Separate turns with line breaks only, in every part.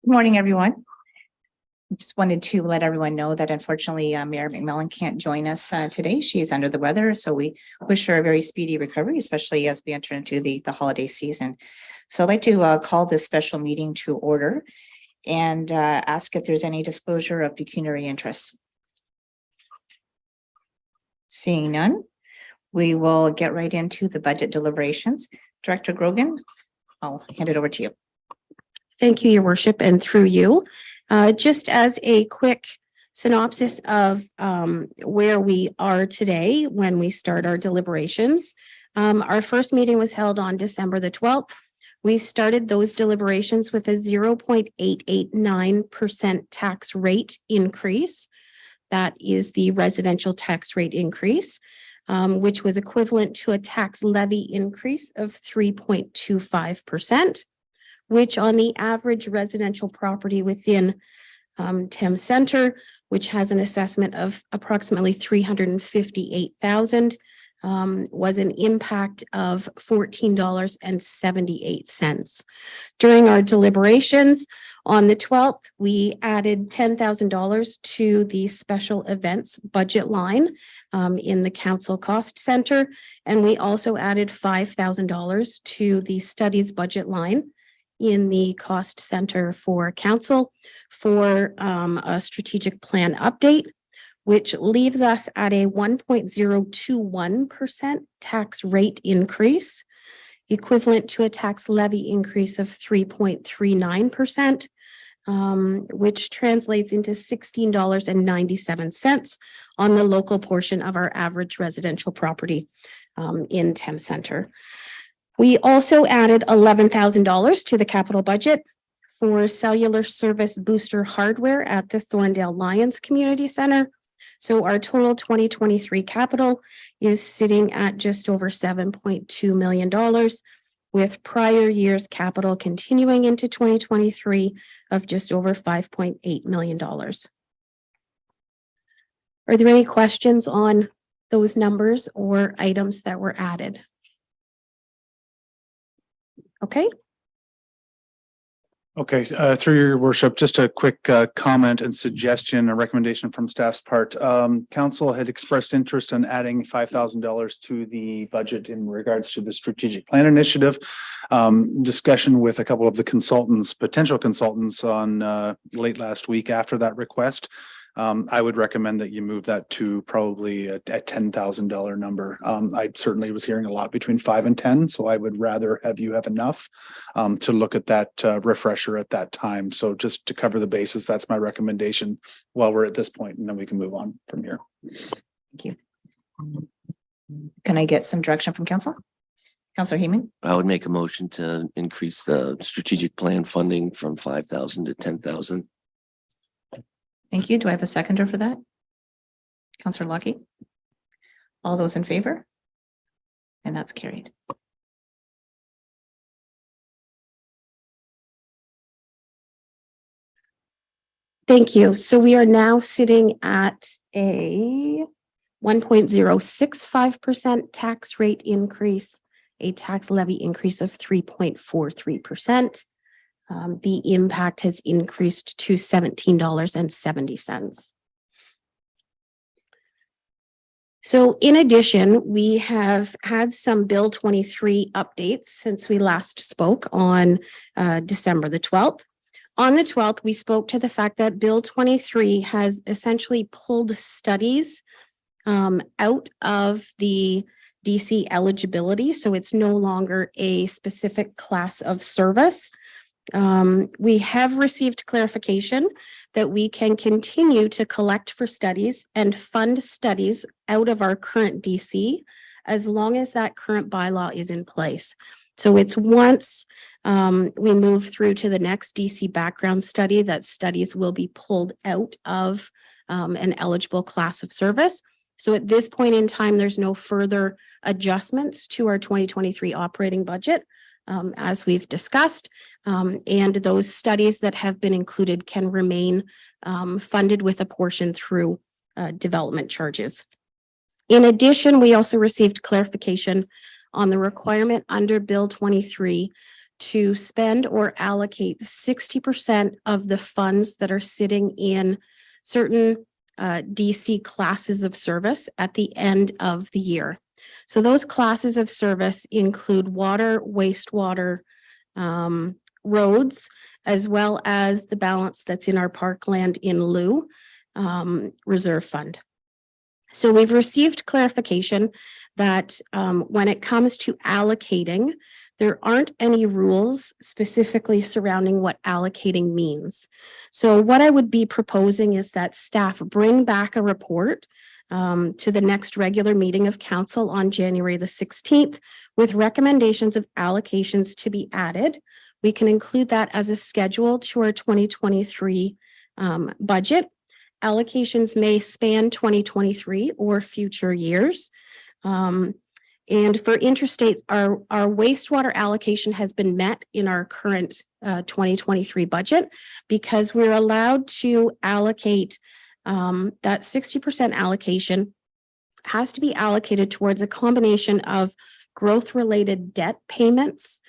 Good morning, everyone. Just wanted to let everyone know that unfortunately Mayor McMillan can't join us today. She is under the weather, so we wish her a very speedy recovery, especially as we enter into the holiday season. So I'd like to call this special meeting to order and ask if there's any disclosure of pecuniary interests. Seeing none, we will get right into the budget deliberations. Director Grogan, I'll hand it over to you.
Thank you, Your Worship, and through you. Just as a quick synopsis of where we are today when we start our deliberations. Our first meeting was held on December the 12th. We started those deliberations with a 0.889% tax rate increase. That is the residential tax rate increase, which was equivalent to a tax levy increase of 3.25%. which on the average residential property within Thames Centre, which has an assessment of approximately $358,000, was an impact of $14.78. During our deliberations on the 12th, we added $10,000 to the special events budget line in the council cost center, and we also added $5,000 to the studies budget line in the cost center for council for a strategic plan update, which leaves us at a 1.021% tax rate increase, equivalent to a tax levy increase of 3.39%, which translates into $16.97 on the local portion of our average residential property in Thames Centre. We also added $11,000 to the capital budget for cellular service booster hardware at the Thorndale Lions Community Center. So our total 2023 capital is sitting at just over $7.2 million, with prior year's capital continuing into 2023 of just over $5.8 million. Are there any questions on those numbers or items that were added? Okay.
Okay, through your worship, just a quick comment and suggestion, a recommendation from staff's part. Council had expressed interest in adding $5,000 to the budget in regards to the strategic plan initiative. Discussion with a couple of the consultants, potential consultants on late last week after that request. I would recommend that you move that to probably a $10,000 number. I certainly was hearing a lot between 5 and 10, so I would rather have you have enough to look at that refresher at that time. So just to cover the bases, that's my recommendation while we're at this point, and then we can move on from here.
Thank you. Can I get some direction from council? Councillor Heyman?
I would make a motion to increase the strategic plan funding from 5,000 to 10,000.
Thank you. Do I have a seconder for that? Councillor Lockie? All those in favor? And that's carried.
Thank you. So we are now sitting at a 1.065% tax rate increase, a tax levy increase of 3.43%. The impact has increased to $17.70. So in addition, we have had some Bill 23 updates since we last spoke on December the 12th. On the 12th, we spoke to the fact that Bill 23 has essentially pulled studies out of the DC eligibility. So it's no longer a specific class of service. We have received clarification that we can continue to collect for studies and fund studies out of our current DC as long as that current bylaw is in place. So it's once we move through to the next DC background study that studies will be pulled out of an eligible class of service. So at this point in time, there's no further adjustments to our 2023 operating budget. As we've discussed, and those studies that have been included can remain funded with a portion through development charges. In addition, we also received clarification on the requirement under Bill 23 to spend or allocate 60% of the funds that are sitting in certain DC classes of service at the end of the year. So those classes of service include water, wastewater, roads, as well as the balance that's in our parkland in lieu reserve fund. So we've received clarification that when it comes to allocating, there aren't any rules specifically surrounding what allocating means. So what I would be proposing is that staff bring back a report to the next regular meeting of council on January the 16th with recommendations of allocations to be added. We can include that as a schedule to our 2023 budget. Allocations may span 2023 or future years. And for interstate, our wastewater allocation has been met in our current 2023 budget because we're allowed to allocate that 60% allocation has to be allocated towards a combination of growth-related debt payments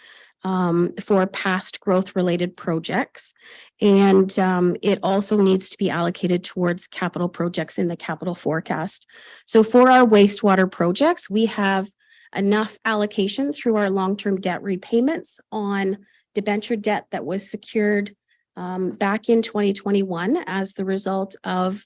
for past growth-related projects. And it also needs to be allocated towards capital projects in the capital forecast. So for our wastewater projects, we have enough allocation through our long-term debt repayments on debenture debt that was secured back in 2021 as the result of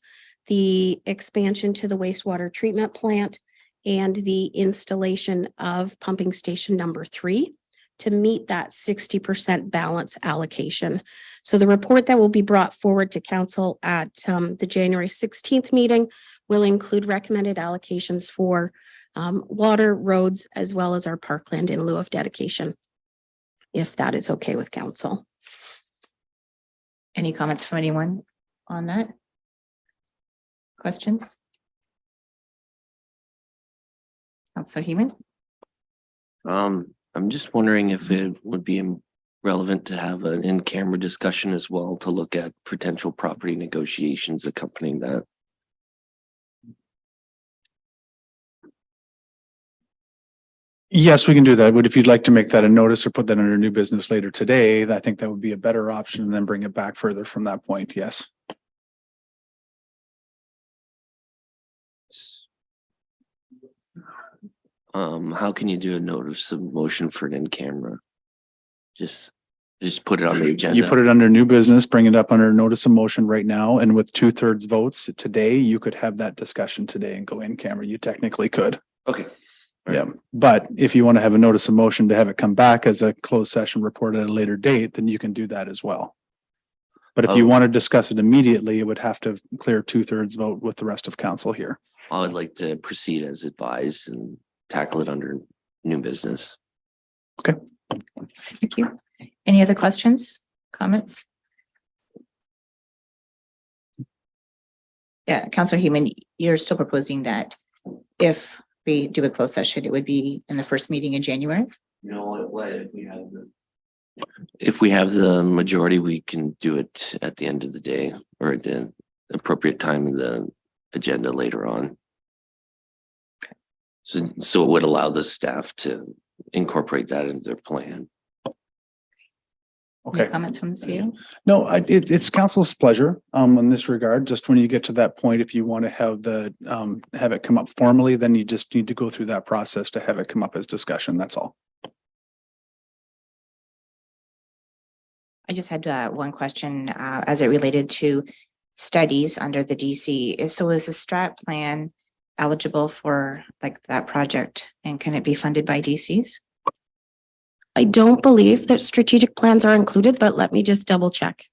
the expansion to the wastewater treatment plant and the installation of pumping station number 3 to meet that 60% balance allocation. So the report that will be brought forward to council at the January 16th meeting will include recommended allocations for water, roads, as well as our parkland in lieu of dedication, if that is okay with council.
Any comments from anyone on that? Questions? Councilor Heeman?
I'm just wondering if it would be relevant to have an in-camera discussion as well to look at potential property negotiations accompanying that.
Yes, we can do that. But if you'd like to make that a notice or put that under new business later today, I think that would be a better option and then bring it back further from that point. Yes.
How can you do a notice of motion for an in-camera? Just put it on the agenda.
You put it under new business, bring it up under notice of motion right now. And with 2/3 votes today, you could have that discussion today and go in camera. You technically could.
Okay.
Yeah. But if you want to have a notice of motion to have it come back as a closed session report at a later date, then you can do that as well. But if you want to discuss it immediately, it would have to clear 2/3 vote with the rest of council here.
I would like to proceed as advised and tackle it under new business.
Okay.
Thank you. Any other questions, comments? Yeah, Councilor Heeman, you're still proposing that if we do a closed session, it would be in the first meeting in January?
You know what, if we have the majority, we can do it at the end of the day or at the appropriate time in the agenda later on. So it would allow the staff to incorporate that into their plan.
Any
Okay.
comments from the CEO?
No, it's council's pleasure in this regard. Just when you get to that point, if you want to have have it come up formally, then you just need to go through that process to have it come up as discussion. That's all.
I just had one question as it related to studies under the DC. So is the strat plan eligible for like that project and can it be funded by DCs?
I don't believe that strategic plans are included, but let me just double check.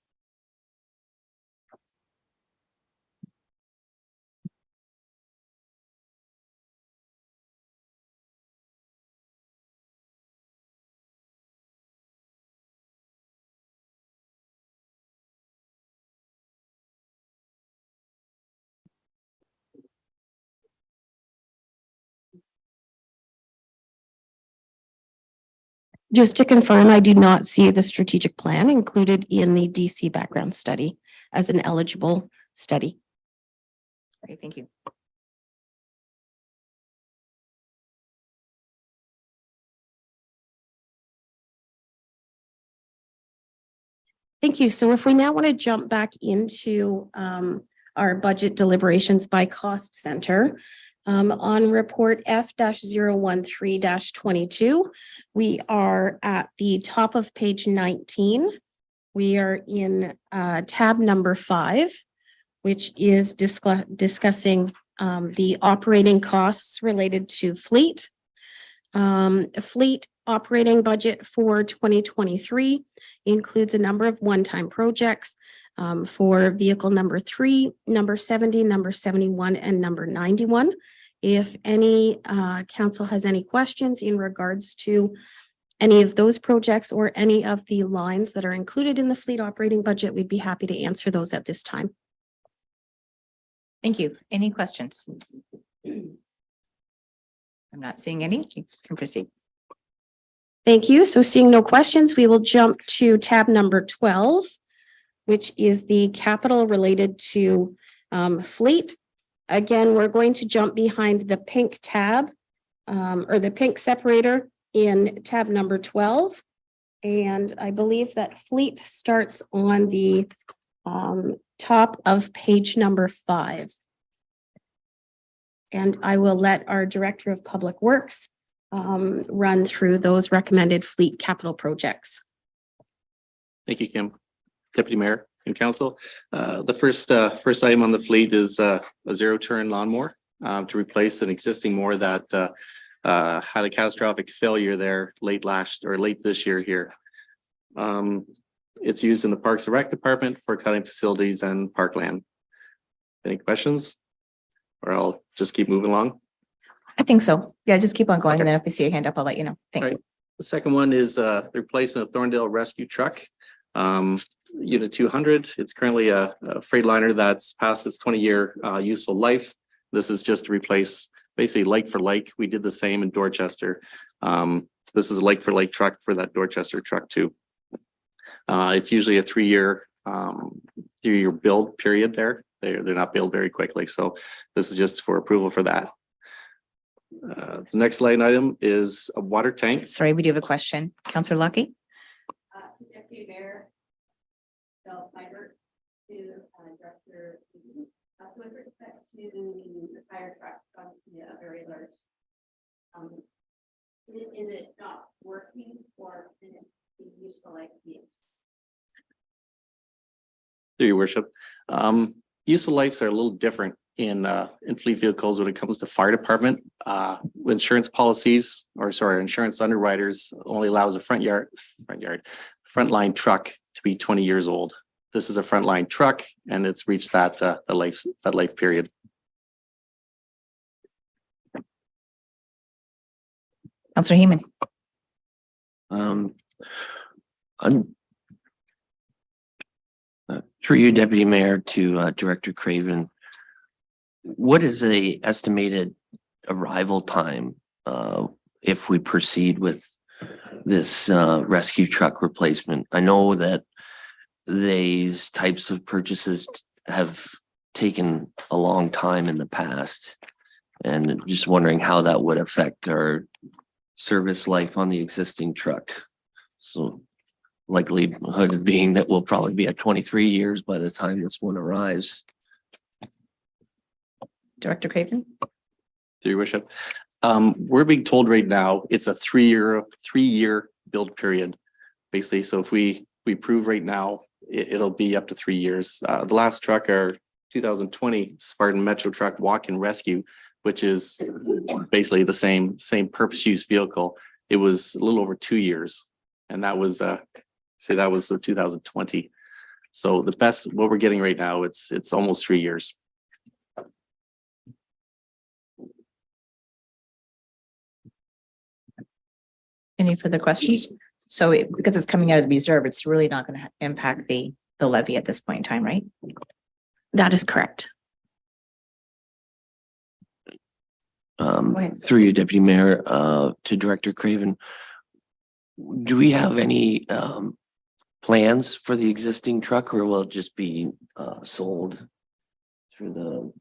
Just to confirm, I do not see the strategic plan included in the DC background study as an eligible study.
Okay, thank you.
Thank you. So if we now want to jump back into our budget deliberations by cost center, on report F-013-22, we are at the top of page 19. We are in tab number 5, which is discussing the operating costs related to fleet. Fleet operating budget for 2023 includes a number of one-time projects for vehicle number 3, number 70, number 71, and number 91. If any council has any questions in regards to any of those projects or any of the lines that are included in the fleet operating budget, we'd be happy to answer those at this time.
Thank you. Any questions? I'm not seeing any. You can proceed.
Thank you. So seeing no questions, we will jump to tab number 12, which is the capital related to fleet. Again, we're going to jump behind the pink tab or the pink separator in tab number 12. And I believe that fleet starts on the top of page number 5. And I will let our Director of Public Works run through those recommended fleet capital projects.
Thank you, Kim. Deputy Mayor and Council. The first item on the fleet is a zero-turn lawnmower to replace an existing mower that had a catastrophic failure there late this year here. It's used in the Parks and Rec Department for cutting facilities and parkland. Any questions? Or I'll just keep moving along.
I think so. Yeah, just keep on going.
Okay.
And then if we see a hand up, I'll let you know. Thanks.
Right. The second one is the replacement of Thorndale Rescue Truck. Unit 200. It's currently a Freightliner that's past its 20-year useful life. This is just to replace basically like for like. We did the same in Dorchester. This is a like for like truck for that Dorchester truck too. It's usually a 3-year build period there. They're not built very quickly. So this is just for approval for that. The next line item is a water tank.
Sorry, we do have a question. Councillor Lucky.
Deputy Mayor, Bill Spiber, to Director. So with respect to the fire truck, obviously a very large. Is it not working or is it being useful like these?
Through your worship. Useful lives are a little different in fleet vehicles when it comes to fire department. Insurance policies, or sorry, insurance underwriters only allows a frontline truck to be 20 years old. This is a frontline truck and it's reached that life period.
Councillor Heeman.
Through you, Deputy Mayor, to Director Craven. What is the estimated arrival time if we proceed with this rescue truck replacement? I know that these types of purchases have taken a long time in the past, and just wondering how that would affect our service life on the existing truck. So likelihood being that we'll probably be at 23 years by the time this one arrives.
Director Craven.
Through your worship. We're being told right now it's a 3-year build period, basically. So if we prove right now, it'll be up to 3 years. The last truck, our 2020 Spartan Metro truck walk-in rescue, which is basically the same purpose use vehicle. It was a little over 2 years, and that was the 2020. So the best what we're getting right now, it's almost 3 years.
Any further questions? So because it's coming out of the reserve, it's really not going to impact the levy at this point in time, right?
That is correct.
ahead.
Through you, Deputy Mayor, to Director Craven. Do we have any plans for the existing truck, or will it just be sold through the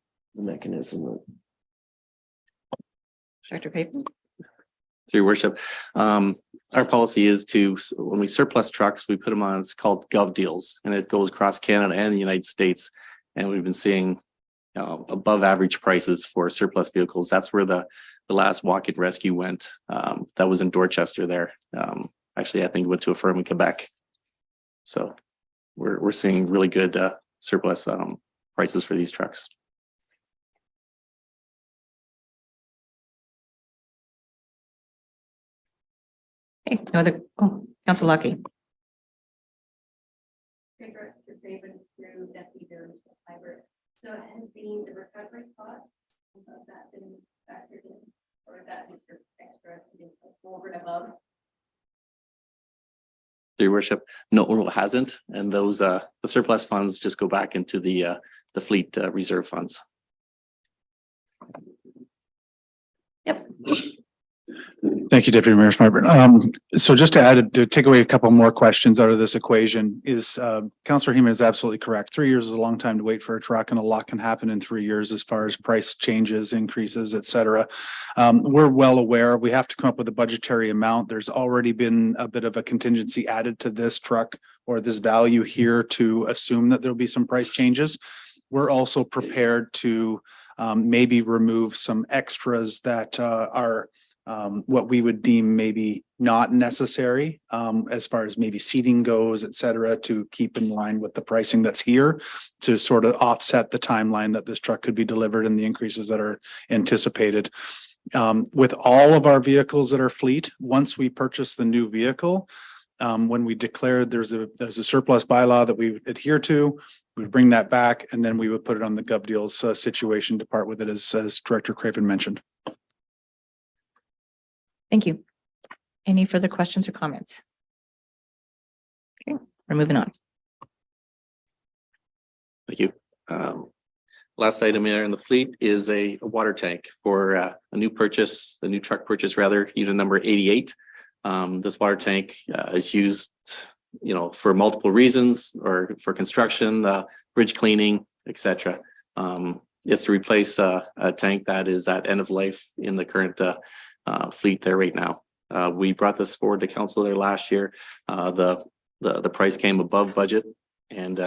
mechanism?
Director Craven.
Through your worship. Our policy is when we surplus trucks, we put them on, it's called gov deals, and it goes across Canada and the United States. And we've been seeing above average prices for surplus vehicles. That's where the last walk-in rescue went. That was in Dorchester there. Actually, I think it went to a firm in Quebec. So we're seeing really good surplus prices for these trucks.
Okay, no other, Council Lucky.
Director Craven through Deputy Mayor Hybrid. So has the recovery cost of that been factored in, or that is your extra over and above?
Your worship, no, it hasn't. And those the surplus funds just go back into the fleet reserve funds.
Yep.
Thank you, Deputy Mayor Smartburn. So just to take away a couple more questions out of this equation is, Councillor Heeman is absolutely correct. 3 years is a long time to wait for a truck, and a lot can happen in 3 years as far as price changes, increases, et cetera. We're well aware we have to come up with a budgetary amount. There's already been a bit of a contingency added to this truck or this value here to assume that there'll be some price changes. We're also prepared to maybe remove some extras that are what we would deem maybe not necessary as far as maybe seating goes, et cetera, to keep in line with the pricing that's here to sort of offset the timeline that this truck could be delivered and the increases that are anticipated. With all of our vehicles that are fleet, once we purchase the new vehicle, when we declared there's a surplus bylaw that we adhere to, we would bring that back and then we would put it on the gov deals situation to part with it as Director Craven mentioned.
Thank you. Any further questions or comments? Okay, we're moving on.
Thank you. Last item here in the fleet is a water tank for a new truck purchase rather, unit number 88. This water tank is used, for multiple reasons or for construction, bridge cleaning, etc. It's to replace a tank that is at end of life in the current fleet there right now. We brought this forward to council there last year. The price came above budget, and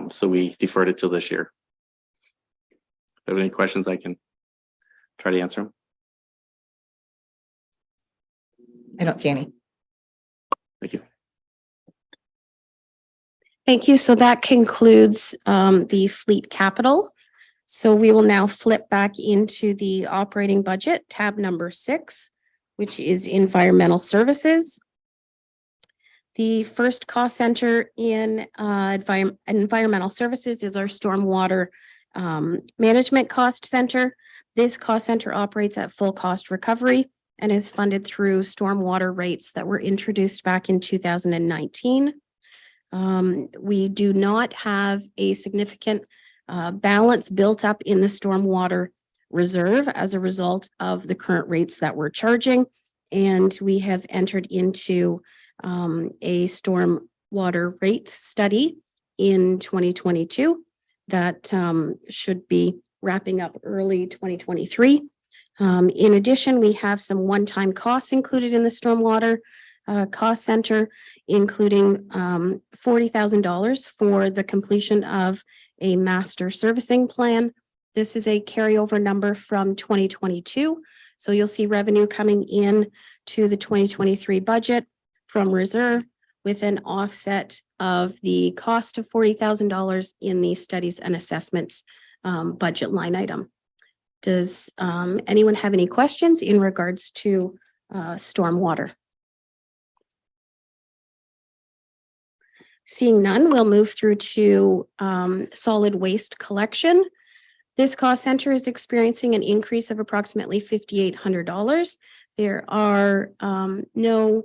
so we deferred it till this year. If you have any questions, I can try to answer them.
I don't see any.
Thank you.
Thank you. So that concludes the fleet capital. So we will now flip back into the operating budget, tab number 6, which is environmental services. The first cost center in environmental services is our stormwater management cost center. This cost center operates at full cost recovery and is funded through stormwater rates that were introduced back in 2019. We do not have a significant balance built up in the stormwater reserve as a result of the current rates that we're charging. And we have entered into a stormwater rate study in 2022 that should be wrapping up early 2023. In addition, we have some one-time costs included in the stormwater cost center, including $40,000 for the completion of a master servicing plan. This is a carryover number from 2022. So you'll see revenue coming in to the 2023 budget from reserve with an offset of the cost of $40,000 in the studies and assessments budget line item. Does anyone have any questions in regards to stormwater? Seeing none, we'll move through to solid waste collection. This cost center is experiencing an increase of approximately $5,800. There are no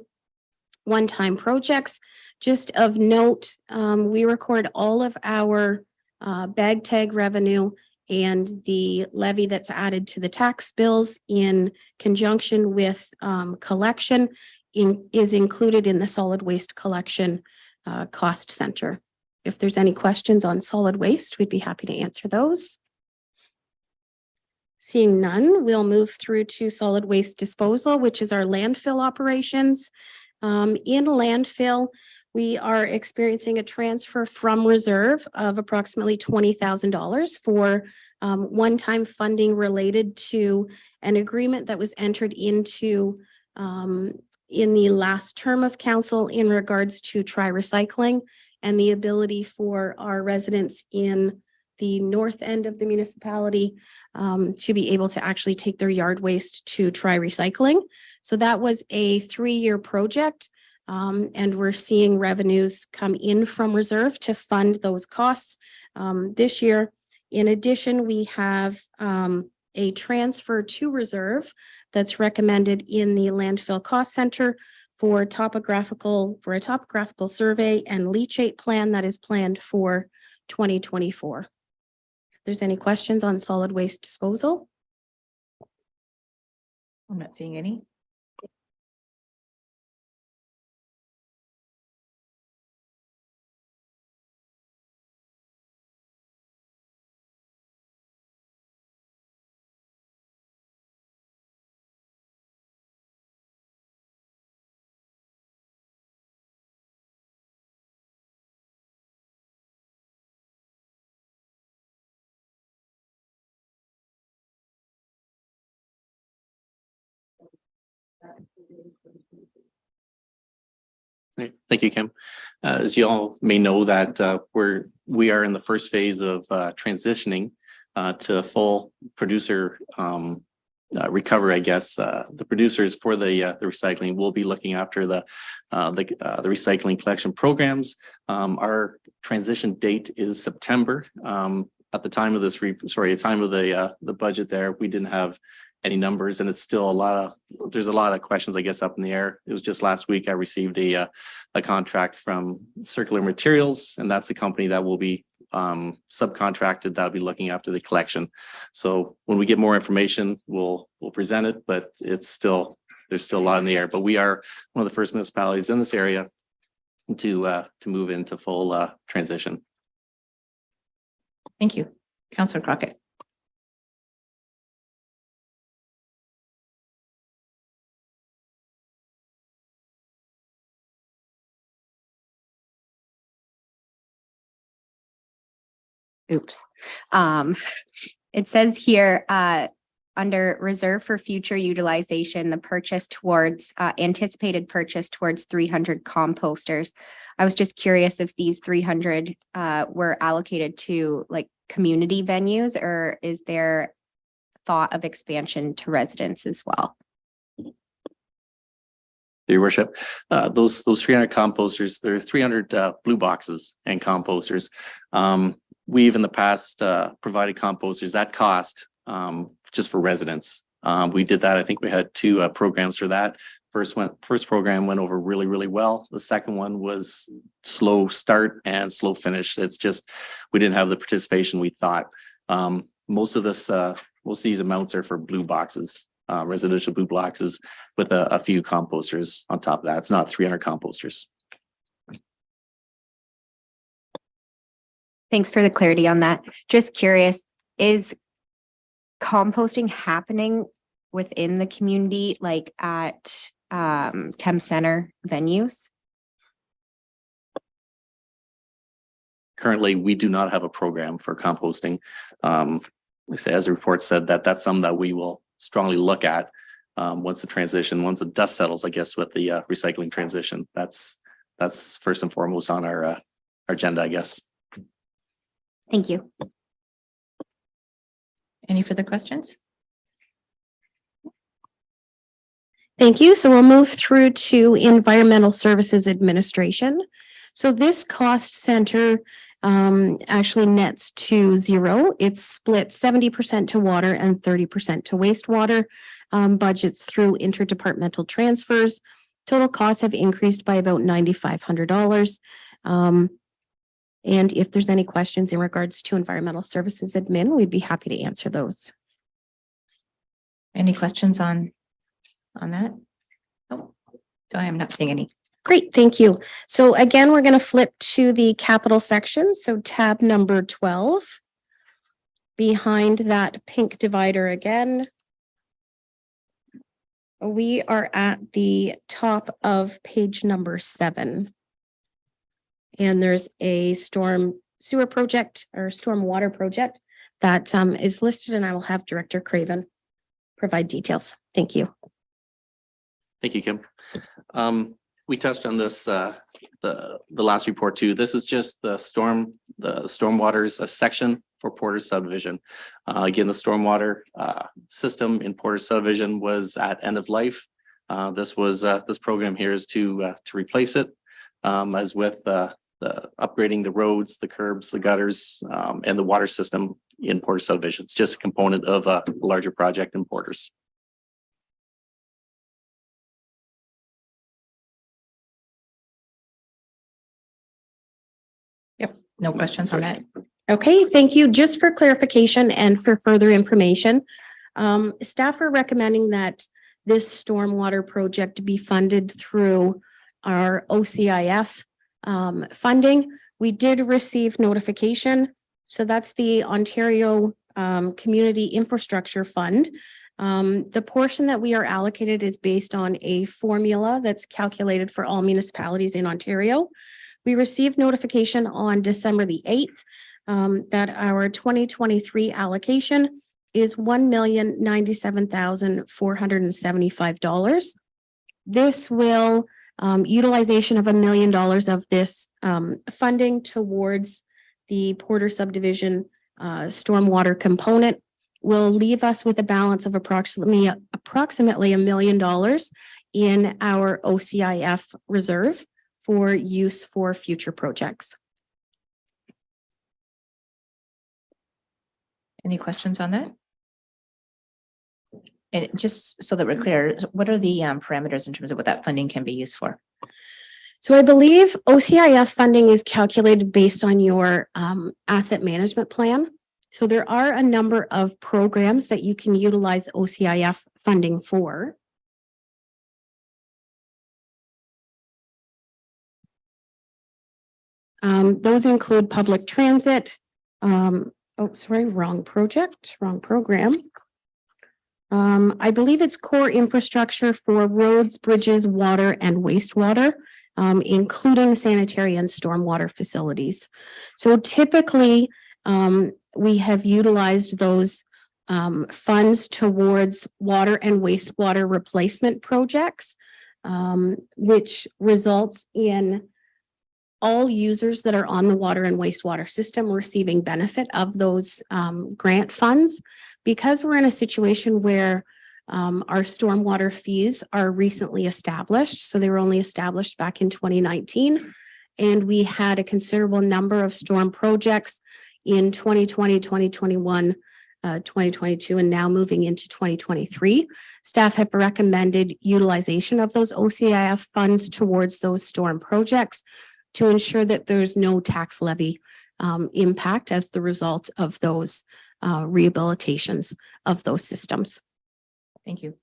one-time projects. Just of note, we record all of our bag tag revenue and the levy that's added to the tax bills in conjunction with collection is included in the solid waste collection cost center. If there's any questions on solid waste, we'd be happy to answer those. Seeing none, we'll move through to solid waste disposal, which is our landfill operations. In landfill, we are experiencing a transfer from reserve of approximately $20,000 for one-time funding related to an agreement that was entered into in the last term of council in regards to recycling and the ability for our residents in the north end of the municipality to be able to actually take their yard waste to recycling. So that was a 3-year project. And we're seeing revenues come in from reserve to fund those costs this year. In addition, we have a transfer to reserve that's recommended in the landfill cost center for a topographical survey and leachate plan that is planned for 2024. If there's any questions on solid waste disposal?
I'm not seeing any.
Right. Thank you, Kim. As you all may know that we are in the first phase of transitioning to full producer recovery, I guess. The producers for the recycling will be looking after the recycling collection programs. Our transition date is September. At the time of the budget there, we didn't have any numbers, and it's still there's a lot of questions, I guess, up in the air. It was just last week I received a contract from Circular Materials, and that's a company that will be subcontracted that'll be looking after the collection. So when we get more information, we'll present it, but there's still a lot in the air. But we are one of the first municipalities in this area to move into full transition.
Thank you. Councillor Crockett.
Oops. It says here, under reserve for future utilization, the purchase towards, anticipated purchase towards 300 composters. I was just curious if these 300 were allocated to like community venues, or is there thought of expansion to residents as well?
Your worship, those 300 composters, there are 300 blue boxes and composters. We've in the past provided composters at cost just for residents. We did that. I think we had 2 programs for that. First program went over really, really well. The second one was slow start and slow finish. It's just we didn't have the participation we thought. Most of these amounts are for blue boxes, residential blue boxes, with a few composters on top of that. It's not 300 composters.
Thanks for the clarity on that. Just curious, is composting happening within the community, like at Thames Center venues?
Currently, we do not have a program for composting. Like I say, as the report said, that's something that we will strongly look at once the dust settles, I guess, with the recycling transition. That's first and foremost on our agenda, I guess.
Thank you.
Any further questions?
Thank you. So we'll move through to Environmental Services Administration. So this cost center actually nets to zero. It's split 70% to water and 30% to wastewater. Budgets through interdepartmental transfers. Total costs have increased by about $9,500. And if there's any questions in regards to Environmental Services Admin, we'd be happy to answer those.
Any questions on that? Oh, I am not seeing any.
Great, thank you. So again, we're going to flip to the capital section. So tab number 12. behind that pink divider again, we are at the top of page number 7. And there's a storm sewer project or storm water project that is listed, and I will have Director Craven provide details. Thank you.
Thank you, Kim. We touched on this, the last report too. This is just the stormwater's section for Porter subdivision. Again, the stormwater system in Porter subdivision was at end of life. This program here is to replace it, as with the upgrading the roads, the curbs, the gutters, and the water system in Porter subdivision. It's just a component of a larger project in Porter's.
No questions on that?
Okay, thank you. Just for clarification and for further information, staff are recommending that this stormwater project be funded through our OCIF funding. We did receive notification. So that's the Ontario Community Infrastructure Fund. The portion that we are allocated is based on a formula that's calculated for all municipalities in Ontario. We received notification on December the 8th that our 2023 allocation is $1,097,475. This will utilization of $1 million of this funding towards the Porter subdivision stormwater component will leave us with a balance of approximately $1 million in our OCIF reserve for use for future projects.
Any questions on that? And just so that we're clear, what are the parameters in terms of what that funding can be used for?
So I believe OCIF funding is calculated based on your asset management plan. So there are a number of programs that you can utilize OCIF funding for. Those include public transit. Wrong project, wrong program. I believe it's core infrastructure for roads, bridges, water, and wastewater, including sanitary and stormwater facilities. So typically, we have utilized those funds towards water and wastewater replacement projects, which results in all users that are on the water and wastewater system receiving benefit of those grant funds. Because we're in a situation where our stormwater fees are recently established, so they were only established back in 2019, and we had a considerable number of storm projects in 2020, 2021, 2022, and now moving into 2023. Staff have recommended utilization of those OCIF funds towards those storm projects to ensure that there's no tax levy impact as the result of those rehabilitations of those systems.
Thank you.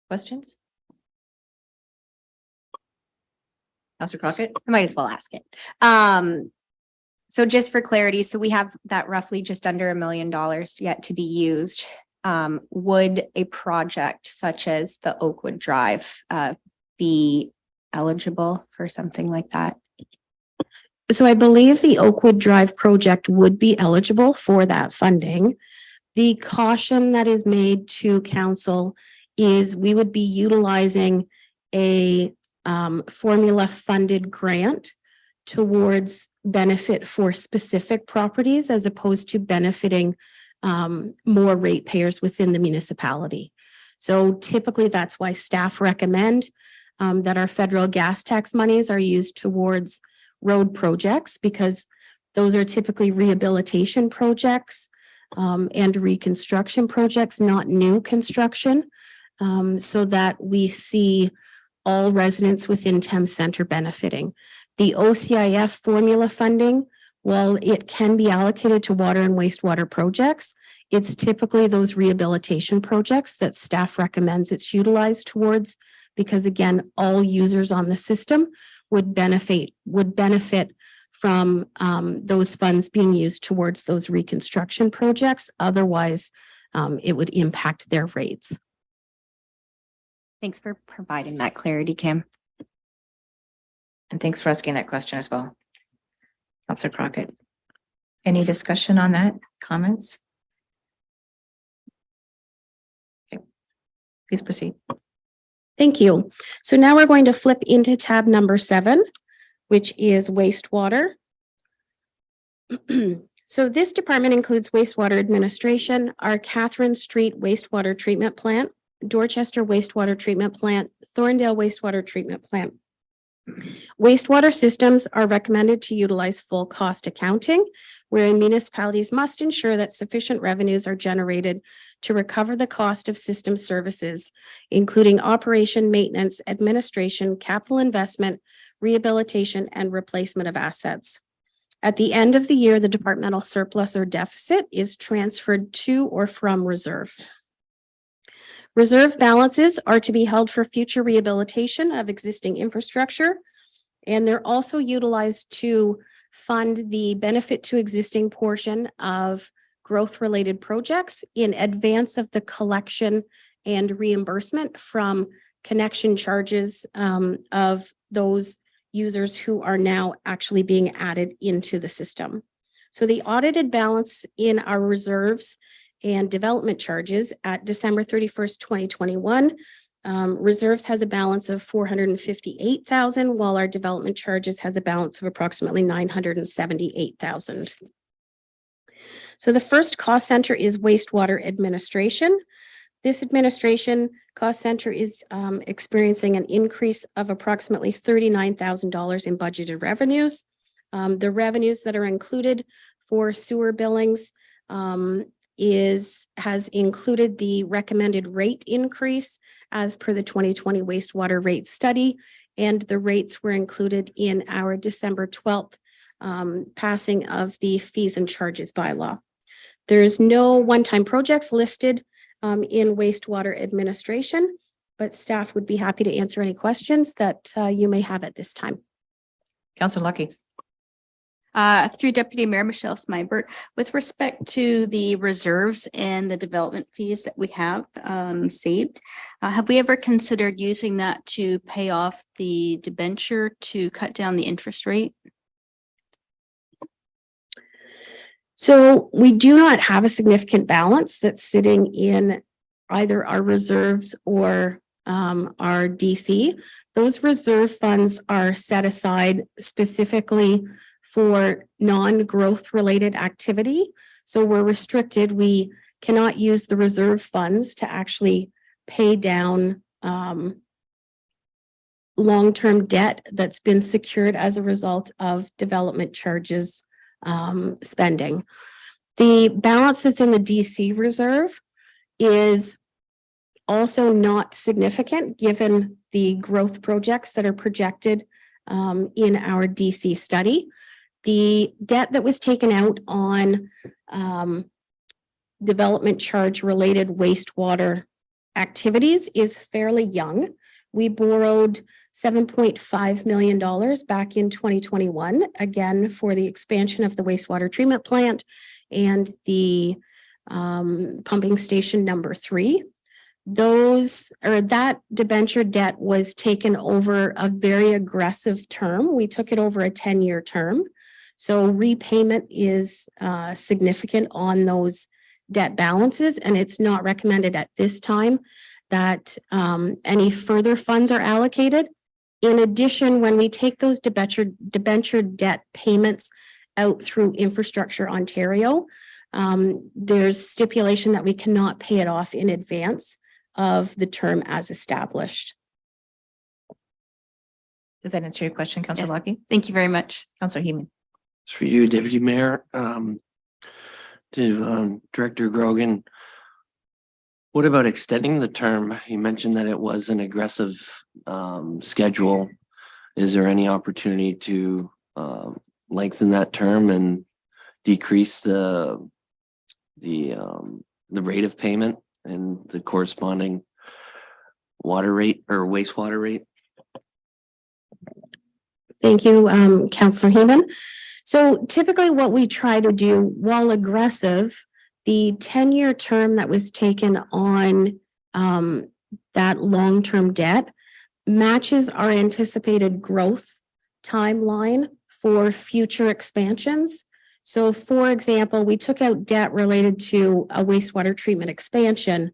Questions? Councillor Crockett?
I might as well ask it. So just for clarity, so we have that roughly just under $1 million yet to be used. Would a project such as the Oakwood Drive be eligible for something like that?
So I believe the Oakwood Drive project would be eligible for that funding. The caution that is made to council is we would be utilizing a formula funded grant towards benefit for specific properties as opposed to benefiting more ratepayers within the municipality. So typically that's why staff recommend that our federal gas tax monies are used towards road projects, because those are typically rehabilitation projects and reconstruction projects, not new construction, so that we see all residents within Thames Centre benefiting. The OCIF formula funding, while it can be allocated to water and wastewater projects, it's typically those rehabilitation projects that staff recommends it's utilized towards, because again, all users on the system would benefit from those funds being used towards those reconstruction projects. Otherwise, it would impact their rates.
Thanks for providing that clarity, Kim.
And thanks for asking that question as well. Counselor Crockett. Any discussion on that? Comments? Okay. Please proceed.
Thank you. So now we're going to flip into tab number 7, which is wastewater. So this department includes wastewater administration, our Catherine Street wastewater treatment plant, Dorchester wastewater treatment plant, Thorndale wastewater treatment plant. Wastewater systems are recommended to utilize full cost accounting, wherein municipalities must ensure that sufficient revenues are generated to recover the cost of system services, including operation, maintenance, administration, capital investment, rehabilitation, and replacement of assets. At the end of the year, the departmental surplus or deficit is transferred to or from reserve. Reserve balances are to be held for future rehabilitation of existing infrastructure, and they're also utilized to fund the benefit to existing portion of growth-related projects in advance of the collection and reimbursement from connection charges of those users who are now actually being added into the system. So the audited balance in our reserves and development charges at December 31st, 2021, reserves has a balance of 458,000, while our development charges has a balance of approximately 978,000. So the first cost center is wastewater administration. This administration cost center is experiencing an increase of approximately $39,000 in budgeted revenues. The revenues that are included for sewer billings has included the recommended rate increase as per the 2020 wastewater rate study, and the rates were included in our December 12th passing of the fees and charges bylaw. There's no one-time projects listed in wastewater administration, but staff would be happy to answer any questions that you may have at this time.
Counselor Lucky.
Through Deputy Mayor Michelle Smybert, with respect to the reserves and the development fees that we have saved, have we ever considered using that to pay off the debenture to cut down the interest rate?
So we do not have a significant balance that's sitting in either our reserves or our DC. Those reserve funds are set aside specifically for non-growth related activity. So we're restricted. We cannot use the reserve funds to actually pay down long-term debt that's been secured as a result of development charges spending. The balance that's in the DC reserve is also not significant given the growth projects that are projected in our DC study. The debt that was taken out on development charge related wastewater activities is fairly young. We borrowed $7.5 million back in 2021, again, for the expansion of the wastewater treatment plant and the pumping station number 3. That debenture debt was taken over a very aggressive term. We took it over a 10-year term. So repayment is significant on those debt balances, and it's not recommended at this time that any further funds are allocated. In addition, when we take those debenture debt payments out through Infrastructure Ontario, there's stipulation that we cannot pay it off in advance of the term as established.
Does that answer your question, Counselor
Yes.
Lucky?
Thank you very much.
Counselor Heeman.
It's for you, Deputy Mayor. To Director Grogan, what about extending the term? You mentioned that it was an aggressive schedule. Is there any opportunity to lengthen that term and decrease the rate of payment and the corresponding water rate or wastewater rate?
Thank you, Councillor Heeman. So typically what we try to do, while aggressive, the 10-year term that was taken on that long-term debt matches our anticipated growth timeline for future expansions. So for example, we took out debt related to a wastewater treatment expansion.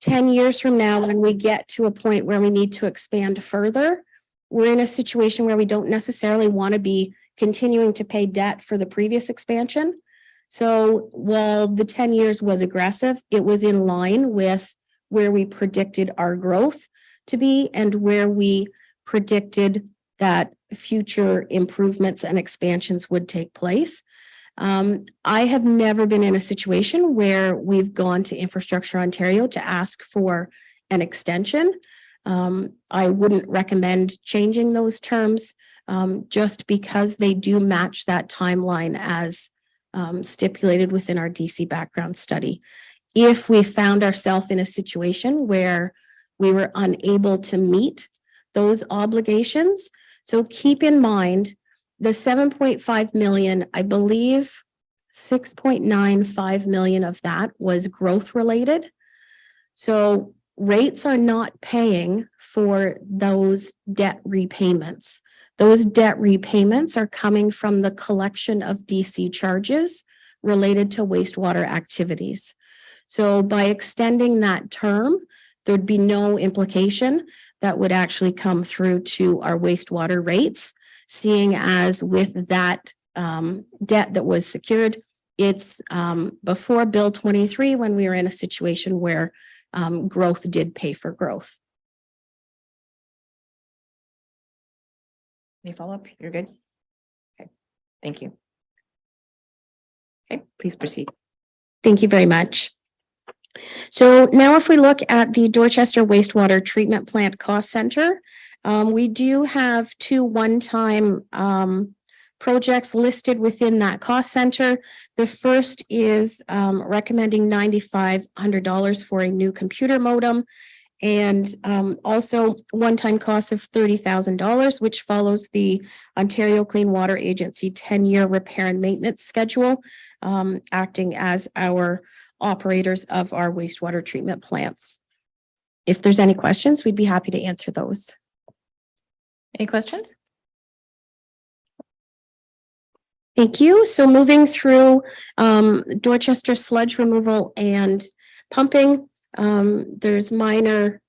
10 years from now, when we get to a point where we need to expand further, we're in a situation where we don't necessarily want to be continuing to pay debt for the previous expansion. So while the 10 years was aggressive, it was in line with where we predicted our growth to be and where we predicted that future improvements and expansions would take place. I have never been in a situation where we've gone to Infrastructure Ontario to ask for an extension. I wouldn't recommend changing those terms just because they do match that timeline as stipulated within our DC background study. If we found ourselves in a situation where we were unable to meet those obligations, so keep in mind the 7.5 million, I believe 6.95 million of that was growth related. So rates are not paying for those debt repayments. Those debt repayments are coming from the collection of DC charges related to wastewater activities. So by extending that term, there'd be no implication that would actually come through to our wastewater rates, seeing as with that debt that was secured, it's before Bill 23 when we were in a situation where growth did pay for growth.
Any follow-up? You're good? Okay, thank you. Okay, please proceed.
Thank you very much. So now if we look at the Dorchester Wastewater Treatment Plant Cost Center, we do have two one-time projects listed within that cost center. The first is recommending $9,500 for a new computer modem, and also one-time cost of $30,000, which follows the Ontario Clean Water Agency 10-year repair and maintenance schedule, acting as our operators of our wastewater treatment plants. If there's any questions, we'd be happy to answer those.
Any questions?
Thank you. So moving through Dorchester sludge removal and pumping, there's minor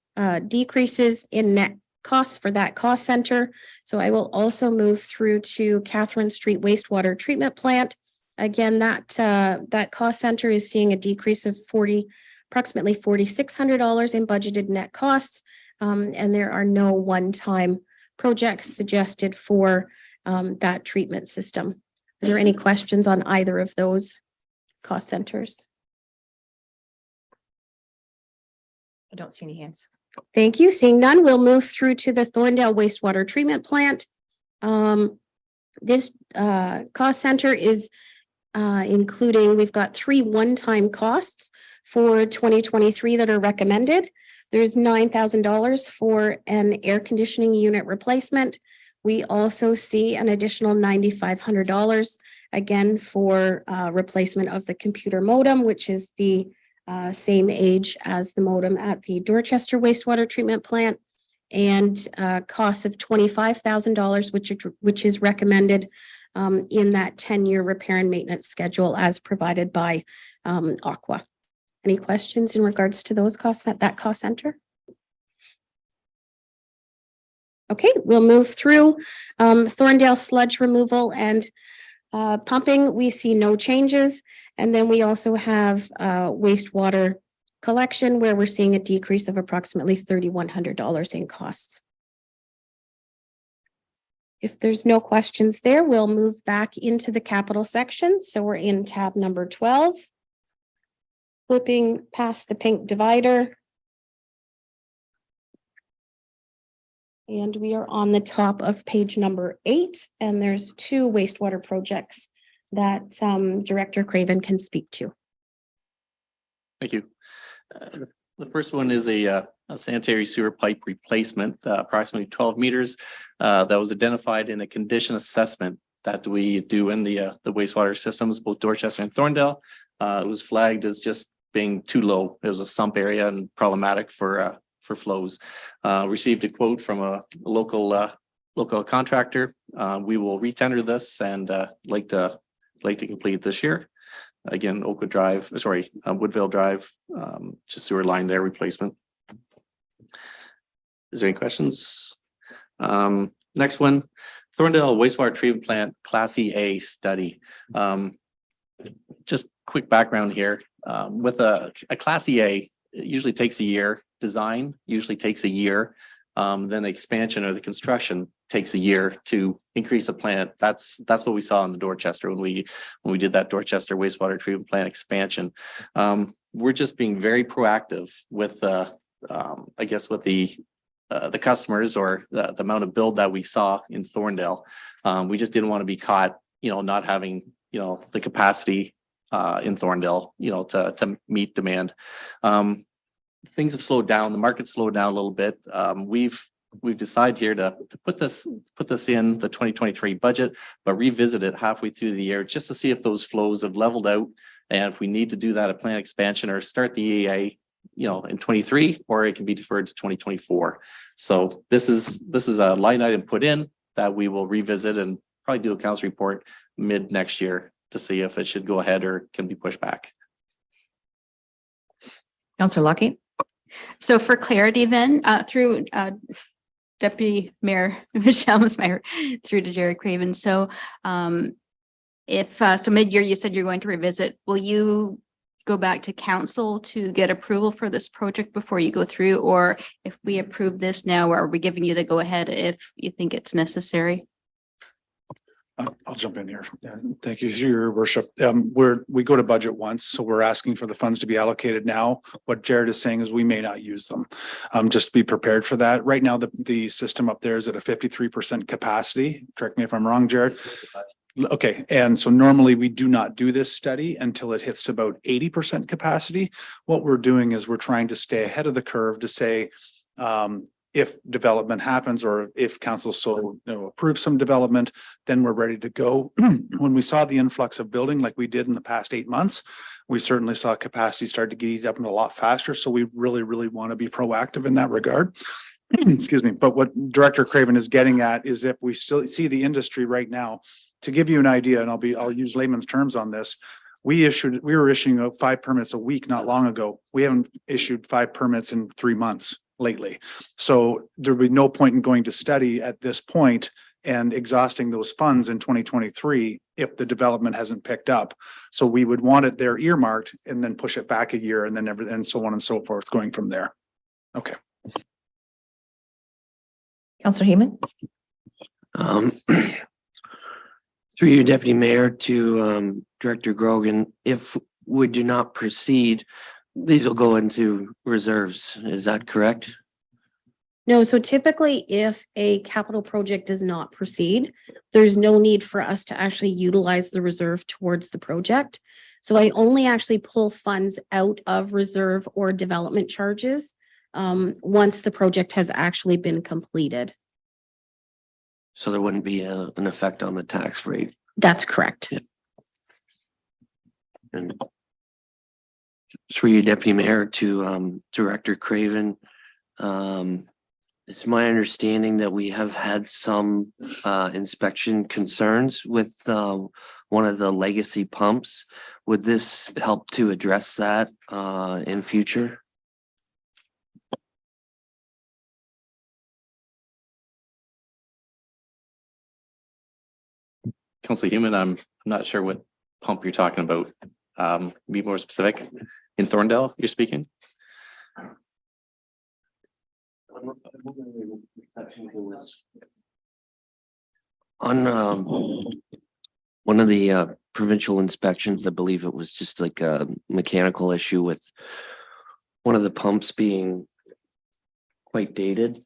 decreases in net costs for that cost center. So I will also move through to Catherine Street Wastewater Treatment Plant. Again, that cost center is seeing a decrease of approximately $4,600 in budgeted net costs, and there are no one-time projects suggested for that treatment system. Are there any questions on either of those cost centers?
I don't see any hands.
Thank you. Seeing none, we'll move through to the Thorndale Wastewater Treatment Plant. This cost center is including, we've got 3 one-time costs for 2023 that are recommended. There's $9,000 for an air conditioning unit replacement. We also see an additional $9,500 again for replacement of the computer modem, which is the same age as the modem at the Dorchester Wastewater Treatment Plant, and costs of $25,000, which is recommended in that 10-year repair and maintenance schedule as provided by Aqua. Any questions in regards to those costs at that cost center? Okay, we'll move through Thorndale sludge removal and pumping. We see no changes. And then we also have wastewater collection where we're seeing a decrease of approximately $3,100 in costs. If there's no questions there, we'll move back into the capital section. So we're in tab number 12. Flipping past the pink divider. And we are on the top of page number 8, and there's 2 wastewater projects that Director Craven can speak to.
Thank you. The first one is a sanitary sewer pipe replacement, approximately 12 meters, that was identified in a condition assessment that we do in the wastewater systems, both Dorchester and Thorndale. It was flagged as just being too low. It was a sump area and problematic for flows. Received a quote from a local contractor. We will retender this and like to complete this year. Again, Woodville Drive, just sewer line there replacement. Is there any questions? Next one, Thorndale wastewater treatment plant Class A study. Just quick background here. With a Class A, it usually takes a year. Design usually takes a year. Then the expansion or the construction takes a year to increase a plant. That's what we saw in the Dorchester when we did that Dorchester wastewater treatment plant expansion. We're just being very proactive with I guess with the customers or the amount of build that we saw in Thorndale. We just didn't want to be caught, not having, the capacity in Thorndale, to meet demand. Things have slowed down. The market slowed down a little bit. We've decided here to put this in the 2023 budget, but revisit it halfway through the year just to see if those flows have leveled out, and if we need to do that a plant expansion or start the EA, in 23, or it can be deferred to 2024. So this is a line item put in that we will revisit and probably do a council report mid next year to see if it should go ahead or can be pushed back.
Councillor Lucky.
So for clarity then, through Deputy Mayor Michelle Meyer through to Jerry Craven. So if so mid-year you said you're going to revisit, will you go back to council to get approval for this project before you go through? Or if we approve this now, are we giving you the go ahead if you think it's necessary?
I'll jump in here. Yeah, thank you, Your Worship. We go to budget once, so we're asking for the funds to be allocated now. What Jared is saying is we may not use them. Just to be prepared for that. Right now, the system up there is at a 53% capacity. Correct me if I'm wrong, Jared. Okay, and so normally we do not do this study until it hits about 80% capacity. What we're doing is we're trying to stay ahead of the curve to say, if development happens or if council approves some development, then we're ready to go. When we saw the influx of building like we did in the past 8 months, we certainly saw capacity start to get eaten up a lot faster. So we really, really want to be proactive in that regard. Excuse me. But what Director Craven is getting at is if we still see the industry right now, to give you an idea, and I'll use layman's terms on this. We were issuing 5 permits a week not long ago. We haven't issued 5 permits in 3 months lately. So there would be no point in going to study at this point and exhausting those funds in 2023 if the development hasn't picked up. So we would want it there earmarked and then push it back a year and then and so on and so forth going from there. Okay.
Councillor Heeman.
Through you, Deputy Mayor, to Director Grogan, if we do not proceed, these will go into reserves. Is that correct?
No, so typically if a capital project does not proceed, there's no need for us to actually utilize the reserve towards the project. So I only actually pull funds out of reserve or development charges once the project has actually been completed.
So there wouldn't be an effect on the tax rate.
That's correct.
Yeah. And through you, Deputy Mayor, to Director Craven, it's my understanding that we have had some inspection concerns with one of the legacy pumps. Would this help to address that in future?
Councilor Heeman, I'm not sure what pump you're talking about. Be more specific. In Thorndale, you're speaking?
On one of the provincial inspections, I believe it was just like a mechanical issue with one of the pumps being quite dated.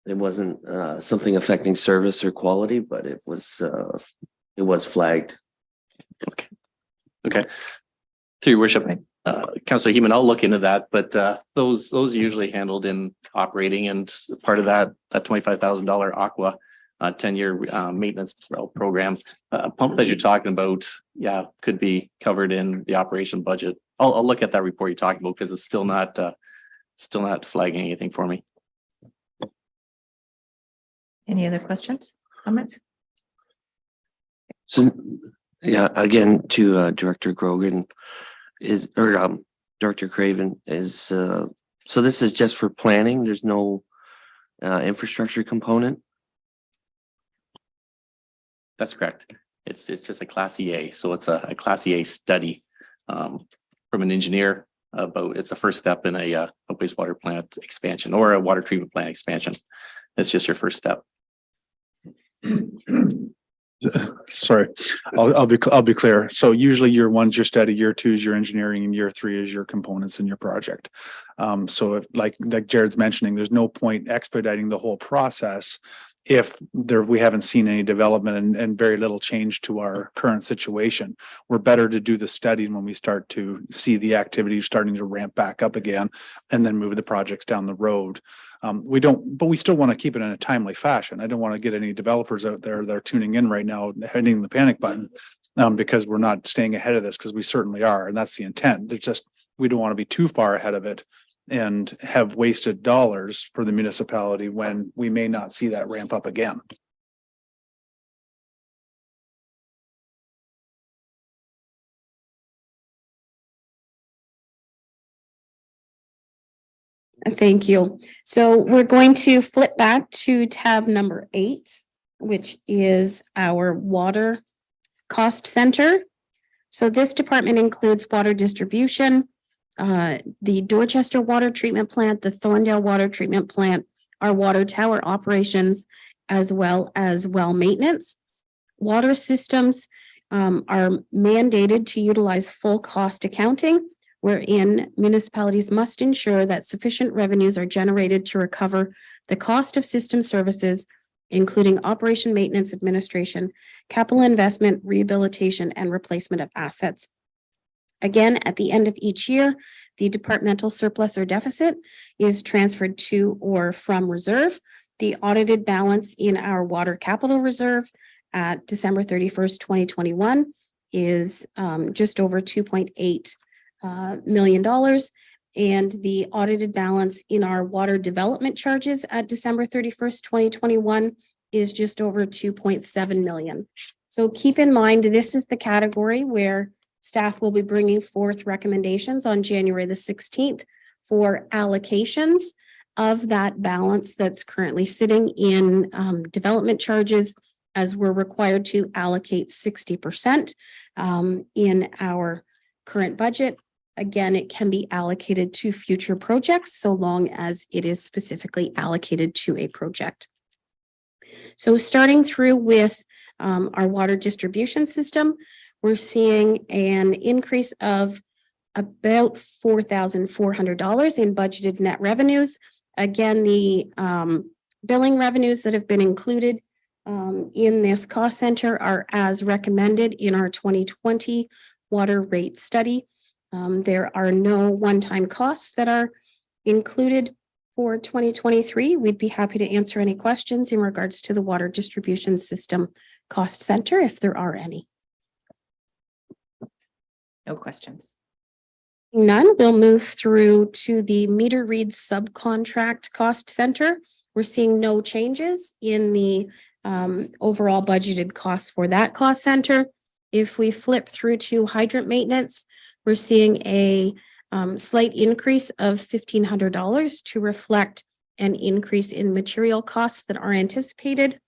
It wasn't something affecting service or quality, but it was flagged.
Okay. Through your worship, Councilor Heeman, I'll look into that, but those are usually handled in operating, and part of that $25,000 aqua 10-year maintenance program. Pump that you're talking about, yeah, could be covered in the operation budget. I'll look at that report you're talking about because it's still not flagging anything for me.
Any other questions, comments?
So, yeah, again, to Director Grogan Director Craven so this is just for planning. There's no infrastructure component.
That's correct. It's just a Class EA. So it's a Class EA study from an engineer about, it's a first step in a wastewater plant expansion or a water treatment plant expansion. It's just your first step.
Sorry, I'll be clear. So usually year one's your study, year two is your engineering, and year three is your components in your project. So if like Jared's mentioning, there's no point expediting the whole process if we haven't seen any development and very little change to our current situation. We're better to do the study when we start to see the activity starting to ramp back up again and then move the projects down the road. But we still want to keep it in a timely fashion. I don't want to get any developers out there that are tuning in right now, hitting the panic button because we're not staying ahead of this, because we certainly are. And that's the intent. There's just, we don't want to be too far ahead of it and have wasted dollars for the municipality when we may not see that ramp up again.
Thank you. So we're going to flip back to tab number 8, which is our water cost center. So this department includes water distribution, the Dorchester water treatment plant, the Thorndale water treatment plant, our water tower operations, as well as well maintenance. Water systems are mandated to utilize full cost accounting, wherein municipalities must ensure that sufficient revenues are generated to recover the cost of system services, including operation, maintenance, administration, capital investment, rehabilitation, and replacement of assets. Again, at the end of each year, the departmental surplus or deficit is transferred to or from reserve. The audited balance in our water capital reserve at December 31st, 2021 is just over $2.8 million. And the audited balance in our water development charges at December 31st, 2021 is just over 2.7 million. So keep in mind, this is the category where staff will be bringing forth recommendations on January the 16th for allocations of that balance that's currently sitting in development charges, as we're required to allocate 60% in our current budget. Again, it can be allocated to future projects so long as it is specifically allocated to a project. So starting through with our water distribution system, we're seeing an increase of about $4,400 in budgeted net revenues. Again, the billing revenues that have been included in this cost center are as recommended in our 2020 water rate study. There are no one-time costs that are included for 2023. We'd be happy to answer any questions in regards to the water distribution system cost center, if there are any.
No questions.
None. We'll move through to the meter read subcontract cost center. We're seeing no changes in the overall budgeted costs for that cost center. If we flip through to hydrant maintenance, we're seeing a slight increase of $1,500 to reflect an increase in material costs that are anticipated.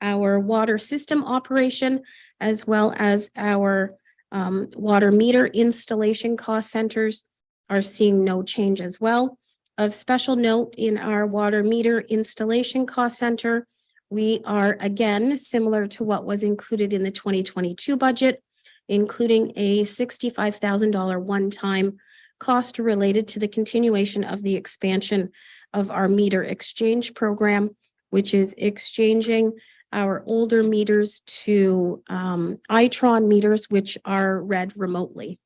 Our water system operation, as well as our water meter installation cost centers, are seeing no change as well. Of special note, in our water meter installation cost center, we are again similar to what was included in the 2022 budget, including a $65,000 one-time cost related to the continuation of the expansion of our meter exchange program, which is exchanging our older meters to Itron meters, which are read remotely.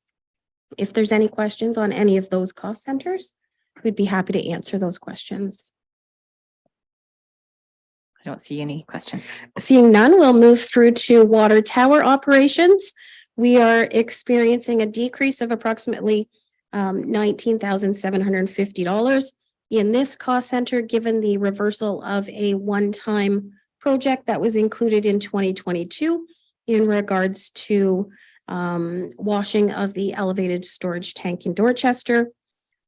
If there's any questions on any of those cost centers, we'd be happy to answer those questions.
I don't see any questions.
Seeing none, we'll move through to water tower operations. We are experiencing a decrease of approximately $19,750 in this cost center, given the reversal of a one-time project that was included in 2022 in regards to washing of the elevated storage tank in Dorchester.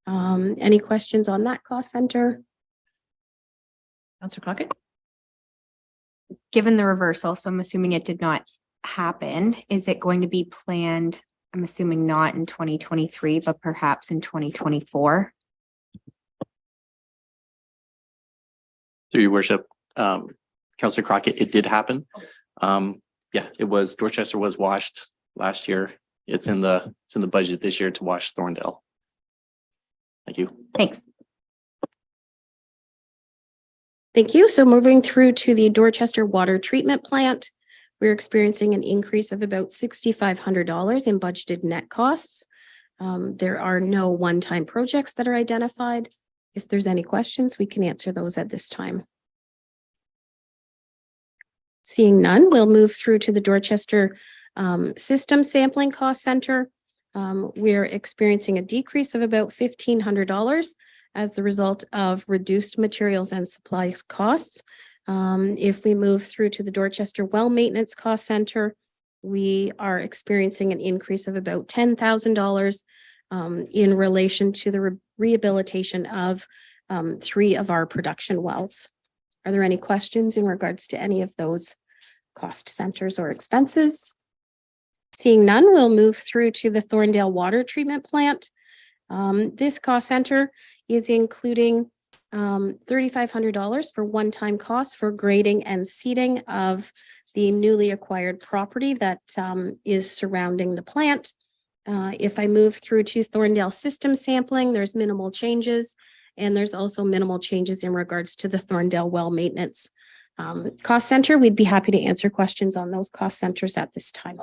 Any questions on that cost center?
Councillor Crockett?
Given the reversal, so I'm assuming it did not happen, is it going to be planned? I'm assuming not in 2023, but perhaps in 2024.
Through your worship, Councillor Crockett, it did happen. Yeah, it was, Dorchester was washed last year. It's in the budget this year to wash Thorndale. Thank you.
Thanks.
Thank you. So moving through to the Dorchester Water Treatment Plant, we're experiencing an increase of about $6,500 in budgeted net costs. There are no one-time projects that are identified. If there's any questions, we can answer those at this time. Seeing none, we'll move through to the Dorchester System Sampling Cost Center. We're experiencing a decrease of about $1,500 as the result of reduced materials and supplies costs. If we move through to the Dorchester Well Maintenance Cost Center, we are experiencing an increase of about $10,000 in relation to the rehabilitation of 3 of our production wells. Are there any questions in regards to any of those cost centers or expenses? Seeing none, we'll move through to the Thorndale Water Treatment Plant. This cost center is including $3,500 for one-time costs for grading and seeding of the newly acquired property that is surrounding the plant. If I move through to Thorndale System Sampling, there's minimal changes, and there's also minimal changes in regards to the Thorndale Well Maintenance Cost Center. We'd be happy to answer questions on those cost centers at this time.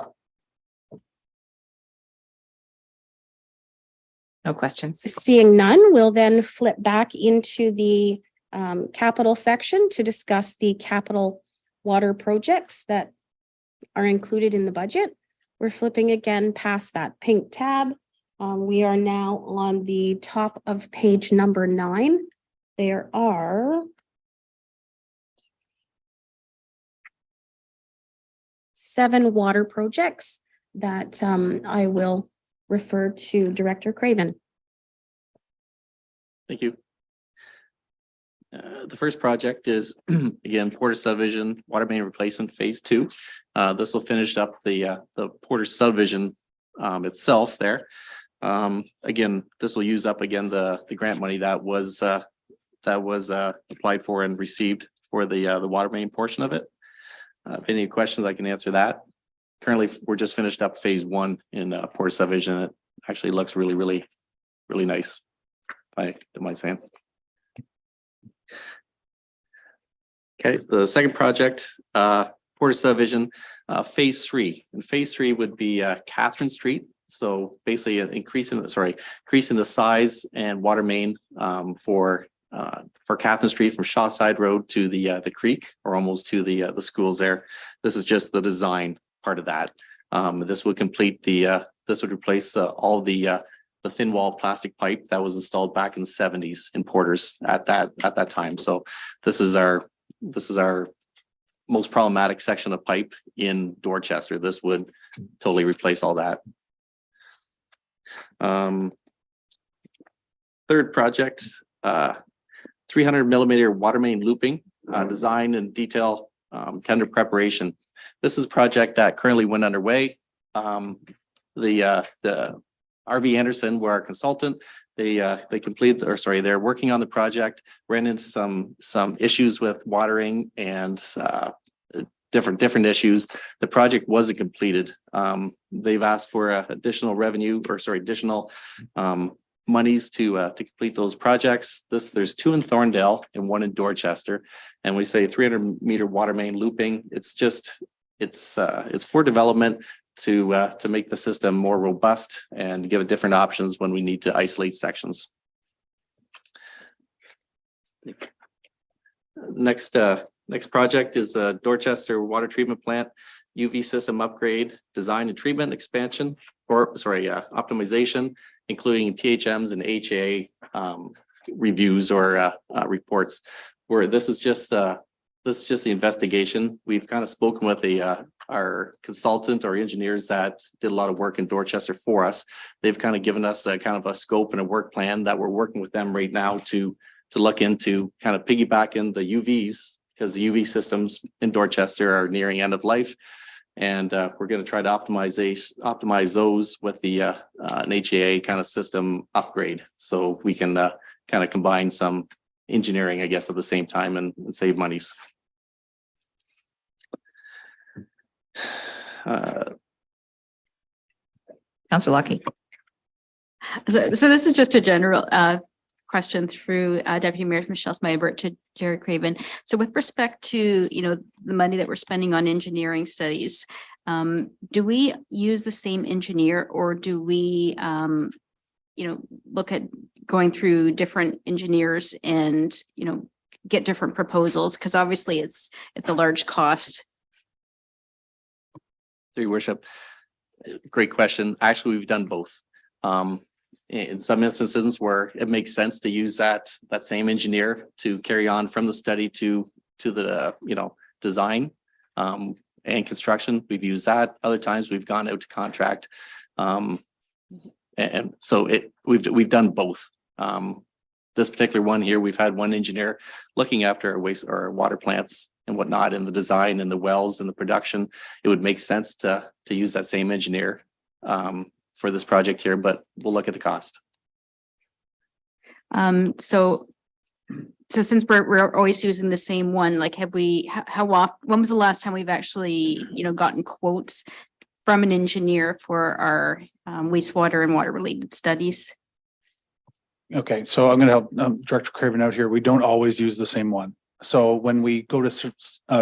No questions.
Seeing none, we'll then flip back into the capital section to discuss the capital water projects that are included in the budget. We're flipping again past that pink tab. We are now on the top of page number 9. There are 7 water projects that I will refer to Director Craven.
Thank you. The first project is again Porter Subdivision Water Main Replacement Phase 2. This will finish up the Porter Subdivision itself there. Again, this will use up again the grant money that was applied for and received for the water main portion of it. If any questions, I can answer that. Currently, we're just finished up Phase 1 in Porter Subdivision. It actually looks really nice. If I don't mind saying. Okay, the second project, Porter Subdivision, Phase 3, and Phase 3 would be Catherine Street. So basically, increasing the size and water main for Catherine Street from Shawside Road to the creek, or almost to the schools there. This is just the design part of that. This would complete this would replace all the thin wall plastic pipe that was installed back in the 70s in Porter's at that time. So this is our most problematic section of pipe in Dorchester. This would totally replace all that. Third project, 300 millimeter water main looping, design and detail, tender preparation. This is a project that currently went underway. The RV Anderson were our consultant. They're working on the project, ran into some issues with watering and different issues. The project wasn't completed. They've asked for additional monies to complete those projects. There's 2 in Thorndale and 1 in Dorchester, and we say 300 meter water main looping. It's for development to make the system more robust and give it different options when we need to isolate sections. Next Next project is a Dorchester Water Treatment Plant UV system upgrade, design and treatment expansion, optimization, including THMs and HA reviews or reports. Where this is just the investigation. We've kind of spoken with our consultant or engineers that did a lot of work in Dorchester for us. They've kind of given us a kind of a scope and a work plan that we're working with them right now to look into, kind of piggyback in the UVs, because the UV systems in Dorchester are nearing end of life. And we're going to try to optimize those with the an HAA kind of system upgrade, so we can kind of combine some engineering, I guess, at the same time and save monies.
Councillor Lucky.
So this is just a general question through Deputy Mayor Michelle Smybert to Jerry Craven. So with respect to, the money that we're spending on engineering studies, do we use the same engineer, or do we, look at going through different engineers and, get different proposals? Because obviously it's a large cost.
Through your worship, great question. Actually, we've done both. In some instances where it makes sense to use that same engineer to carry on from the study to the design and construction, we've used that. Other times we've gone out to contract, and so we've done both. This particular one here, we've had one engineer looking after our waste or our water plants and whatnot, in the design and the wells and the production. It would make sense to use that same engineer for this project here, but we'll look at the cost.
So since we're always using the same one, like, how often, when was the last time we've actually, gotten quotes from an engineer for our wastewater and water related studies?
Okay, so I'm going to help Director Craven out here. We don't always use the same one. So when we go to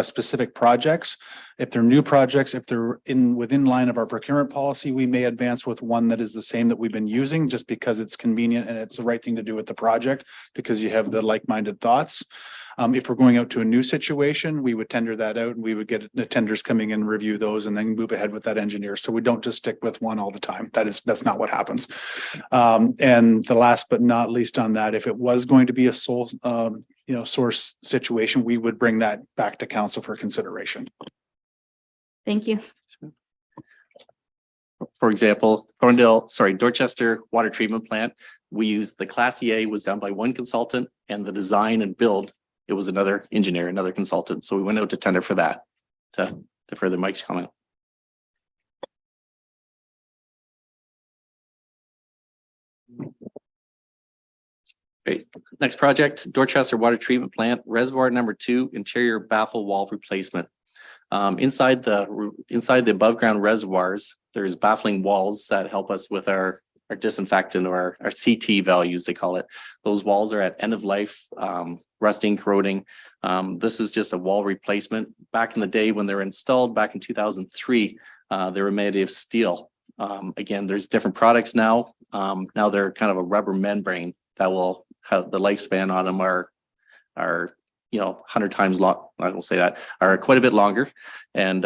specific projects, if they're new projects, if they're within line of our procurement policy, we may advance with one that is the same that we've been using, just because it's convenient and it's the right thing to do with the project, because you have the like-minded thoughts. If we're going out to a new situation, we would tender that out, and we would get the tenders coming in, review those, and then move ahead with that engineer. So we don't just stick with one all the time. That's not what happens. And the last but not least on that, if it was going to be a sole source situation, we would bring that back to council for consideration.
Thank you.
For example, Dorchester Water Treatment Plant, we used the Class EA was done by one consultant, and the design and build, it was another engineer, another consultant. So we went out to tender for that, to further Mike's comment. Great. Next project, Dorchester Water Treatment Plant, Reservoir Number 2, interior baffle wall replacement. Inside the above ground reservoirs, there's baffling walls that help us with our disinfectant, or our CT values, they call it. Those walls are at end of life, rusting, corroding. This is just a wall replacement. Back in the day when they were installed back in 2003, they were made of steel. Again, there's different products now. Now they're kind of a rubber membrane that will have the lifespan on them are 100 times long. I won't say that, are quite a bit longer. And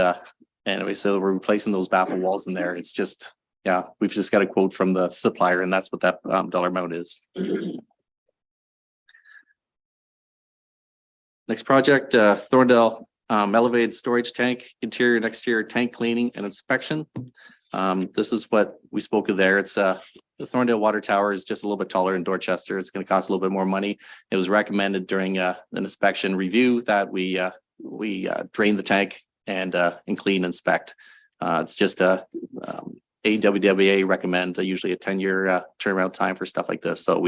anyway, so we're replacing those baffle walls in there. It's just, we've just got a quote from the supplier, and that's what that dollar amount is. Next project, Thorndale elevated storage tank, interior and exterior tank cleaning and inspection. This is what we spoke of there. It's the Thorndale water tower is just a little bit taller in Dorchester. It's going to cost a little bit more money. It was recommended during an inspection review that we drain the tank and clean, inspect. It's just AWWA recommend usually a 10-year turnaround time for stuff like this. So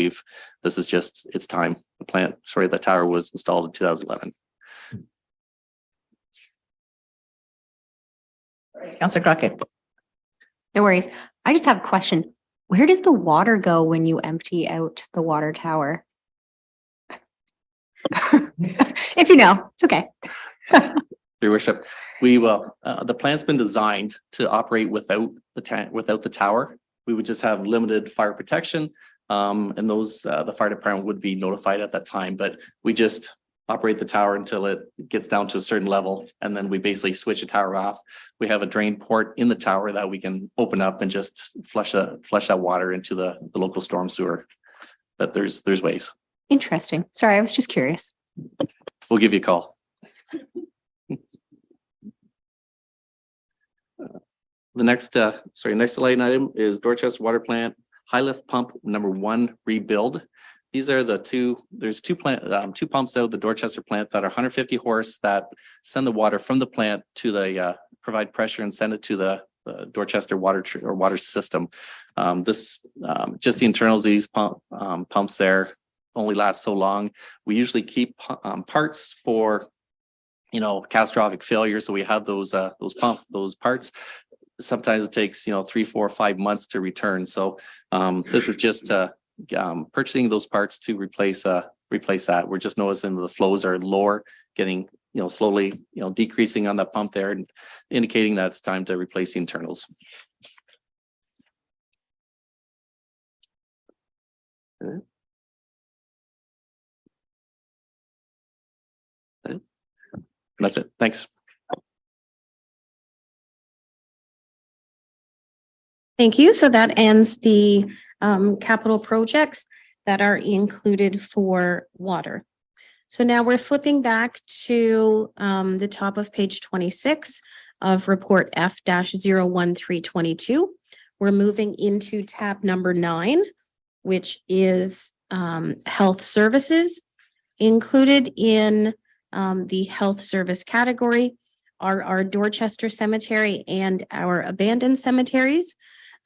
this is just, it's time. The tower was installed in 2011.
Councillor Crockett.
No worries. I just have a question. Where does the water go when you empty out the water tower? If you know, it's okay.
Your worship, we will, the plant's been designed to operate without the tower. We would just have limited fire protection. And those, the fire department would be notified at that time, but we just operate the tower until it gets down to a certain level, and then we basically switch the tower off. We have a drain port in the tower that we can open up and just flush that water into the local storm sewer. But there's ways.
Interesting. Sorry, I was just curious.
We'll give you a call. The next line item is Dorchester Water Plant High Lift Pump number 1 rebuild. These are there's two pumps out of the Dorchester plant that are 150 horse that send the water from the plant to the provide pressure and send it to the Dorchester water system. Just the internals of these pumps there only last so long. We usually keep parts for catastrophic failure, so we have those parts. Sometimes it takes 3, 4, 5 months to return. So this is just purchasing those parts to replace that. We're just noticing the flows are lower, getting slowly decreasing on that pump there, and indicating that it's time to replace the internals. Okay. That's it. Thanks.
Thank you. So that ends the capital projects that are included for water. So now we're flipping back to the top of page 26 of report F-01322. We're moving into tab number 9, which is health services. Included in the health service category are our Dorchester Cemetery and our abandoned cemeteries.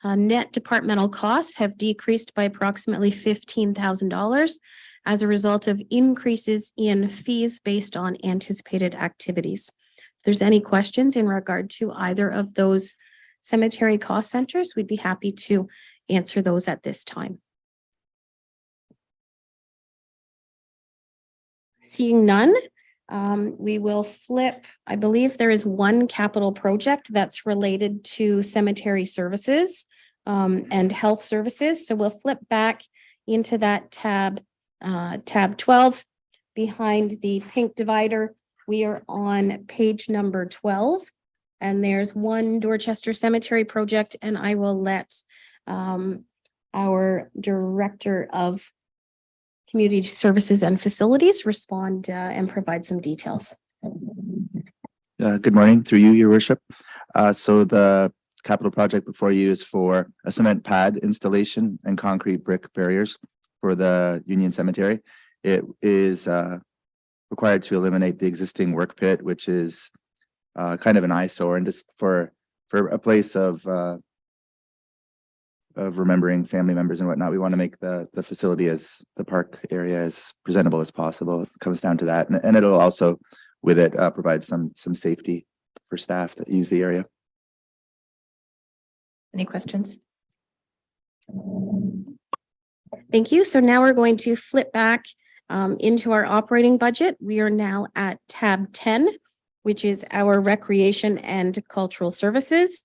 Net departmental costs have decreased by approximately $15,000 as a result of increases in fees based on anticipated activities. If there's any questions in regard to either of those cemetery cost centers, we'd be happy to answer those at this time. Seeing none, we will flip. I believe there is one capital project that's related to cemetery services and health services. So we'll flip back into that tab 12. Behind the pink divider, we are on page number 12. And there's one Dorchester Cemetery project, and I will let our Director of Community Services and Facilities respond and provide some details.
Good morning, through you, Your Worship. So the capital project before you is for a cement pad installation and concrete brick barriers for the Union Cemetery. It is required to eliminate the existing work pit, which is kind of an eyesore, and just for a place of remembering family members and whatnot. We want to make the facility, as the park area, as presentable as possible. It comes down to that, and it'll also, with it, provide some safety for staff that use the area.
Any questions?
Thank you. So now we're going to flip back into our operating budget. We are now at tab 10, which is our recreation and cultural services.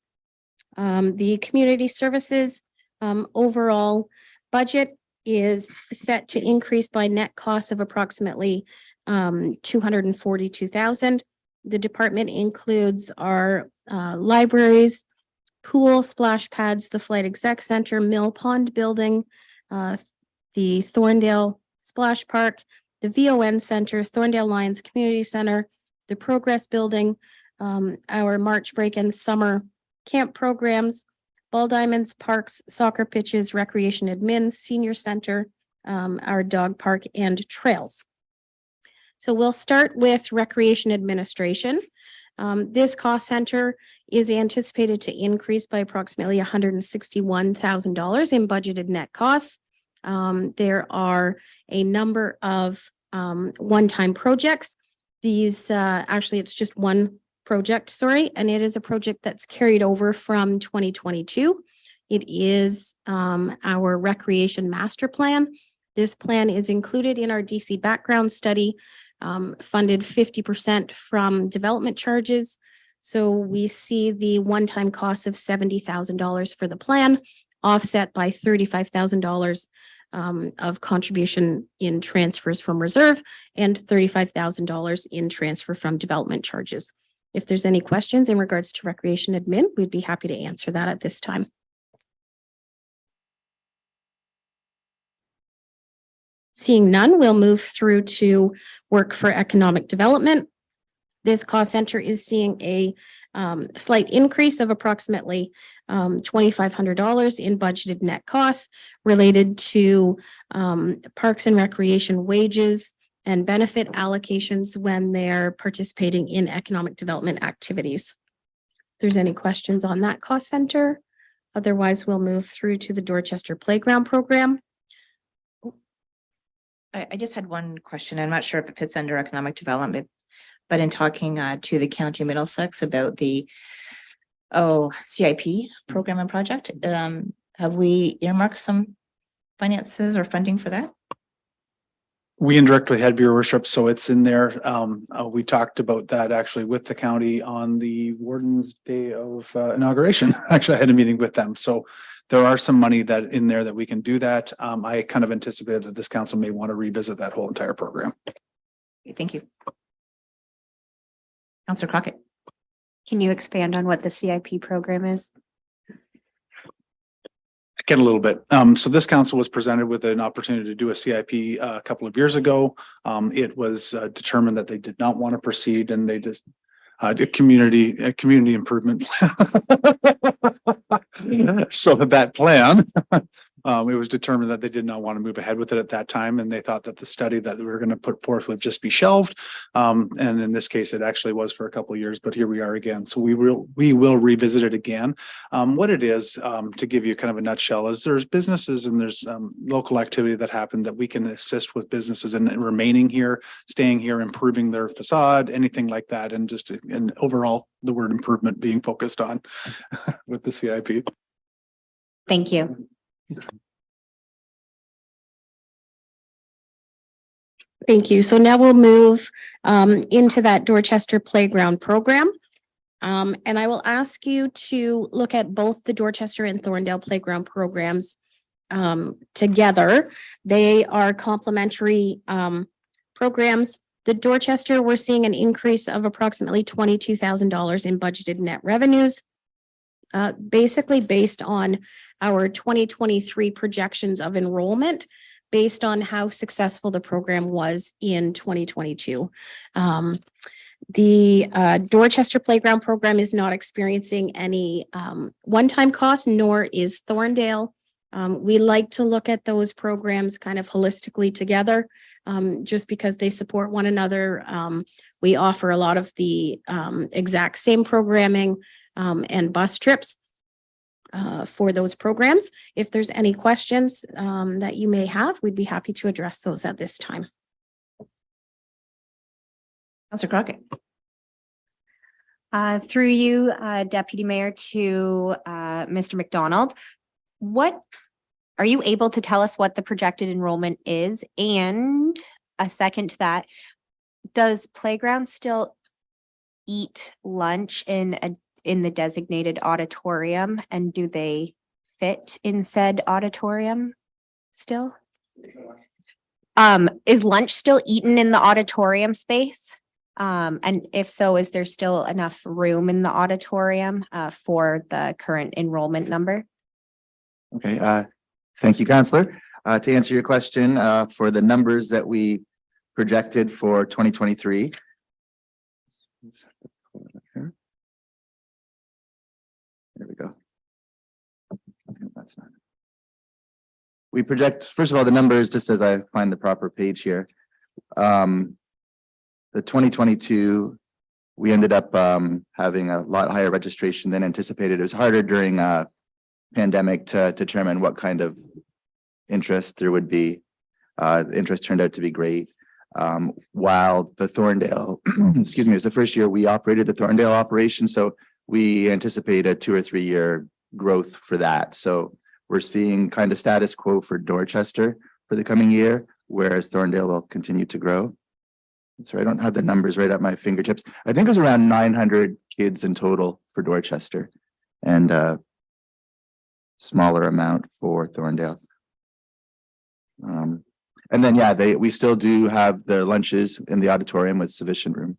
The community services overall budget is set to increase by net cost of approximately $242,000. The department includes our libraries, pool, splash pads, the Flight Exec Center, Mill Pond Building, the Thorndale Splash Park, the VON Center, Thorndale Lions Community Center, the Progress Building, our March break and summer camp programs, ball diamonds, parks, soccer pitches, recreation admin, senior center, our dog park, and trails. So we'll start with recreation administration. This cost center is anticipated to increase by approximately $161,000 in budgeted net costs. There are a number of one-time projects. These actually, it's just one project, sorry, and it is a project that's carried over from 2022. It is our recreation master plan. This plan is included in our DC background study, funded 50% from development charges. So we see the one-time cost of $70,000 for the plan, offset by $35,000 of contribution in transfers from reserve and $35,000 in transfer from development charges. If there's any questions in regards to recreation admin, we'd be happy to answer that at this time. Seeing none, we'll move through to work for economic development. This cost center is seeing a slight increase of approximately $2,500 in budgeted net costs related to parks and recreation wages and benefit allocations when they're participating in economic development activities. If there's any questions on that cost center, otherwise we'll move through to the Dorchester Playground Program.
I just had one question. I'm not sure if it fits under economic development, but in talking to the County of Middlesex about the CIP program and project, have we earmarked some finances or funding for that?
We indirectly had, your worship, so it's in there. We talked about that actually with the county on the warden's day of inauguration. Actually, I had a meeting with them. So there are some money that in there that we can do that. I kind of anticipated that this council may want to revisit that whole entire program.
Okay, thank you. Councillor Crockett.
Can you expand on what the CIP program is?
Again, a little bit. So this council was presented with an opportunity to do a CIP a couple of years ago. It was determined that they did not want to proceed, and they just did community improvement. So that plan, it was determined that they did not want to move ahead with it at that time, and they thought that the study that we were going to put forth would just be shelved. And in this case, it actually was for a couple of years, but here we are again. So we will revisit it again. What it is, to give you kind of a nutshell, is there's businesses and there's local activity that happen that we can assist with businesses in remaining here, staying here, improving their facade, anything like that, and just and overall the word improvement being focused on with the CIP.
Thank you.
Thank you. So now we'll move into that Dorchester Playground Program. And I will ask you to look at both the Dorchester and Thorndale Playground programs together. They are complementary programs. The Dorchester, we're seeing an increase of approximately $22,000 in budgeted net revenues. Basically based on our 2023 projections of enrollment, based on how successful the program was in 2022. The Dorchester Playground Program is not experiencing any one-time cost, nor is Thorndale. We like to look at those programs kind of holistically together, just because they support one another. We offer a lot of the exact same programming and bus trips for those programs. If there's any questions that you may have, we'd be happy to address those at this time.
Councillor Crockett.
Through you, Deputy Mayor, to Mr. McDonald, what are you able to tell us what the projected enrollment is? And a second to that, does Playground still eat lunch in the designated auditorium, and do they fit in said auditorium still? Is lunch still eaten in the auditorium space? And if so, is there still enough room in the auditorium for the current enrollment number?
Okay, thank you, Councillor. To answer your question, for the numbers that we projected for 2023. There we go. Okay, that's not. We project, first of all, the numbers, just as I find the proper page here. The 2022, we ended up having a lot higher registration than anticipated. It was harder during pandemic to determine what kind of interest there would be. The interest turned out to be great. While the Thorndale, excuse me, it was the first year we operated the Thorndale operation. So we anticipate a 2 or 3 year growth for that. So we're seeing kind of status quo for Dorchester for the coming year, whereas Thorndale will continue to grow. So I don't have the numbers right at my fingertips. I think it was around 900 kids in total for Dorchester and a smaller amount for Thorndale. And then, yeah, we still do have their lunches in the auditorium with sufficient room.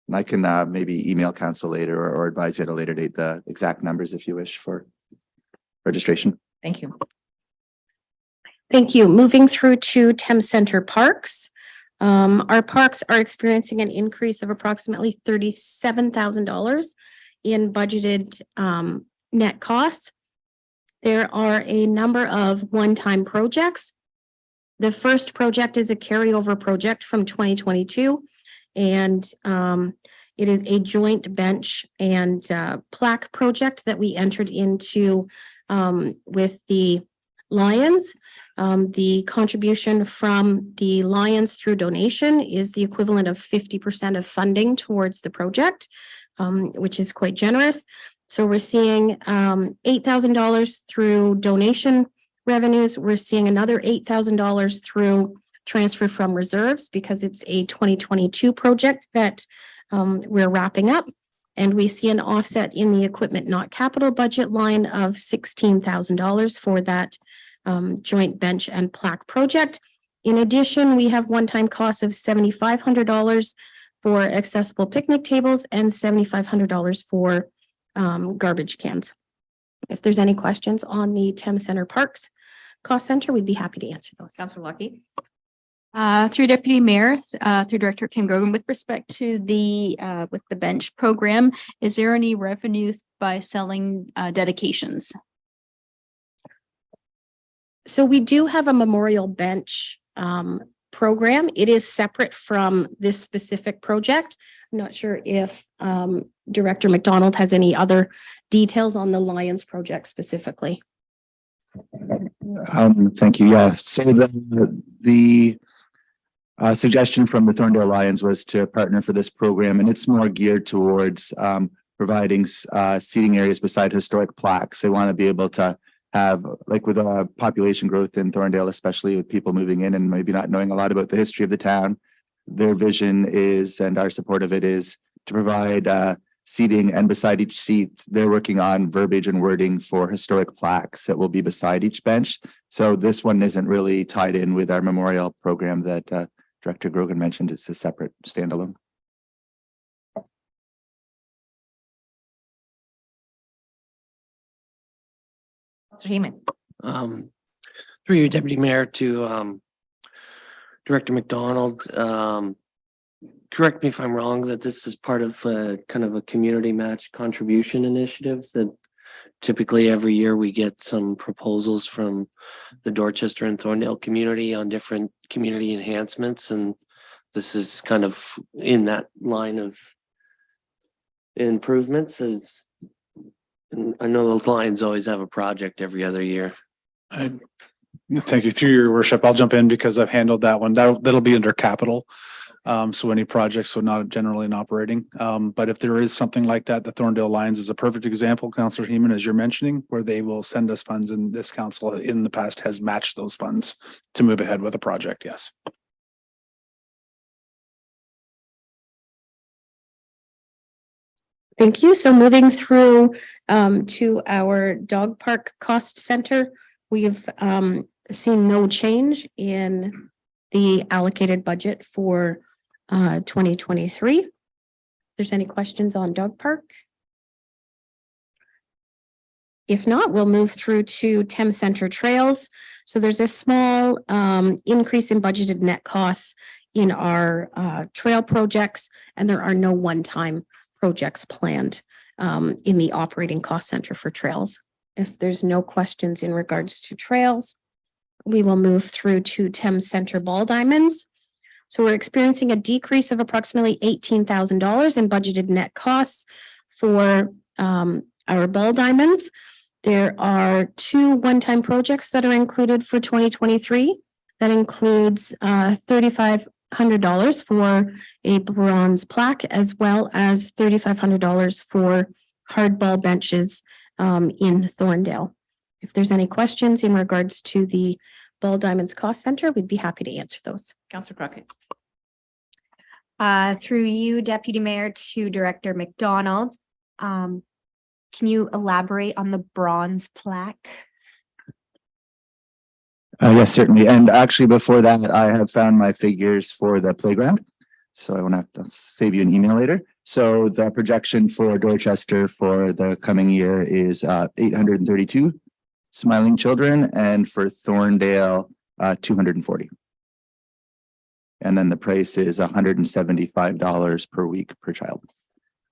And I can maybe email council later or advise you at a later date the exact numbers if you wish for registration.
Thank you.
Thank you. Moving through to Thames Center Parks. Our parks are experiencing an increase of approximately $37,000 in budgeted net costs. There are a number of one-time projects. The first project is a carryover project from 2022, and it is a joint bench and plaque project that we entered into with the Lions. The contribution from the Lions through donation is the equivalent of 50% of funding towards the project, which is quite generous. So we're seeing $8,000 through donation revenues. We're seeing another $8,000 through transfer from reserves because it's a 2022 project that we're wrapping up. And we see an offset in the equipment not capital budget line of $16,000 for that joint bench and plaque project. In addition, we have one-time costs of $7,500 for accessible picnic tables and $7,500 for garbage cans. If there's any questions on the Thames Center Parks Cost Center, we'd be happy to answer those.
Councillor Lucky.
Through Deputy Mayor, through Director Kim Grogan, with respect to the with the bench program, is there any revenue by selling dedications?
So we do have a memorial bench program. It is separate from this specific project. I'm not sure if Director McDonald has any other details on the Lions project specifically.
Thank you. Yeah. So the suggestion from the Thorndale Lions was to partner for this program, and it's more geared towards providing seating areas beside historic plaques. They want to be able to have, like with population growth in Thorndale, especially with people moving in and maybe not knowing a lot about the history of the town, their vision is, and our support of it is, to provide seating, and beside each seat, they're working on verbiage and wording for historic plaques that will be beside each bench. So this one isn't really tied in with our memorial program that Director Grogan mentioned. It's a separate standalone.
Councillor Heeman.
Through you, Deputy Mayor, to Director McDonald. Correct me if I'm wrong, that this is part of kind of a community match contribution initiative that typically every year we get some proposals from the Dorchester and Thorndale community on different community enhancements, and this is kind of in that line of improvements. And I know the Lions always have a project every other year.
Thank you. Through your worship, I'll jump in because I've handled that one. That'll be under capital. So any projects, so not generally in operating. But if there is something like that, the Thorndale Lions is a perfect example, Councillor Heeman, as you're mentioning, where they will send us funds, and this council in the past has matched those funds to move ahead with a project. Yes.
Thank you. So moving through to our dog park cost center, we've seen no change in the allocated budget for 2023. If there's any questions on dog park? If not, we'll move through to Thames Center Trails. So there's a small increase in budgeted net costs in our trail projects, and there are no one-time projects planned in the operating cost center for trails. If there's no questions in regards to trails, we will move through to Thames Center Ball Diamonds. So we're experiencing a decrease of approximately $18,000 in budgeted net costs for our ball diamonds. There are two one-time projects that are included for 2023. That includes $3,500 for a bronze plaque, as well as $3,500 for hardball benches in Thorndale. If there's any questions in regards to the Ball Diamonds Cost Center, we'd be happy to answer those.
Councillor Crockett.
Through you, Deputy Mayor, to Director McDonald. Can you elaborate on the bronze plaque?
Yes, certainly. And actually, before that, I have found my figures for the playground. So I won't have to save you an email later. So the projection for Dorchester for the coming year is 832 smiling children, and for Thorndale, 240. And then the price is $175 per week per child.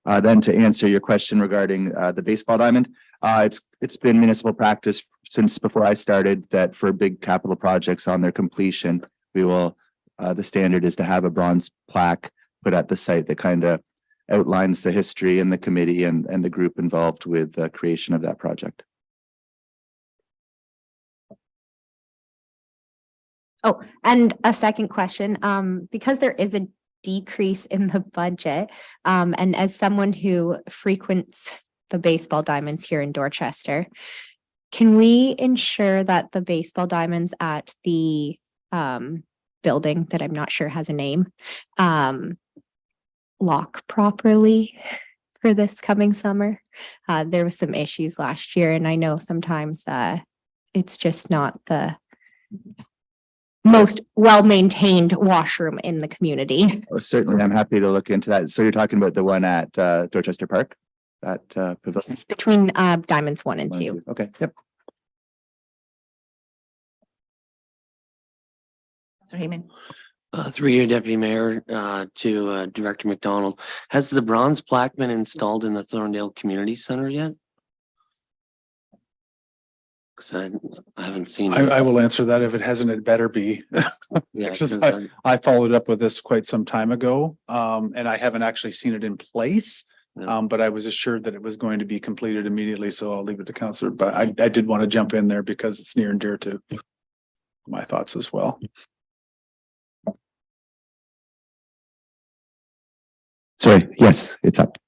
Then to answer your question regarding the baseball diamond, it's been municipal practice since before I started that for big capital projects on their completion, we will, the standard is to have a bronze plaque put at the site that kind of outlines the history and the committee and the group involved with the creation of that project.
Oh, and a second question, because there is a decrease in the budget, and as someone who frequents the baseball diamonds here in Dorchester, can we ensure that the baseball diamonds at the building that I'm not sure has a name lock properly for this coming summer? There was some issues last year, and I know sometimes it's just not the most well-maintained washroom in the community.
Oh, certainly, I'm happy to look into that. So you're talking about the one at Dorchester Park? That pavilion?
It's between diamonds 1 and 2.
Okay, yep.
Councillor Heyman.
Through your deputy mayor to Director McDonald, has the bronze plaque been installed in the Thorndale Community Center yet? Because I haven't seen.
I will answer that. If it hasn't, it better be.
Yeah,
Because
'cause
I followed up with this quite some time ago, and I haven't actually seen it in place.
Yeah.
But I was assured that it was going to be completed immediately, so I'll leave it to Councillor. But I did want to jump in there because it's near and dear to my thoughts as well.
Sorry, yes, it's up.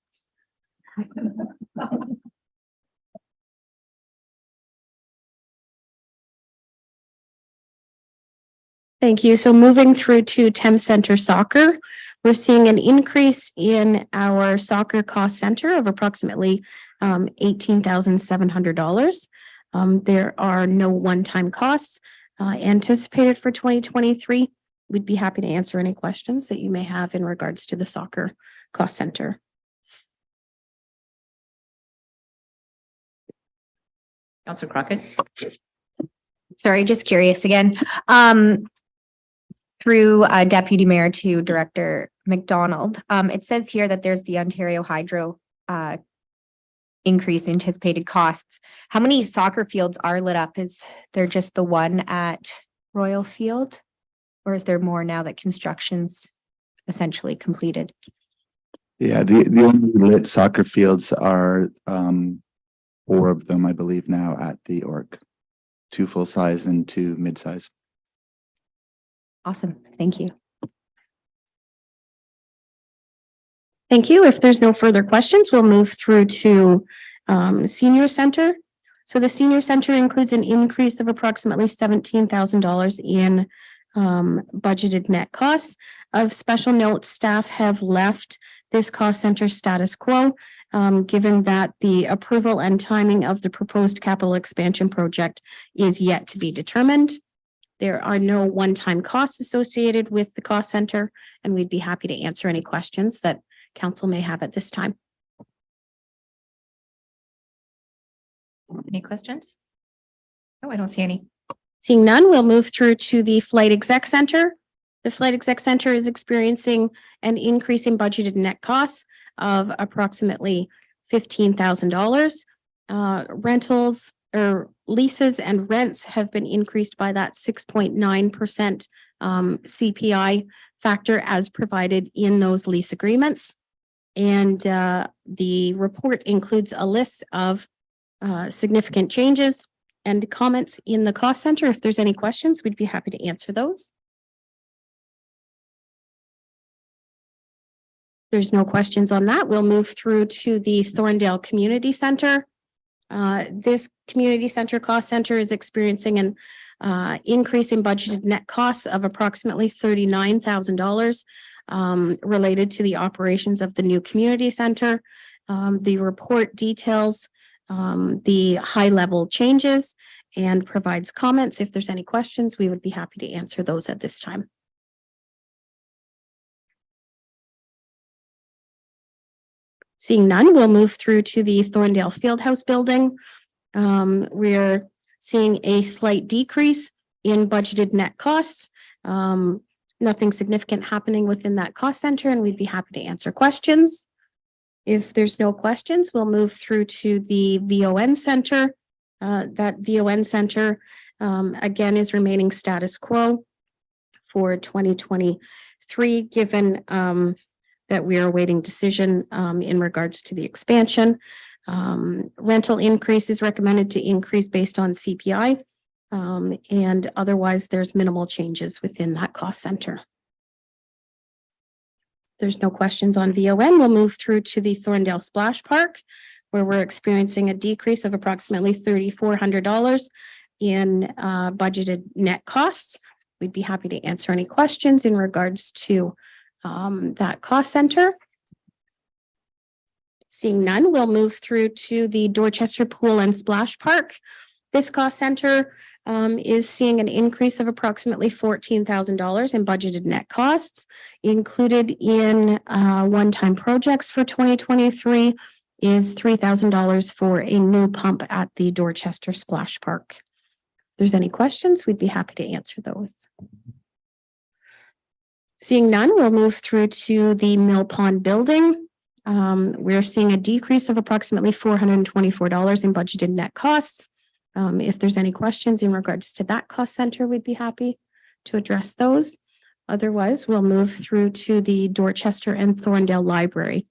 Thank you. So moving through to Thames Center Soccer, we're seeing an increase in our soccer cost center of approximately $18,700. There are no one-time costs anticipated for 2023. We'd be happy to answer any questions that you may have in regards to the soccer cost center.
Councillor Crockett.
Sorry, just curious again. Through Deputy Mayor to Director McDonald, it says here that there's the Ontario Hydro increase anticipated costs. How many soccer fields are lit up? Is there just the one at Royal Field? Or is there more now that construction's essentially completed?
Yeah, the only lit soccer fields are 4 of them, I believe, now at the org. 2 full size and 2 mid-size.
Awesome, thank you.
Thank you. If there's no further questions, we'll move through to Senior Center. So the Senior Center includes an increase of approximately $17,000 in budgeted net costs. Of special note, staff have left this cost center status quo, given that the approval and timing of the proposed capital expansion project is yet to be determined. There are no one-time costs associated with the cost center, and we'd be happy to answer any questions that council may have at this time.
Any questions? No, I don't see any.
Seeing none, we'll move through to the Flight Exec Center. The Flight Exec Center is experiencing an increase in budgeted net costs of approximately $15,000. Rentals or leases and rents have been increased by that 6.9% CPI factor as provided in those lease agreements. And the report includes a list of significant changes and comments in the cost center. If there's any questions, we'd be happy to answer those. There's no questions on that. We'll move through to the Thorndale Community Center. This community center cost center is experiencing an increase in budgeted net costs of approximately $39,000 related to the operations of the new community center. The report details the high level changes and provides comments. If there's any questions, we would be happy to answer those at this time. Seeing none, we'll move through to the Thorndale Fieldhouse building. We're seeing a slight decrease in budgeted net costs. Nothing significant happening within that cost center, and we'd be happy to answer questions. If there's no questions, we'll move through to the VON center. That VON center, again, is remaining status quo for 2023, given that we are awaiting decision in regards to the expansion. Rental increase is recommended to increase based on CPI. And otherwise, there's minimal changes within that cost center. There's no questions on VON. We'll move through to the Thorndale Splash Park, where we're experiencing a decrease of approximately $3,400 in budgeted net costs. We'd be happy to answer any questions in regards to that cost center. Seeing none, we'll move through to the Dorchester Pool and Splash Park. This cost center is seeing an increase of approximately $14,000 in budgeted net costs. Included in one-time projects for 2023 is $3,000 for a new pump at the Dorchester Splash Park. If there's any questions, we'd be happy to answer those. Seeing none, we'll move through to the Mill Pond building. We're seeing a decrease of approximately $424 in budgeted net costs. If there's any questions in regards to that cost center, we'd be happy to address those. Otherwise, we'll move through to the Dorchester and Thorndale Library.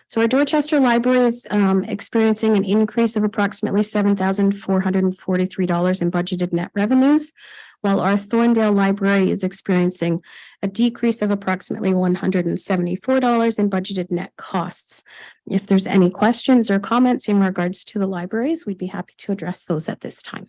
So our Dorchester Library is experiencing an increase of approximately $7,443 in budgeted net revenues, while our Thorndale Library is experiencing a decrease of approximately $174 in budgeted net costs. If there's any questions or comments in regards to the libraries, we'd be happy to address those at this time.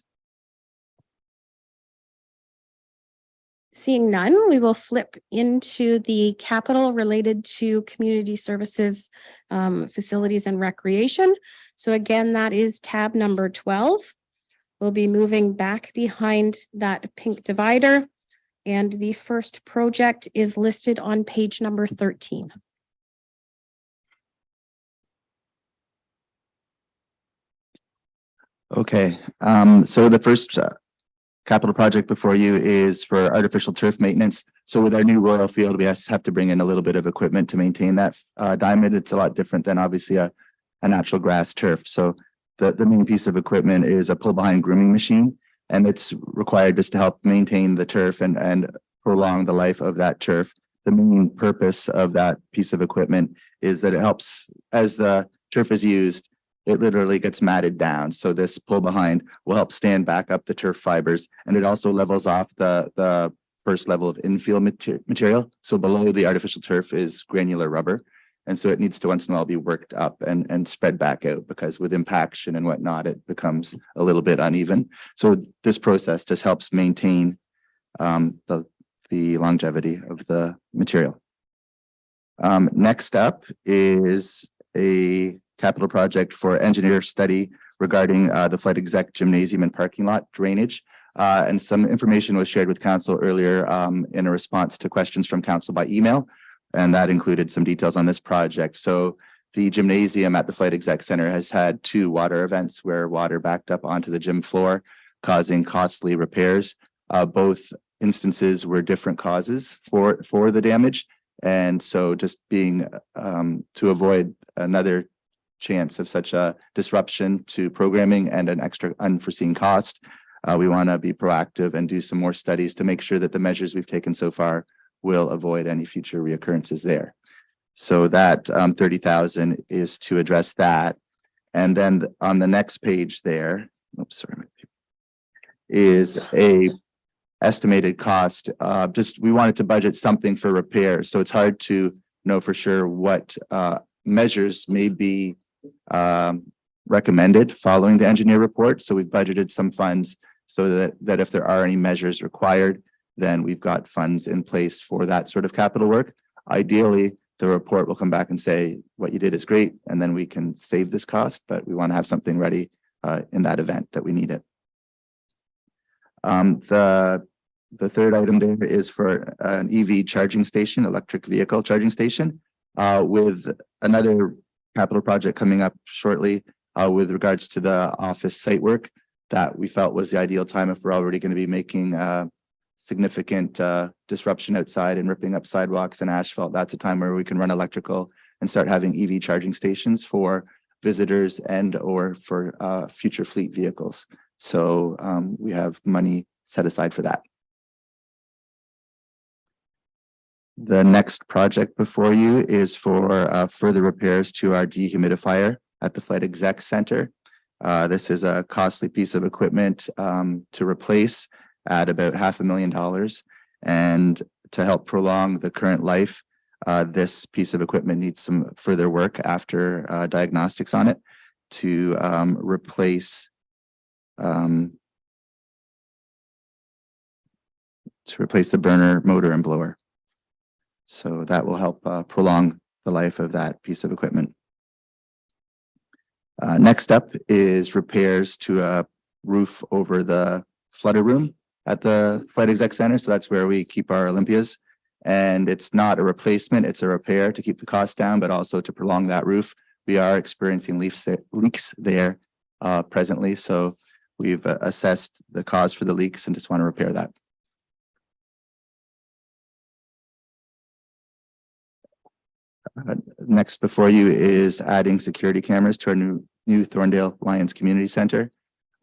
Seeing none, we will flip into the capital related to community services, facilities and recreation. So again, that is tab number 12. We'll be moving back behind that pink divider, and the first project is listed on page number 13.
Okay, so the first capital project before you is for artificial turf maintenance. So with our new Royal Field, we have to bring in a little bit of equipment to maintain that diamond. It's a lot different than obviously a natural grass turf. So the main piece of equipment is a pull behind grooming machine, and it's required just to help maintain the turf and prolong the life of that turf. The main purpose of that piece of equipment is that it helps as the turf is used, it literally gets matted down. So this pull behind will help stand back up the turf fibers, and it also levels off the first level of infill material. So below the artificial turf is granular rubber. And so it needs to once in a while be worked up and spread back out, because with impaction and whatnot, it becomes a little bit uneven. So this process just helps maintain the longevity of the material. Next up is a capital project for engineer study regarding the Flight Exec gymnasium and parking lot drainage. And some information was shared with council earlier in a response to questions from council by email. And that included some details on this project. So the gymnasium at the Flight Exec Center has had 2 water events where water backed up onto the gym floor, causing costly repairs. Both instances were different causes for the damage. And so just being to avoid another chance of such a disruption to programming and an extra unforeseen cost, we want to be proactive and do some more studies to make sure that the measures we've taken so far will avoid any future reoccurrences there. So that 30,000 is to address that. And then on the next page there, oops, sorry, is a estimated cost. Just we wanted to budget something for repairs. So it's hard to know for sure what measures may be recommended following the engineer report. So we've budgeted some funds so that if there are any measures required, then we've got funds in place for that sort of capital work. Ideally, the report will come back and say, what you did is great, and then we can save this cost, but we want to have something ready in that event that we need it. The third item there is for an EV charging station, electric vehicle charging station, with another capital project coming up shortly with regards to the office site work that we felt was the ideal time if we're already going to be making significant disruption outside and ripping up sidewalks and asphalt. That's a time where we can run electrical and start having EV charging stations for visitors and or for future fleet vehicles. So we have money set aside for that. The next project before you is for further repairs to our dehumidifier at the Flight Exec Center. This is a costly piece of equipment to replace at about $500,000. And to help prolong the current life, this piece of equipment needs some further work after diagnostics on it to replace the burner, motor, and blower. So that will help prolong the life of that piece of equipment. Next up is repairs to a roof over the flutter room at the Flight Exec Center. So that's where we keep our Olympias. And it's not a replacement, it's a repair to keep the cost down, but also to prolong that roof. We are experiencing leaks there presently. So we've assessed the cause for the leaks and just want to repair that. Next before you is adding security cameras to our new Thorndale Lions Community Center.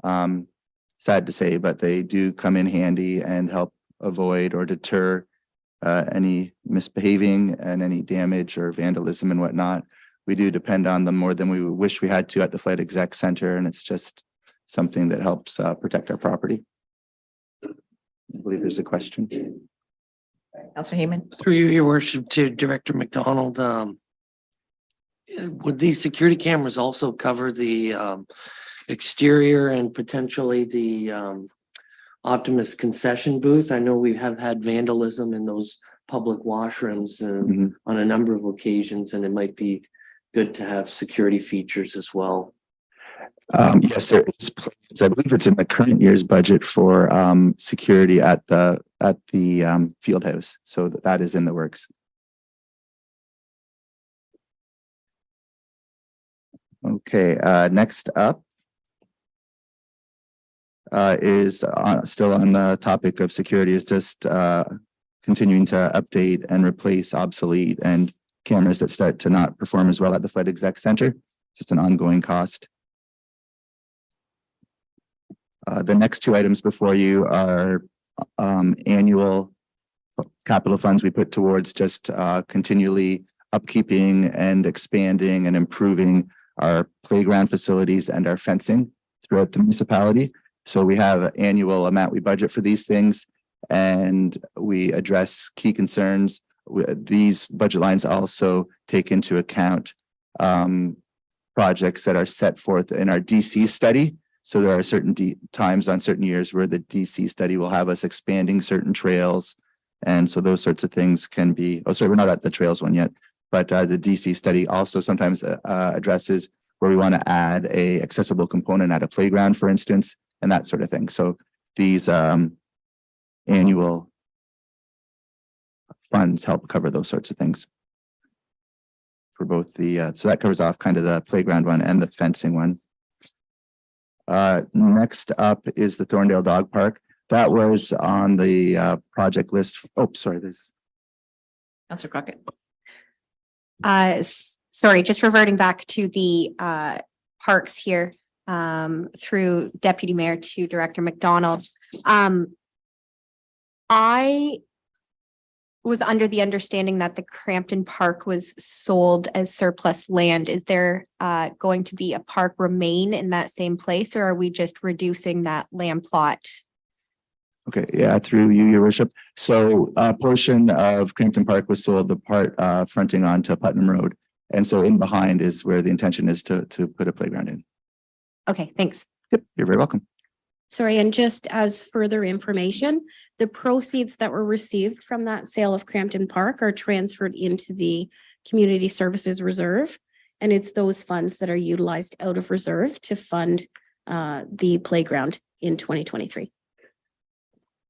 Sad to say, but they do come in handy and help avoid or deter any misbehaving and any damage or vandalism and whatnot. We do depend on them more than we wish we had to at the Flight Exec Center, and it's just something that helps protect our property. I believe there's a question.
Councilor Heyman.
Through you, your worship, to Director McDonald, would these security cameras also cover the exterior and potentially the Optimus concession booth? I know we have had vandalism in those public washrooms on a number of occasions, and it might be good to have security features as well.
Yes, there is plans. I believe it's in the current year's budget for security at the field house. So that is in the works. Okay, next up is still on the topic of security, is just continuing to update and replace obsolete and cameras that start to not perform as well at the Flight Exec Center. It's just an ongoing cost. The next two items before you are annual capital funds we put towards just continually upkeeping and expanding and improving our playground facilities and our fencing throughout the municipality. So we have an annual amount we budget for these things, and we address key concerns. These budget lines also take into account projects that are set forth in our DC study. So there are certain times on certain years where the DC study will have us expanding certain trails. And so those sorts of things can be, oh, sorry, we're not at the trails one yet, but the DC study also sometimes addresses where we want to add a accessible component at a playground, for instance, and that sort of thing. So these annual funds help cover those sorts of things for both the, so that covers off kind of the playground one and the fencing one. Next up is the Thorndale Dog Park. That was on the project list. Oh, sorry, there's.
Councilor Crockett.
Sorry, just reverting back to the parks here through Deputy Mayor to Director McDonald. I was under the understanding that the Crampton Park was sold as surplus land. Is there going to be a park remain in that same place, or are we just reducing that land plot?
Okay, yeah, through you, your worship. So a portion of Crampton Park was sold, the part fronting onto Putnam Road. And so in behind is where the intention is to put a playground in.
Okay, thanks.
Yep, you're very welcome.
Sorry, and just as further information, the proceeds that were received from that sale of Crampton Park are transferred into the Community Services Reserve. And it's those funds that are utilized out of reserve to fund the playground in 2023.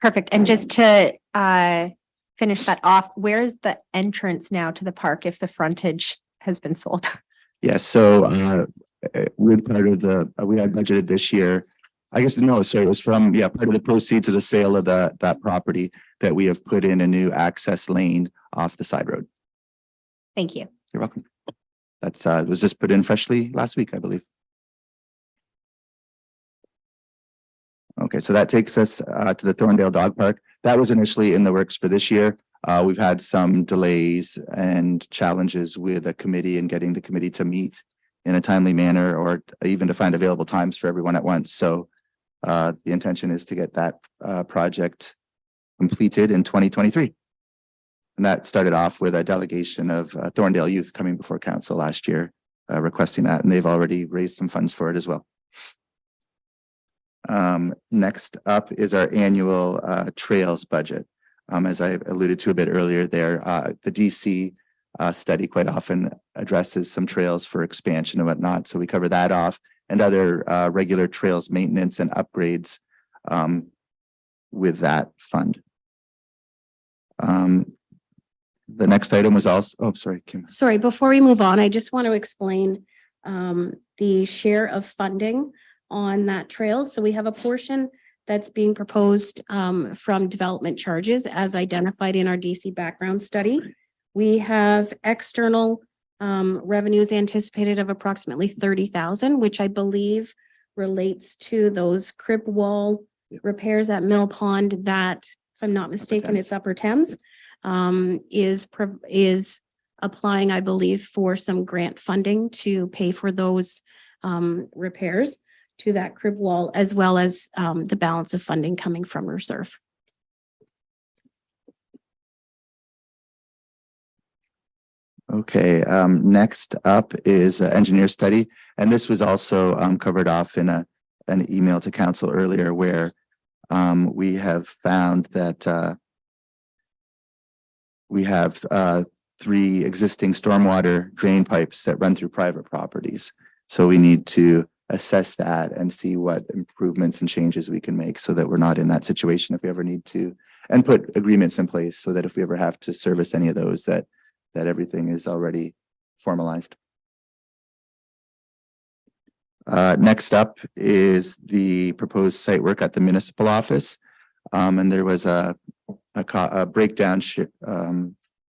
Perfect. And just to finish that off, where is the entrance now to the park if the frontage has been sold?
Yes, so we're part of we had budgeted this year. I guess, no, sorry, it was from, part of the proceeds of the sale of that property that we have put in a new access lane off the side road.
Thank you.
You're welcome. That's it was just put in freshly last week, I believe. Okay, so that takes us to the Thorndale Dog Park. That was initially in the works for this year. We've had some delays and challenges with a committee and getting the committee to meet in a timely manner or even to find available times for everyone at once. So the intention is to get that project completed in 2023. And that started off with a delegation of Thorndale youth coming before council last year requesting that, and they've already raised some funds for it as well. Next up is our annual trails budget. As I alluded to a bit earlier there, the DC study quite often addresses some trails for expansion and whatnot. So we cover that off and other regular trails maintenance and upgrades with that fund. The next item was also, oh, sorry, Kim.
Sorry, before we move on, I just want to explain the share of funding on that trails. So we have a portion that's being proposed from development charges as identified in our DC background study. We have external revenues anticipated of approximately 30,000, which I believe relates to those crib wall repairs at Mill Pond that, if I'm not mistaken, it's Upper Thames, is applying, I believe, for some grant funding to pay for those repairs to that crib wall, as well as the balance of funding coming from reserve.
Okay, next up is engineer study. And this was also covered off in an email to council earlier where we have found that we have 3 existing stormwater drain pipes that run through private properties. So we need to assess that and see what improvements and changes we can make so that we're not in that situation if we ever need to, and put agreements in place so that if we ever have to service any of those, that everything is already formalized. Next up is the proposed site work at the municipal office. And there was a breakdown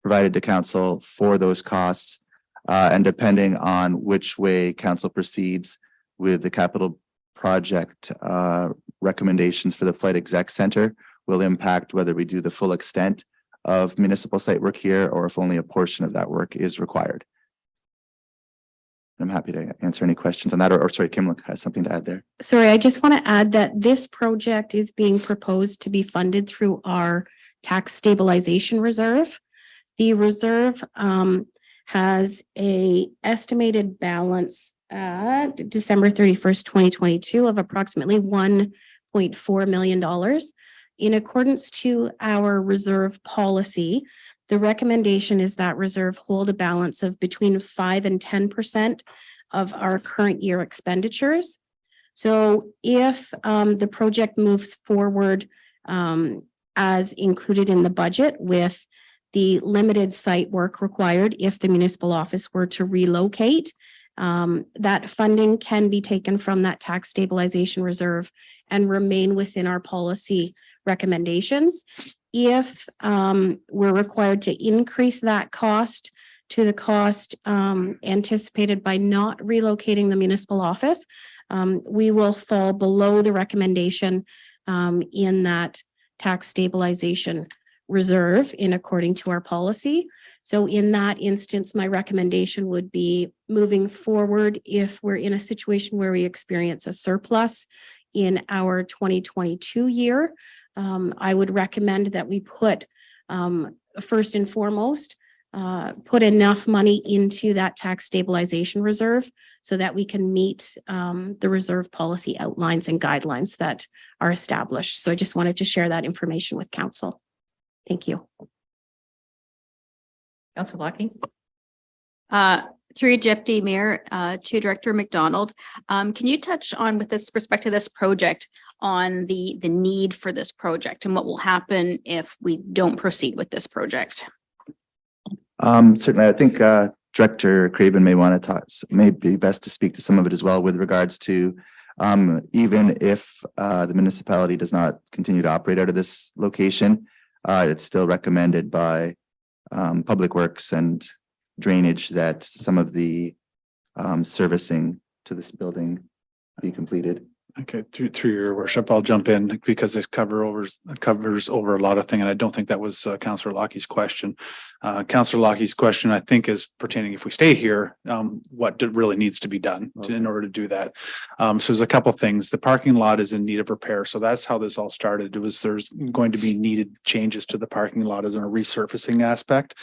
provided to council for those costs. And depending on which way council proceeds with the capital project recommendations for the Flight Exec Center will impact whether we do the full extent of municipal site work here or if only a portion of that work is required. I'm happy to answer any questions on that, or sorry, Kim has something to add there.
Sorry, I just want to add that this project is being proposed to be funded through our tax stabilization reserve. The reserve has a estimated balance at December 31st, 2022 of approximately $1.4 million. In accordance to our reserve policy, the recommendation is that reserve hold a balance of between 5 and 10% of our current year expenditures. So if the project moves forward as included in the budget with the limited site work required, if the municipal office were to relocate, that funding can be taken from that tax stabilization reserve and remain within our policy recommendations. If we're required to increase that cost to the cost anticipated by not relocating the municipal office, we will fall below the recommendation in that tax stabilization reserve in according to our policy. So in that instance, my recommendation would be moving forward if we're in a situation where we experience a surplus in our 2022 year. I would recommend that we put, first and foremost, put enough money into that tax stabilization reserve so that we can meet the reserve policy outlines and guidelines that are established. So I just wanted to share that information with council. Thank you.
Councilor Lockie.
Through Deputy Mayor, to Director McDonald, can you touch on with this respect to this project on the need for this project and what will happen if we don't proceed with this project?
Certainly, I think Director Craven may want to talk, may be best to speak to some of it as well with regards to even if the municipality does not continue to operate out of this location, it's still recommended by Public Works and Drainage that some of the servicing to this building be completed.
Okay, through your worship, I'll jump in because this covers over a lot of things. And I don't think that was Councillor Lockey's question. Councillor Lockey's question, I think, is pertaining if we stay here, what really needs to be done in order to do that. So there's a couple things. The parking lot is in need of repair. So that's how this all started. There's going to be needed changes to the parking lot as in a resurfacing aspect.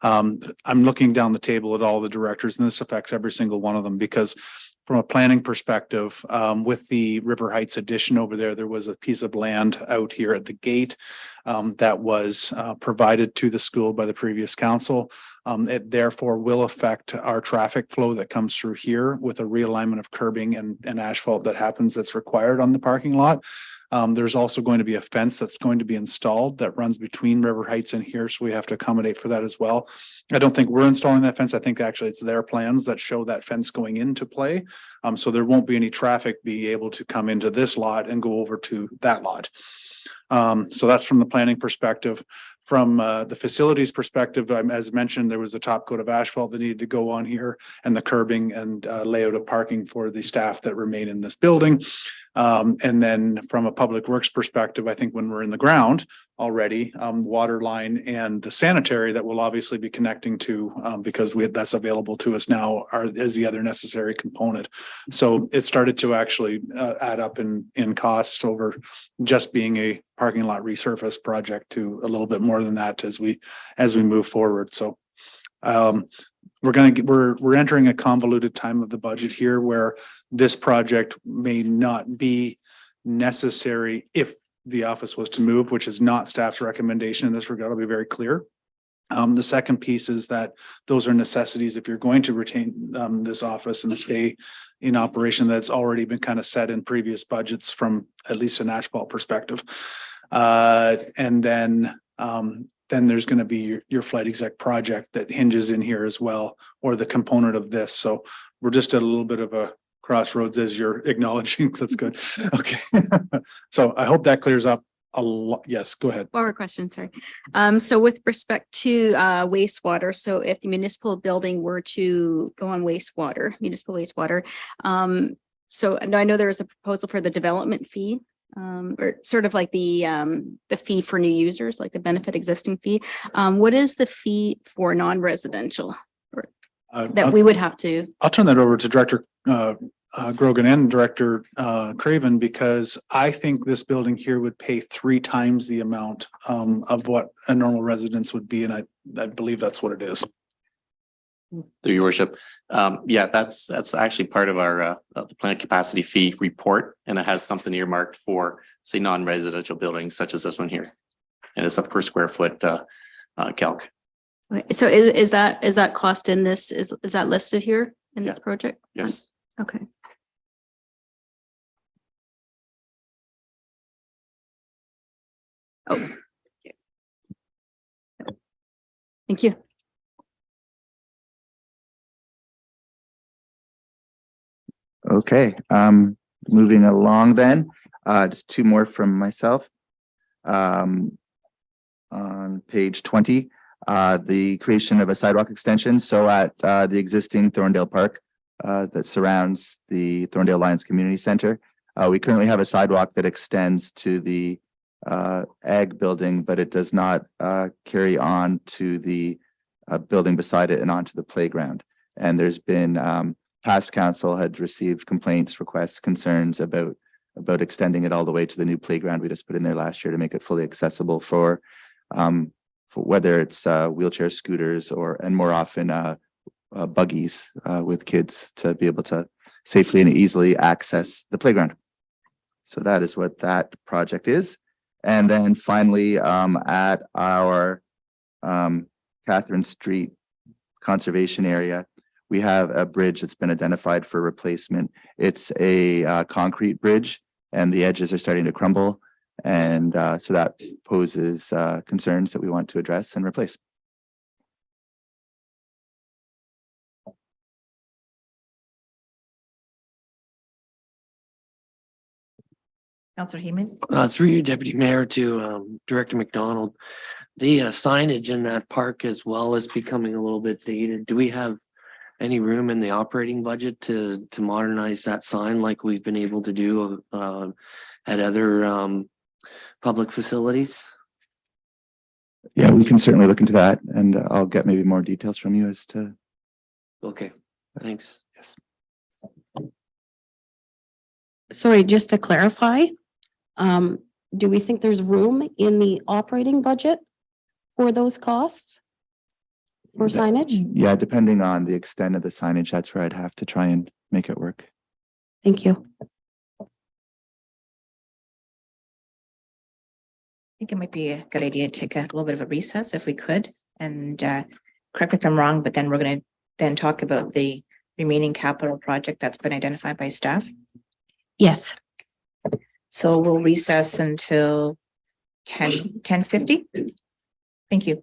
I'm looking down the table at all the directors, and this affects every single one of them because from a planning perspective, with the River Heights addition over there was a piece of land out here at the gate that was provided to the school by the previous council. It therefore will affect our traffic flow that comes through here with a realignment of curbing and asphalt that happens that's required on the parking lot. There's also going to be a fence that's going to be installed that runs between River Heights and here, so we have to accommodate for that as well. I don't think we're installing that fence. I think actually it's their plans that show that fence going into play. So there won't be any traffic be able to come into this lot and go over to that lot. So that's from the planning perspective. From the facilities perspective, as mentioned, there was a top coat of asphalt that needed to go on here and the curbing and layout of parking for the staff that remain in this building. And then from a public works perspective, I think when we're in the ground already, water line and the sanitary that we'll obviously be connecting to because that's available to us now is the other necessary component. So it started to actually add up in costs over just being a parking lot resurface project to a little bit more than that as we move forward. So we're entering a convoluted time of the budget here where this project may not be necessary if the office was to move, which is not staff's recommendation in this regard. I'll be very clear. The second piece is that those are necessities if you're going to retain this office and stay in operation that's already been kind of set in previous budgets from at least an asphalt perspective. And then there's going to be your flight exec project that hinges in here as well, or the component of this. So we're just at a little bit of a crossroads as you're acknowledging. That's good. Okay. So I hope that clears up a lot. Yes, go ahead.
One more question, sorry. So with respect to wastewater, so if the municipal building were to go on municipal wastewater, so and I know there is a proposal for the development fee, or sort of like the fee for new users, like the benefit existing fee. What is the fee for non-residential that we would have to?
I'll turn that over to Director Grogan and Director Craven, because I think this building here would pay 3 times the amount of what a normal residence would be. And I believe that's what it is.
Through your worship. Yeah, that's actually part of our the plant capacity fee report, and it has something earmarked for, say, non-residential buildings such as this one here. And it's a per square foot calc.
Okay, so is that cost in this, is that listed here in this project?
Yes.
Okay. Oh. Thank you.
Okay, moving along then, just 2 more from myself. On page 20, the creation of a sidewalk extension. So at the existing Thorndale Park that surrounds the Thorndale Lions Community Center, we currently have a sidewalk that extends to the ag building, but it does not carry on to the building beside it and onto the playground. And there's been past council had received complaints, requests, concerns about extending it all the way to the new playground we just put in there last year to make it fully accessible for whether it's wheelchair scooters and more often buggies with kids to be able to safely and easily access the playground. So that is what that project is. And then finally, at our Catherine Street conservation area, we have a bridge that's been identified for replacement. It's a concrete bridge and the edges are starting to crumble. And so that poses concerns that we want to address and replace.
Counselor Heeman?
Through you, Deputy Mayor, to Director McDonald. The signage in that park as well is becoming a little bit dated. Do we have any room in the operating budget to modernize that sign like we've been able to do at other public facilities?
Yeah, we can certainly look into that and I'll get maybe more details from you as to,
Okay, thanks.
yes.
Sorry, just to clarify, do we think there's room in the operating budget for those costs? For signage?
Yeah, depending on the extent of the signage, that's where I'd have to try and make it work.
Thank you.
I think it might be a good idea to take a little bit of a recess if we could. And correct me if I'm wrong, but then we're going to then talk about the remaining capital project that's been identified by staff.
Yes.
So we'll recess until 10:50. Thank you.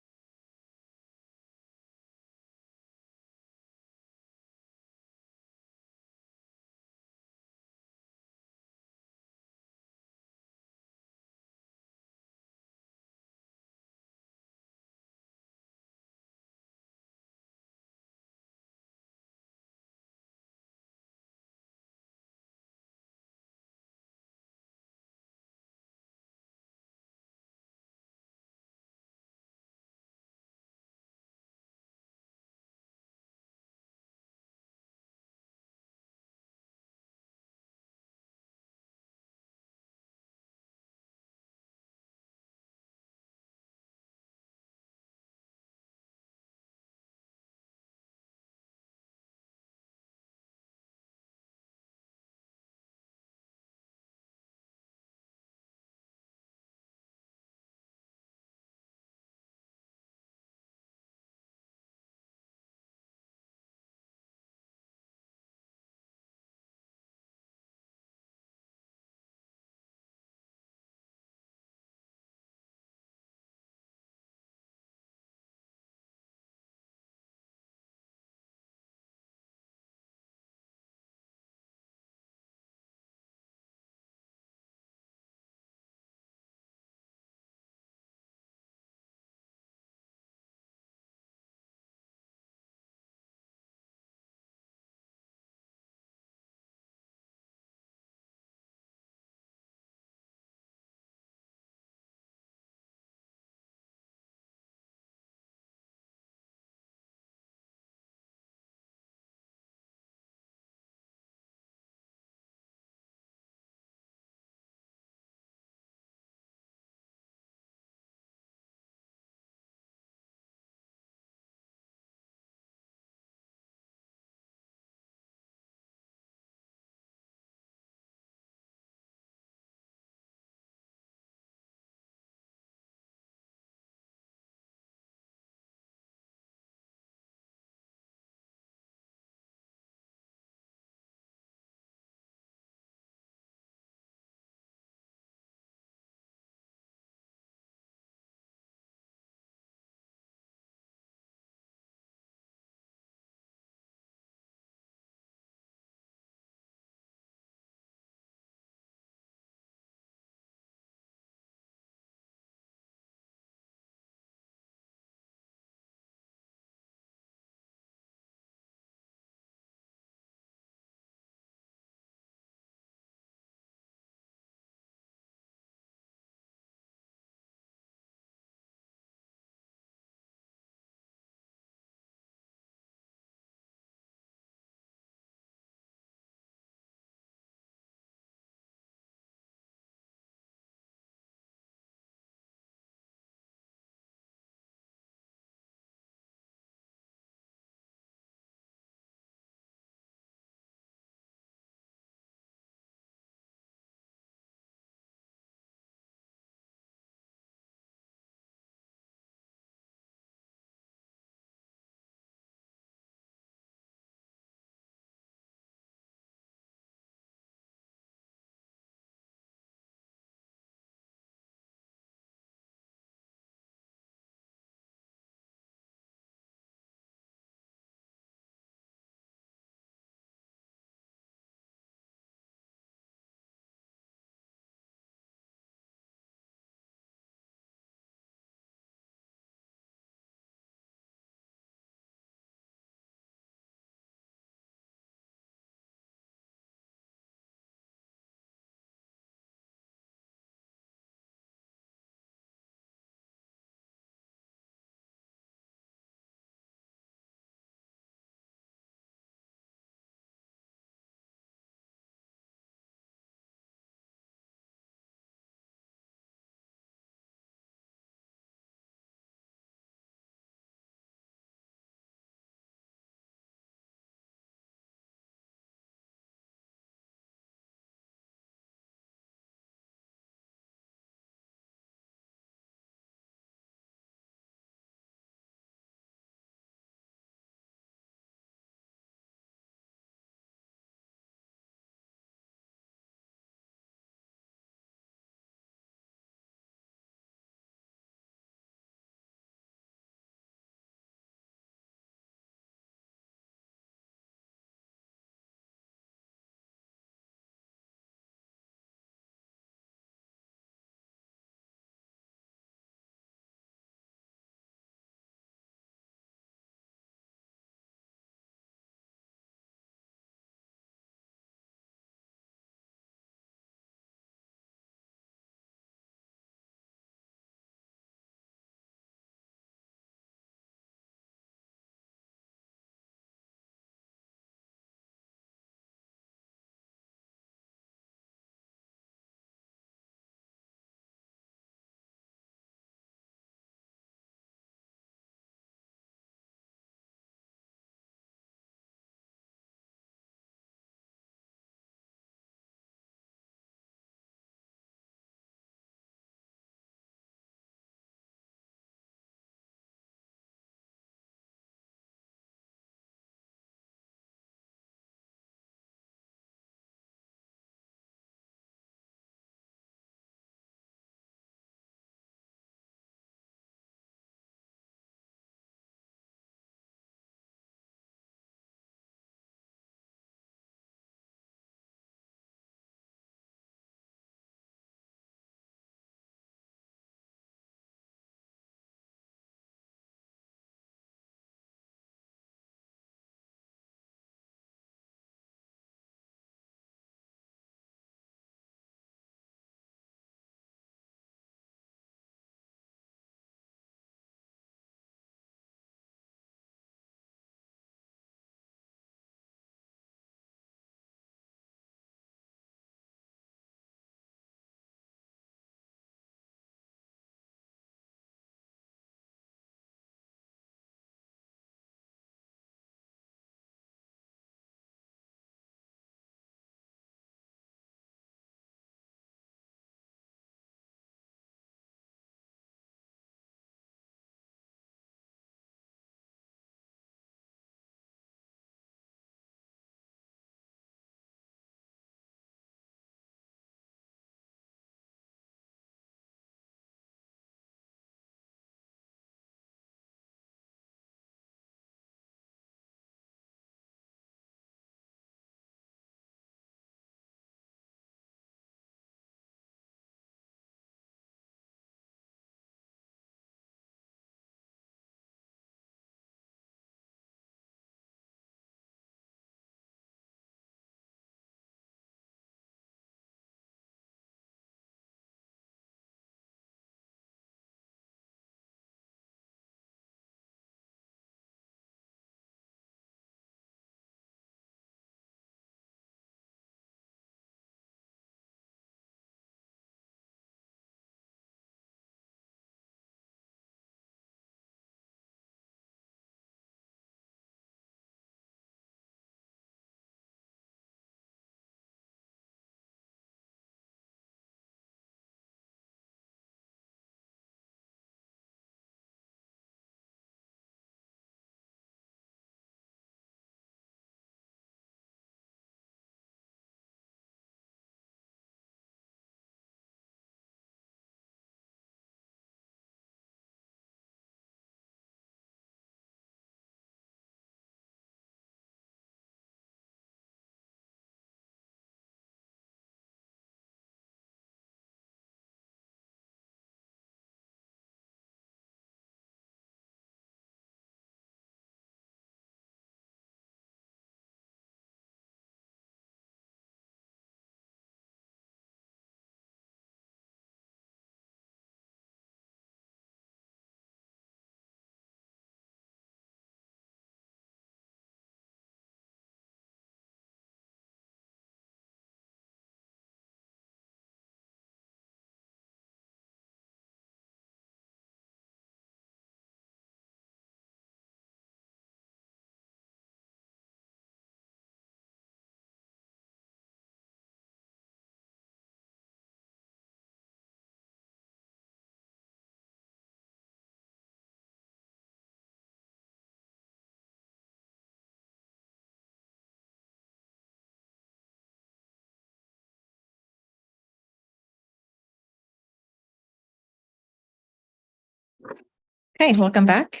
Okay, welcome back.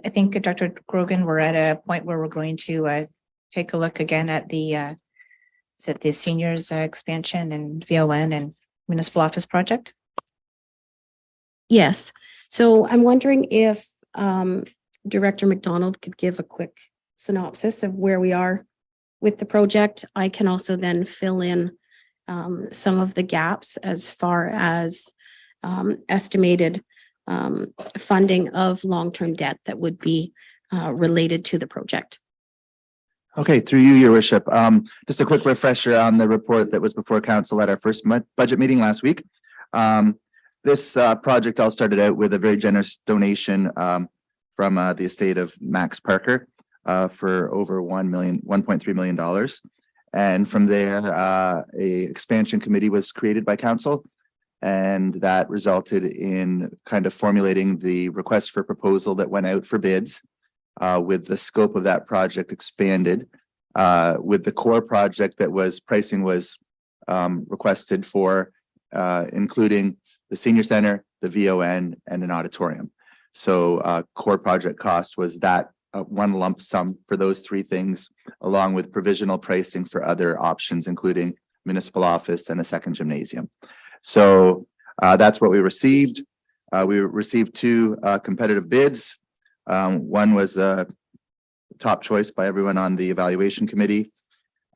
I think, Dr. Grogan, we're at a point where we're going to take a look again at the seniors expansion and VON and municipal office project.
Yes, so I'm wondering if Director McDonald could give a quick synopsis of where we are with the project. I can also then fill in some of the gaps as far as estimated funding of long-term debt that would be related to the project.
Okay, through you, your worship. Just a quick refresher on the report that was before council at our first budget meeting last week. This project all started out with a very generous donation from the estate of Max Parker for over $1.3 million. And from there, a expansion committee was created by council, and that resulted in kind of formulating the request for proposal that went out for bids. With the scope of that project expanded, with the core project that was pricing was requested for, including the senior center, the VON, and an auditorium. So core project cost was that one lump sum for those three things, along with provisional pricing for other options, including municipal office and a second gymnasium. So that's what we received. We received two competitive bids. One was a top choice by everyone on the evaluation committee.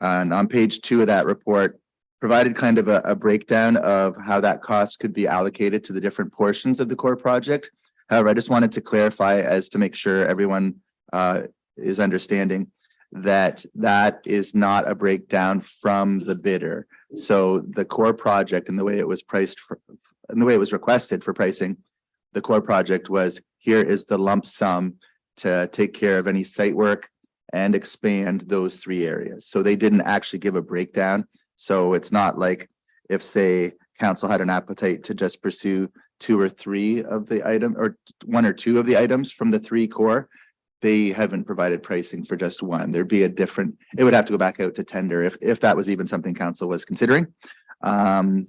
And on page 2 of that report, provided kind of a breakdown of how that cost could be allocated to the different portions of the core project. However, I just wanted to clarify as to make sure everyone is understanding that that is not a breakdown from the bidder. So the core project and the way it was priced and the way it was requested for pricing, the core project was, here is the lump sum to take care of any site work and expand those three areas. So they didn't actually give a breakdown. So it's not like if, say, council had an appetite to just pursue 2 or 3 of the item or 1 or 2 of the items from the 3 core, they haven't provided pricing for just one. There'd be a different, it would have to go back out to tender if that was even something council was considering. And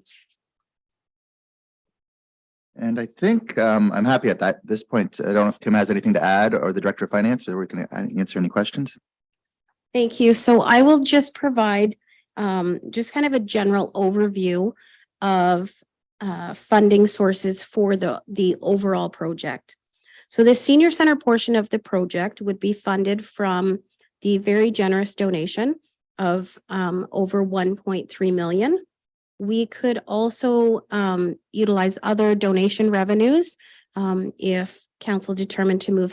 I think I'm happy at this point. I don't know if Kim has anything to add, or the director of finance, or we can answer any questions.
Thank you. So I will just provide just kind of a general overview of funding sources for the overall project. So the senior center portion of the project would be funded from the very generous donation of over 1.3 million. We could also utilize other donation revenues if council determined to move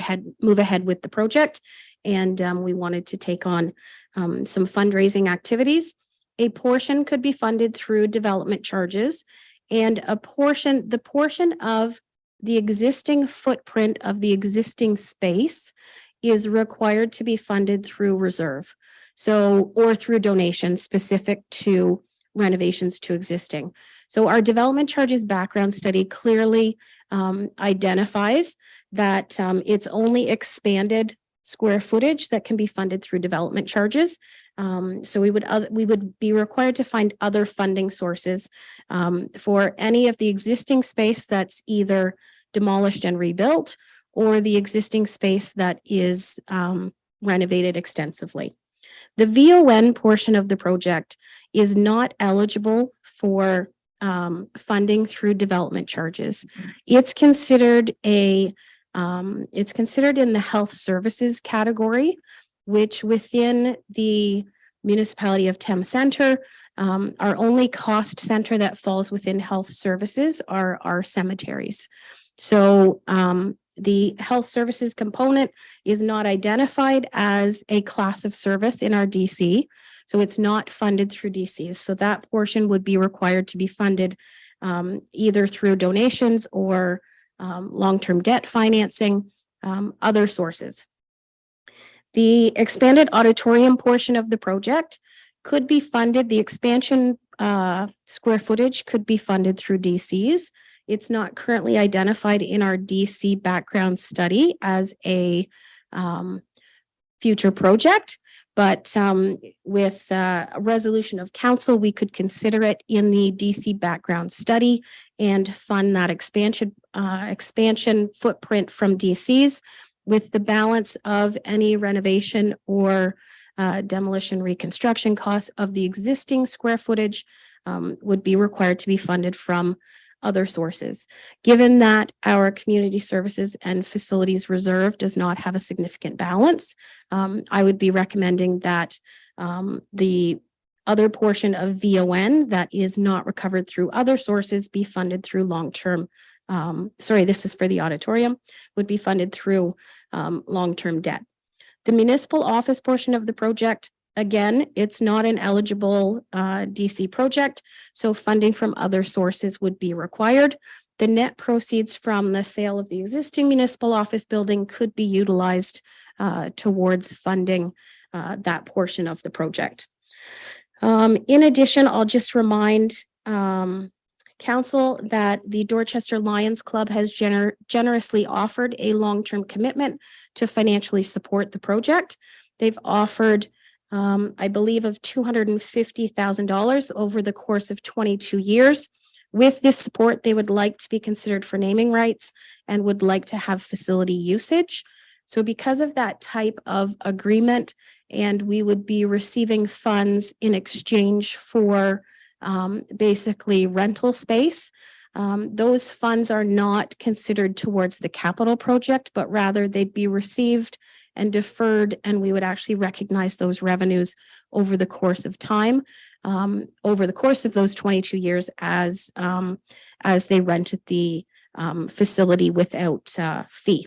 ahead with the project, and we wanted to take on some fundraising activities. A portion could be funded through development charges, and the portion of the existing footprint of the existing space is required to be funded through reserve, or through donations specific to renovations to existing. So our development charges background study clearly identifies that it's only expanded square footage that can be funded through development charges. So we would be required to find other funding sources for any of the existing space that's either demolished and rebuilt, or the existing space that is renovated extensively. The VON portion of the project is not eligible for funding through development charges. It's considered in the health services category, which within the municipality of Thames Centre, our only cost center that falls within health services are our cemeteries. So the health services component is not identified as a class of service in our DC. So it's not funded through DCs. So that portion would be required to be funded either through donations or long-term debt financing, other sources. The expanded auditorium portion of the project could be funded. The expansion square footage could be funded through DCs. It's not currently identified in our DC background study as a future project, But with a resolution of council, we could consider it in the DC background study and fund that expansion footprint from DCs with the balance of any renovation or demolition reconstruction costs of the existing square footage would be required to be funded from other sources. Given that our community services and facilities reserve does not have a significant balance, I would be recommending that the other portion of VON that is not recovered through other sources be funded through long-term, this is for the auditorium, would be funded through long-term debt. The municipal office portion of the project, again, it's not an eligible DC project, so funding from other sources would be required. The net proceeds from the sale of the existing municipal office building could be utilized towards funding that portion of the project. In addition, I'll just remind council that the Dorchester Lions Club has generously offered a long-term commitment to financially support the project. They've offered I believe of $250,000 over the course of 22 years. With this support, they would like to be considered for naming rights and would like to have facility usage. So because of that type of agreement, and we would be receiving funds in exchange for basically rental space, those funds are not considered towards the capital project, but rather they'd be received and deferred, and we would actually recognize those revenues over the course of time, over the course of those 22 years as they rented the facility without fee.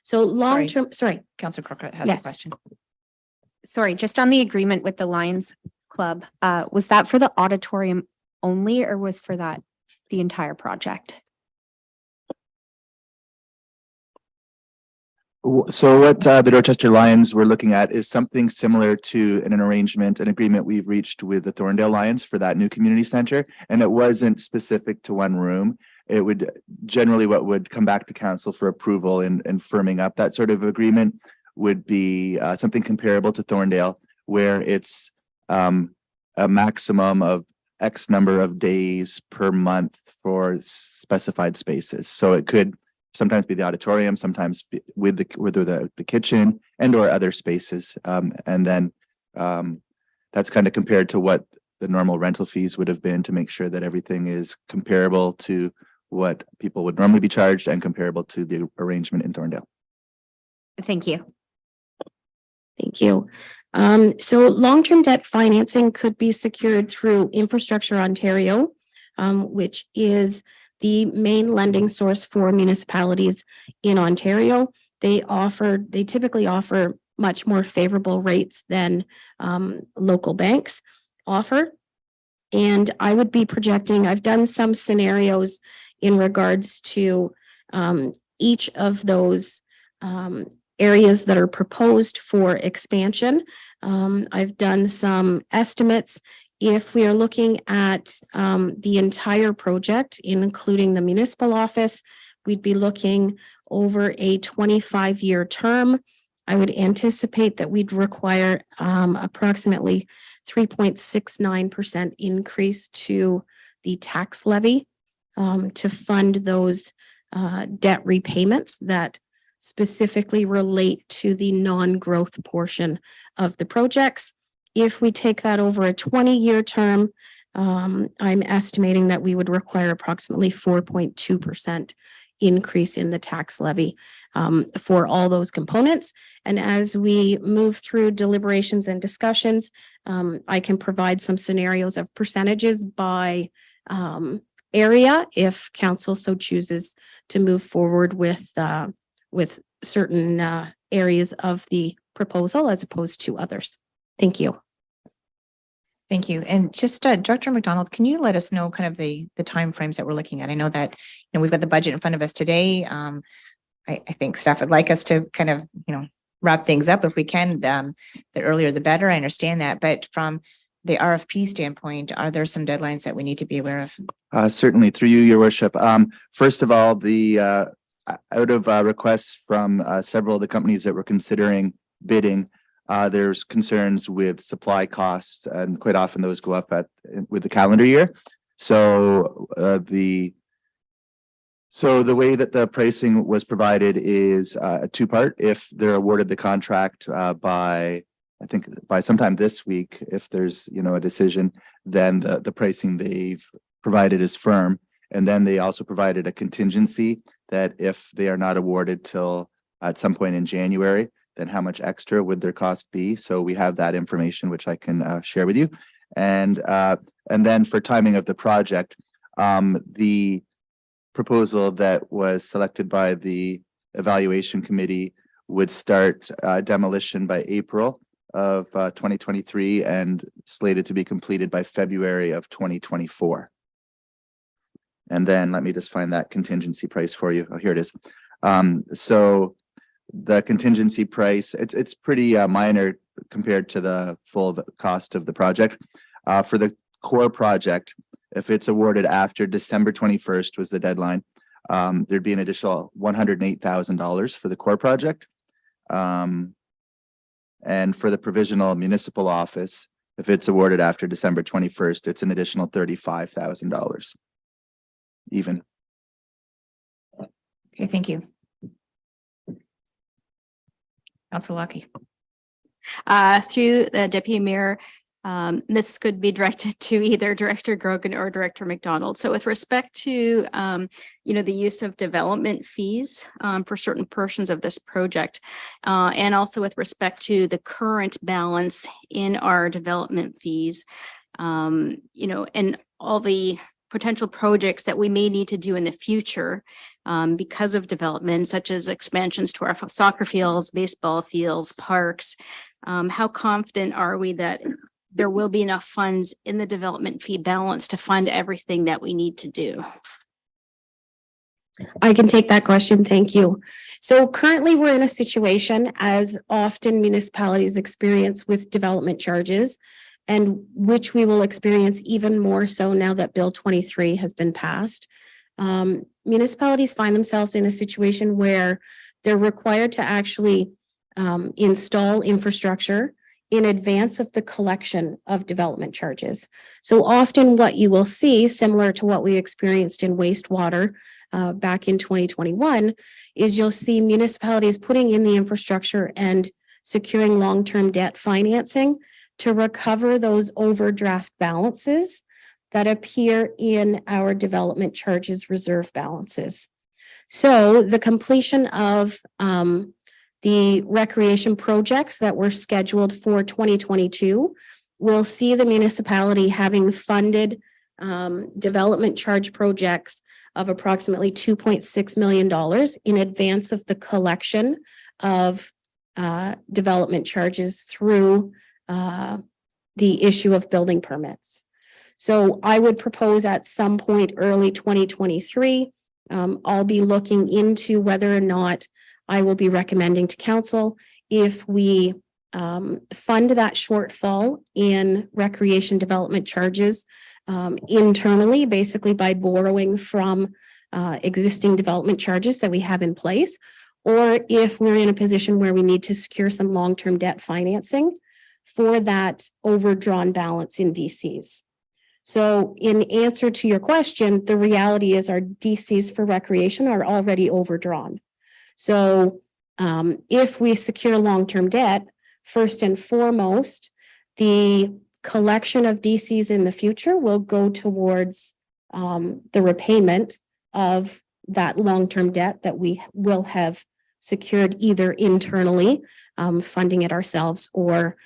So long-term, sorry.
Councillor Crockett has a
Yes.
question.
Sorry, just on the agreement with the Lions Club, was that for the auditorium only, or was for that the entire project?
So what the Dorchester Lions were looking at is something similar to an arrangement, an agreement we've reached with the Thorndale Lions for that new community center. And it wasn't specific to one room. It would generally what would come back to council for approval and firming up that sort of agreement would be something comparable to Thorndale, where it's a maximum of X number of days per month for specified spaces. So it could sometimes be the auditorium, sometimes be with the kitchen and or other spaces. And then that's kind of compared to what the normal rental fees would have been to make sure that everything is comparable to what people would normally be charged and comparable to the arrangement in Thorndale.
Thank you.
Thank you. So long-term debt financing could be secured through Infrastructure Ontario, which is the main lending source for municipalities in Ontario. They typically offer much more favorable rates than local banks offer. And I would be projecting, I've done some scenarios in regards to each of those areas that are proposed for expansion. I've done some estimates. If we are looking at the entire project, including the municipal office, we'd be looking over a 25-year term. I would anticipate that we'd require approximately 3.69% increase to the tax levy to fund those debt repayments that specifically relate to the non-growth portion of the projects. If we take that over a 20-year term, I'm estimating that we would require approximately 4.2% increase in the tax levy for all those components. And as we move through deliberations and discussions, I can provide some scenarios of percentages by area if council so chooses to move forward with certain areas of the proposal as opposed to others. Thank you.
Thank you. And just Director McDonald, can you let us know kind of the timeframes that we're looking at? I know that, we've got the budget in front of us today. I think staff would like us to kind of, wrap things up if we can. The earlier, the better. I understand that. But from the RFP standpoint, are there some deadlines that we need to be aware of?
Certainly, through you, Your Worship. First of all, the out of requests from several of the companies that were considering bidding, There's concerns with supply costs, and quite often those go up with the calendar year. So the way that the pricing was provided is a two-part. If they're awarded the contract by sometime this week, if there's, a decision, then the pricing they've provided is firm. And then they also provided a contingency that if they are not awarded till at some point in January, then how much extra would their cost be? So we have that information, which I can share with you. And then for timing of the project, the proposal that was selected by the evaluation committee would start demolition by April of 2023 and slated to be completed by February of 2024. And then let me just find that contingency price for you. Oh, here it is. So the contingency price, it's pretty minor compared to the full cost of the project. For the core project, if it's awarded after December 21st was the deadline, there'd be an additional $108,000 for the core project. And for the provisional municipal office, if it's awarded after December 21st, it's an additional $35,000 even.
Okay, thank you. Councilor Lucky.
Through the deputy mayor, this could be directed to either Director Grogan or Director McDonald. So with respect to, the use of development fees for certain portions of this project, and also with respect to the current balance in our development fees, and all the potential projects that we may need to do in the future because of development, such as expansions to our soccer fields, baseball fields, parks. How confident are we that there will be enough funds in the development fee balance to fund everything that we need to do?
I can take that question. Thank you. So currently we're in a situation, as often municipalities experience with development charges, and which we will experience even more so now that Bill 23 has been passed. Municipalities find themselves in a situation where they're required to actually install infrastructure in advance of the collection of development charges. So often what you will see, similar to what we experienced in wastewater back in 2021, is you'll see municipalities putting in the infrastructure and securing long-term debt financing to recover those overdraft balances that appear in our development charges reserve balances. So the completion of the recreation projects that were scheduled for 2022 will see the municipality having funded development charge projects of approximately $2.6 million in advance of the collection of development charges through the issue of building permits. So I would propose at some point early 2023, I'll be looking into whether or not I will be recommending to council if we fund that shortfall in recreation development charges internally, basically by borrowing from existing development charges that we have in place, or if we're in a position where we need to secure some long-term debt financing for that overdrawn balance in DCs. So in answer to your question, the reality is our DCs for recreation are already overdrawn. So if we secure long-term debt, first and foremost, the collection of DCs in the future will go towards the repayment of that long-term debt that we will have secured either internally, funding it ourselves, or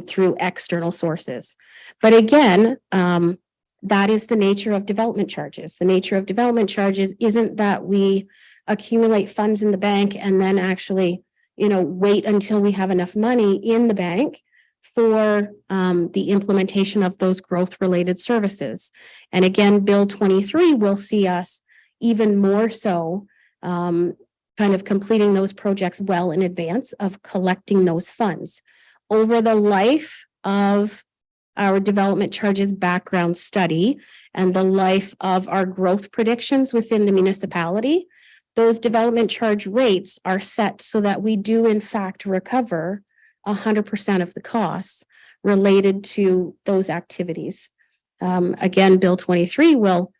through external sources. But again, that is the nature of development charges. The nature of development charges isn't that we accumulate funds in the bank and then actually, wait until we have enough money in the bank for the implementation of those growth-related services. And again, Bill 23 will see us even more so kind of completing those projects well in advance of collecting those funds. Over the life of our development charges background study and the life of our growth predictions within the municipality, those development charge rates are set so that we do in fact recover 100% of the costs related to those activities. Again, Bill 23 will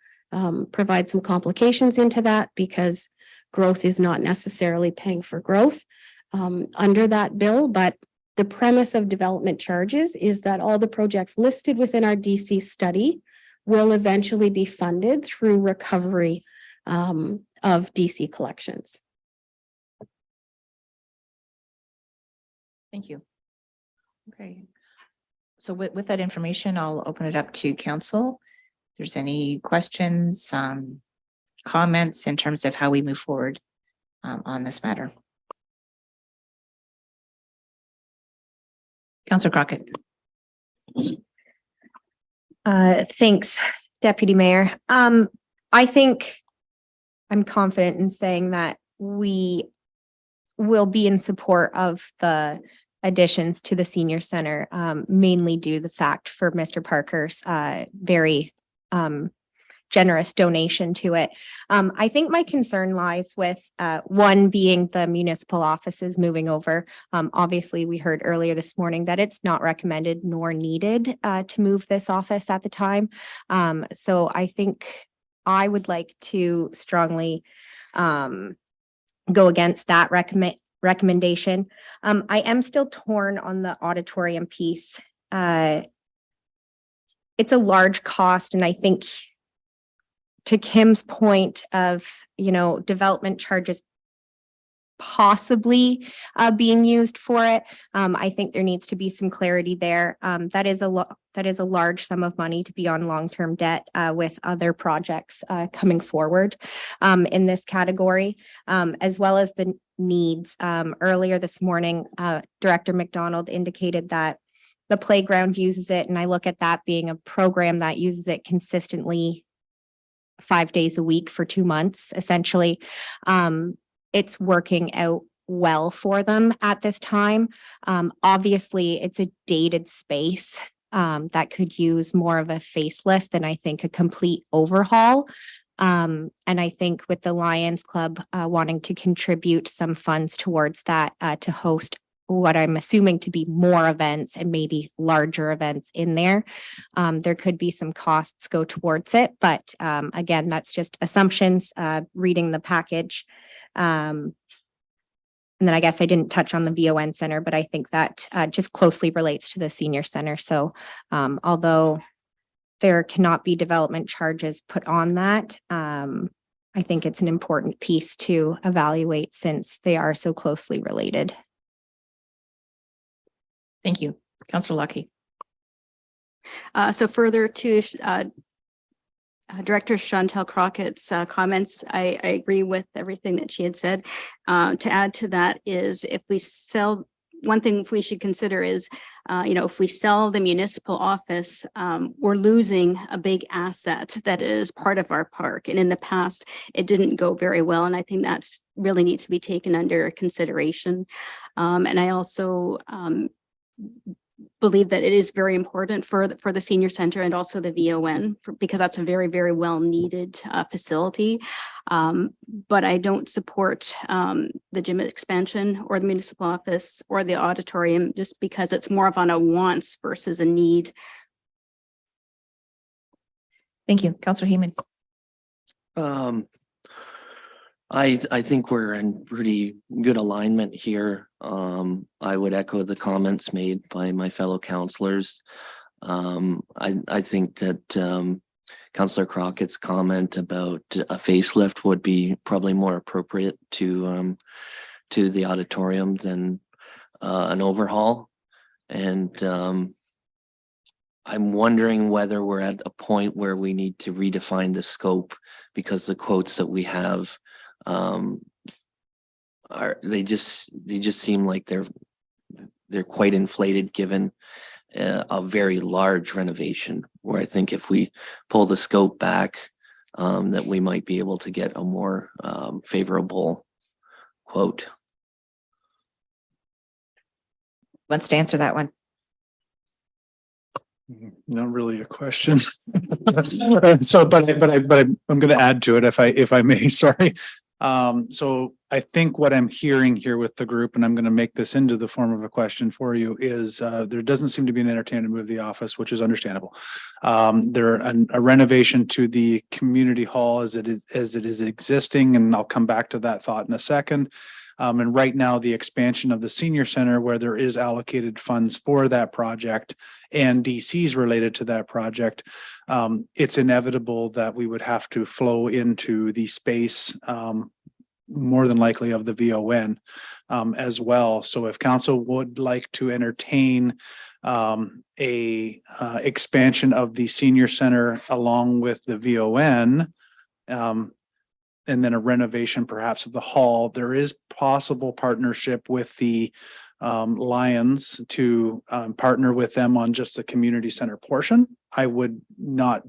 provide some complications into that because growth is not necessarily paying for growth under that bill. But the premise of development charges is that all the projects listed within our DC study will eventually be funded through recovery of DC collections.
Thank you. Okay. So with that information, I'll open it up to council. If there's any questions, comments in terms of how we move forward on this matter. Councillor Crockett.
Thanks, Deputy Mayor. I think I'm confident in saying that we will be in support of the additions to the senior center, mainly due to the fact for Mr. Parker's very generous donation to it. I think my concern lies with one being the municipal offices moving over. Obviously, we heard earlier this morning that it's not recommended nor needed to move this office at the time. So I think I would like to strongly go against that recommendation. I am still torn on the auditorium piece. It's a large cost, and I think to Kim's point of, development charges possibly being used for it. I think there needs to be some clarity there. That is a large sum of money to be on long-term debt with other projects coming forward in this category, as well as the needs. Earlier this morning, Director McDonald indicated that the playground uses it, and I look at that being a program that uses it consistently 5 days a week for 2 months, essentially. It's working out well for them at this time. Obviously, it's a dated space that could use more of a facelift than I think a complete overhaul. And I think with the Lions Club wanting to contribute some funds towards that to host what I'm assuming to be more events and maybe larger events in there, there could be some costs go towards it. But again, that's just assumptions, reading the package. And then I guess I didn't touch on the VON center, but I think that just closely relates to the senior center. So although there cannot be development charges put on that, I think it's an important piece to evaluate since they are so closely related.
Thank you. Councillor Lucky.
So further to Director Chantel Crockett's comments, I agree with everything that she had said. To add to that is if we sell, one thing we should consider is, if we sell the municipal office, we're losing a big asset that is part of our park. And in the past, it didn't go very well. And I think that's really needs to be taken under consideration. And I also believe that it is very important for the senior center and also the VON because that's a very, very well needed facility. But I don't support the gym expansion or the municipal office or the auditorium just because it's more of on a wants versus a need.
Thank you. Councillor Heeman.
I think we're in pretty good alignment here. I would echo the comments made by my fellow councillors. I think that Councillor Crockett's comment about a facelift would be probably more appropriate to the auditorium than an overhaul. And I'm wondering whether we're at a point where we need to redefine the scope because the quotes that we have they just seem like they're quite inflated given a very large renovation, where I think if we pull the scope back, that we might be able to get a more favorable quote.
Wants to answer that one.
Not really a question. So, but I'm going to add to it if I may. Sorry. So I think what I'm hearing here with the group, and I'm going to make this into the form of a question for you, is there doesn't seem to be an entertainment to move the office, which is understandable. A renovation to the community hall as it is existing, and I'll come back to that thought in a second. And right now, the expansion of the senior center, where there is allocated funds for that project and DCs related to that project, it's inevitable that we would have to flow into the space, more than likely of the VON as well. So if council would like to entertain expansion of the senior center along with the VON, and then a renovation perhaps of the hall, there is possible partnership with the Lions to partner with them on just the community center portion. I would not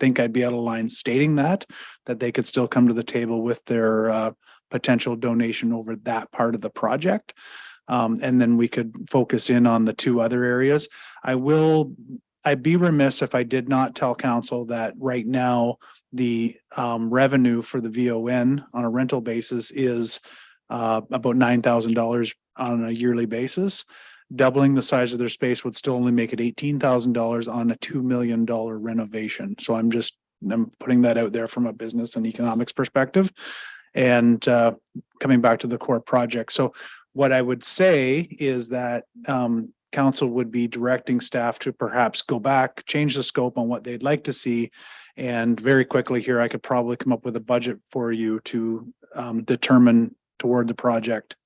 think I'd be out of line stating that they could still come to the table with their potential donation over that part of the project. And then we could focus in on the two other areas. I'd be remiss if I did not tell council that right now the revenue for the VON on a rental basis is about $9,000 on a yearly basis. Doubling the size of their space would still only make it $18,000 on a $2 million renovation. So I'm putting that out there from a business and economics perspective, and coming back to the core project. So what I would say is that council would be directing staff to perhaps go back, change the scope on what they'd like to see. And very quickly here, I could probably come up with a budget for you to determine toward the project.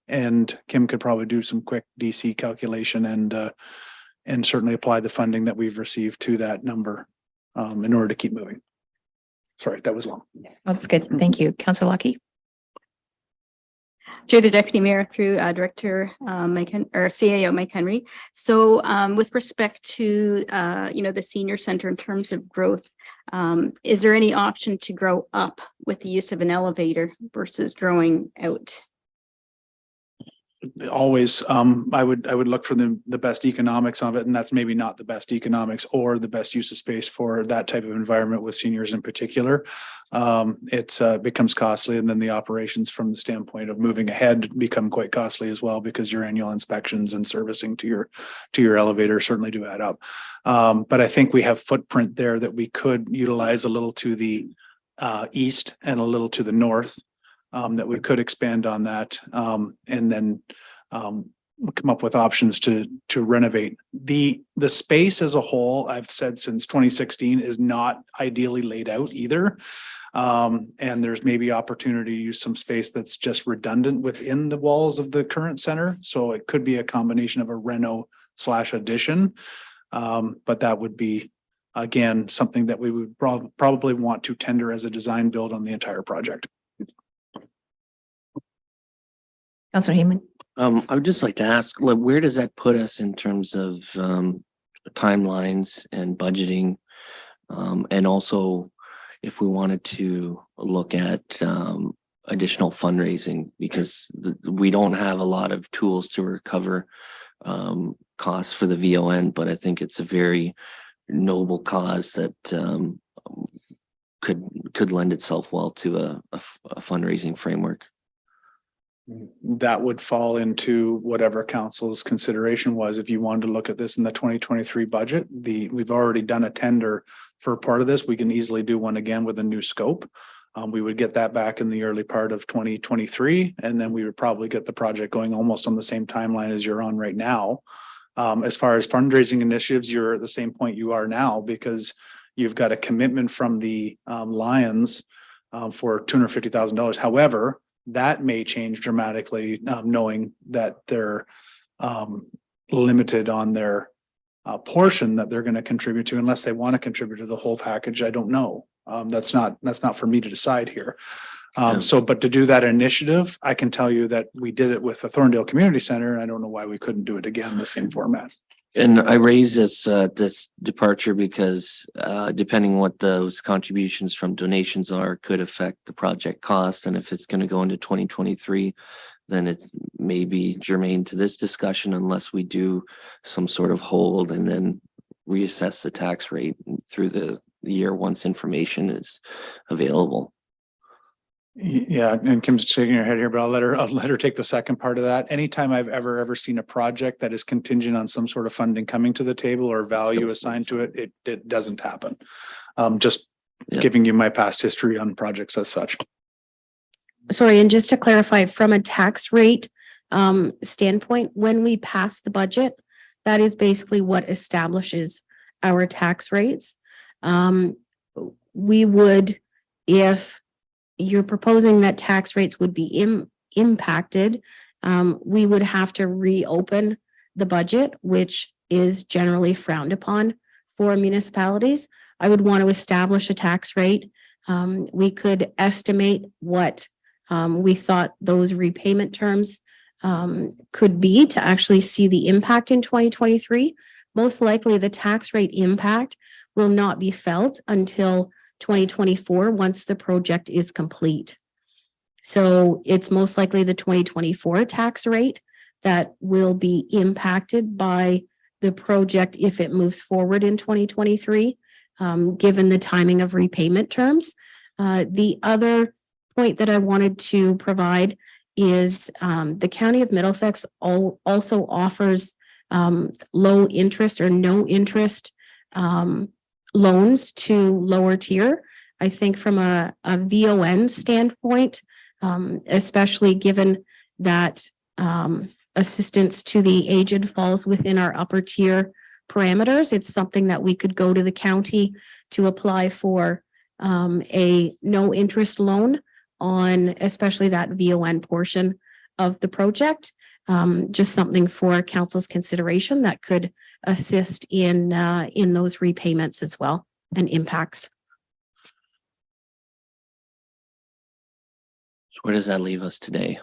And Kim could probably do some quick DC calculation and certainly apply the funding that we've received to that number in order to keep moving. Sorry, that was long.
That's good. Thank you. Councillor Lucky.
Through the deputy mayor, through director CAO Mike Henry. So with respect to the senior center in terms of growth, is there any option to grow up with the use of an elevator versus growing out?
Always, I would look for the best economics of it, and that's maybe not the best economics or the best use of space for that type of environment with seniors in particular. It becomes costly, and then the operations from the standpoint of moving ahead become quite costly as well, because your annual inspections and servicing to your elevator certainly do add up. But I think we have footprint there that we could utilize a little to the east and a little to the north. That we could expand on that, and then come up with options to renovate. The space as a whole, I've said since 2016, is not ideally laid out either. And there's maybe opportunity to use some space that's just redundant within the walls of the current center. So it could be a combination of a reno/addition. But that would be, again, something that we would probably want to tender as a design build on the entire project.
Councillor Heyman.
I would just like to ask, like, where does that put us in terms of timelines and budgeting? And also, if we wanted to look at additional fundraising, because we don't have a lot of tools to recover costs for the VON, but I think it's a very noble cause that could lend itself well to a fundraising framework.
That would fall into whatever council's consideration was. If you wanted to look at this in the 2023 budget, we've already done a tender for part of this. We can easily do one again with a new scope. We would get that back in the early part of 2023, and then we would probably get the project going almost on the same timeline as you're on right now. As far as fundraising initiatives, you're at the same point you are now, because you've got a commitment from the Lions for $250,000. However, that may change dramatically, knowing that they're limited on their portion that they're going to contribute to, unless they want to contribute to the whole package. I don't know. That's not for me to decide here. But to do that initiative, I can tell you that we did it with the Thorndale Community Center, and I don't know why we couldn't do it again in the same format.
And I raise this departure because depending what those contributions from donations are could affect the project cost. And if it's going to go into 2023, then it may be germane to this discussion unless we do some sort of hold and then reassess the tax rate through the year once information is available.
Yeah, and Kim's shaking her head here, but I'll let her take the second part of that. Anytime I've ever seen a project that is contingent on some sort of funding coming to the table or value assigned to it, it doesn't happen. Just
Yeah.
giving you my past history on projects as such.
Sorry, and just to clarify, from a tax rate standpoint, when we pass the budget, that is basically what establishes our tax rates. We would, if you're proposing that tax rates would be impacted, we would have to reopen the budget, which is generally frowned upon for municipalities. I would want to establish a tax rate. We could estimate what we thought those repayment terms could be to actually see the impact in 2023. Most likely the tax rate impact will not be felt until 2024 once the project is complete. So it's most likely the 2024 tax rate that will be impacted by the project if it moves forward in 2023, given the timing of repayment terms. The other point that I wanted to provide is the County of Middlesex also offers low interest or no interest loans to lower tier. I think from a VON standpoint, especially given that assistance to the aged falls within our upper tier parameters, it's something that we could go to the county to apply for a no interest loan on especially that VON portion of the project. Just something for council's consideration that could assist in those repayments as well and impacts.
So where does that leave us today?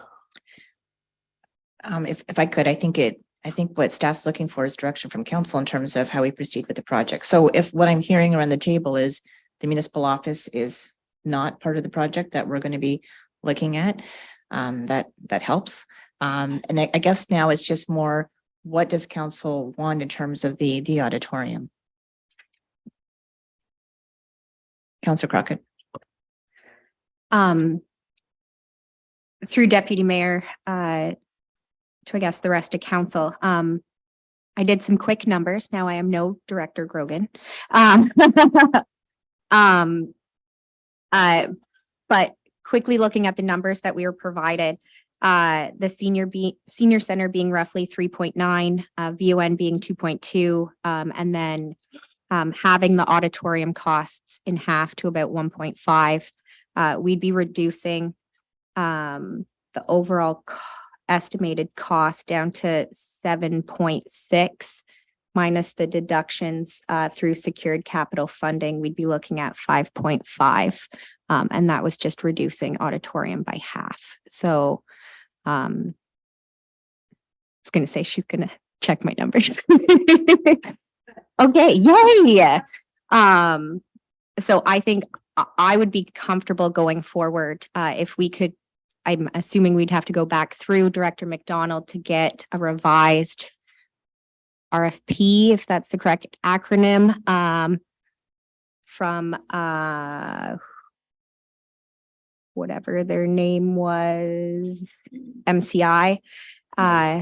If I could, I think what staff's looking for is direction from council in terms of how we proceed with the project. So if what I'm hearing around the table is the municipal office is not part of the project that we're going to be looking at, that helps. And I guess now it's just more, what does council want in terms of the auditorium? Councillor Crockett.
Through Deputy Mayor, to I guess the rest of council, I did some quick numbers. Now I am no Director Grogan. But quickly looking at the numbers that we were provided, the senior center being roughly 3.9, VON being 2.2, and then having the auditorium costs in half to about 1.5, we'd be reducing the overall estimated cost down to 7.6 minus the deductions through secured capital funding. We'd be looking at 5.5. And that was just reducing auditorium by half. So I was going to say she's going to check my numbers. Okay, yay. So I think I would be comfortable going forward if we could. I'm assuming we'd have to go back through Director McDonald to get a revised RFP, if that's the correct acronym, from whatever their name was, MCI.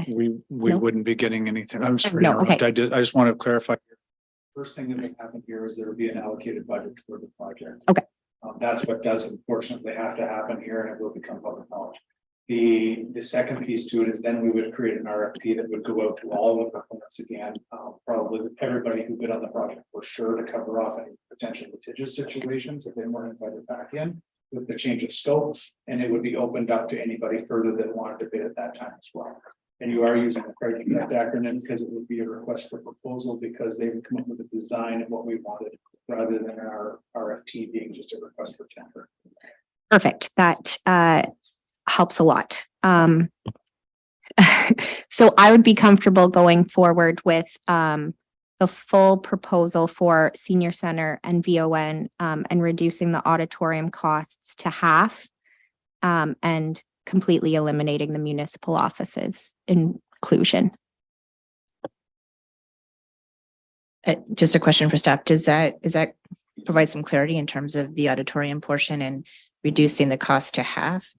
We
no.
wouldn't be getting anything. I'm sorry.
No, okay.
I just want to clarify. First thing that would happen here is there would be an allocated budget for the project.
Okay.
That's what does unfortunately have to happen here, and it will become public knowledge. The second piece to it is then we would create an RFP that would go out to all the components again, probably everybody who bid on the project for sure, to cover off any potential litigious situations if they weren't invited back in with the change of scope, and it would be opened up to anybody further that wanted to bid at that time as well. And you are using the correct acronym because it would be a request for proposal, because they would come up with a design of what we wanted rather than our RFT being just a request for tender.
Perfect. That helps a lot. So I would be comfortable going forward with the full proposal for senior center and VON, and reducing the auditorium costs to half, and completely eliminating the municipal offices inclusion.
Just a question for staff. Is that provide some clarity in terms of the auditorium portion and reducing the cost to half?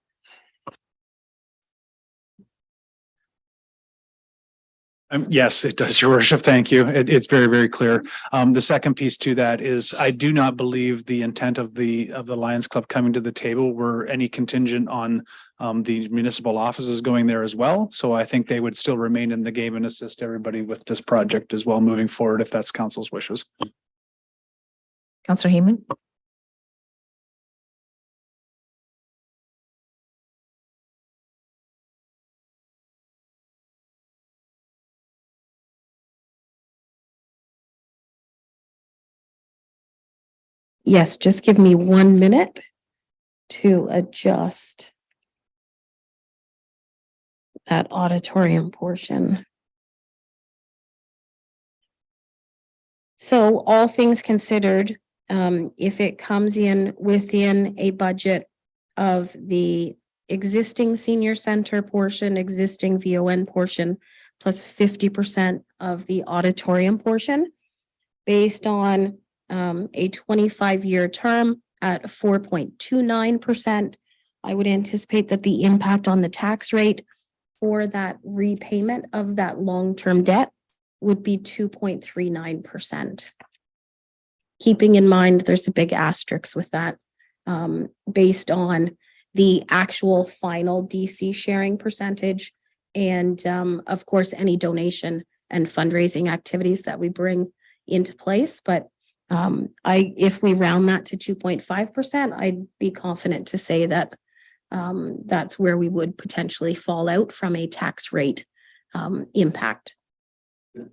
Yes, it does, your worship. Thank you. It's very, very clear. The second piece to that is I do not believe the intent of the Lions Club coming to the table were any contingent on the municipal offices going there as well. So I think they would still remain in the game and assist everybody with this project as well moving forward, if that's council's wishes.
Councillor Heyman?
Yes, just give me 1 minute to adjust that auditorium portion. So all things considered, if it comes in within a budget of the existing senior center portion, existing VON portion, plus 50% of the auditorium portion, based on a 25-year term at 4.29%, I would anticipate that the impact on the tax rate for that repayment of that long-term debt would be 2.39%. Keeping in mind, there's a big asterisk with that, based on the actual final DC sharing percentage and, of course, any donation and fundraising activities that we bring into place. But if we round that to 2.5%, I'd be confident to say that that's where we would potentially fall out from a tax rate impact. So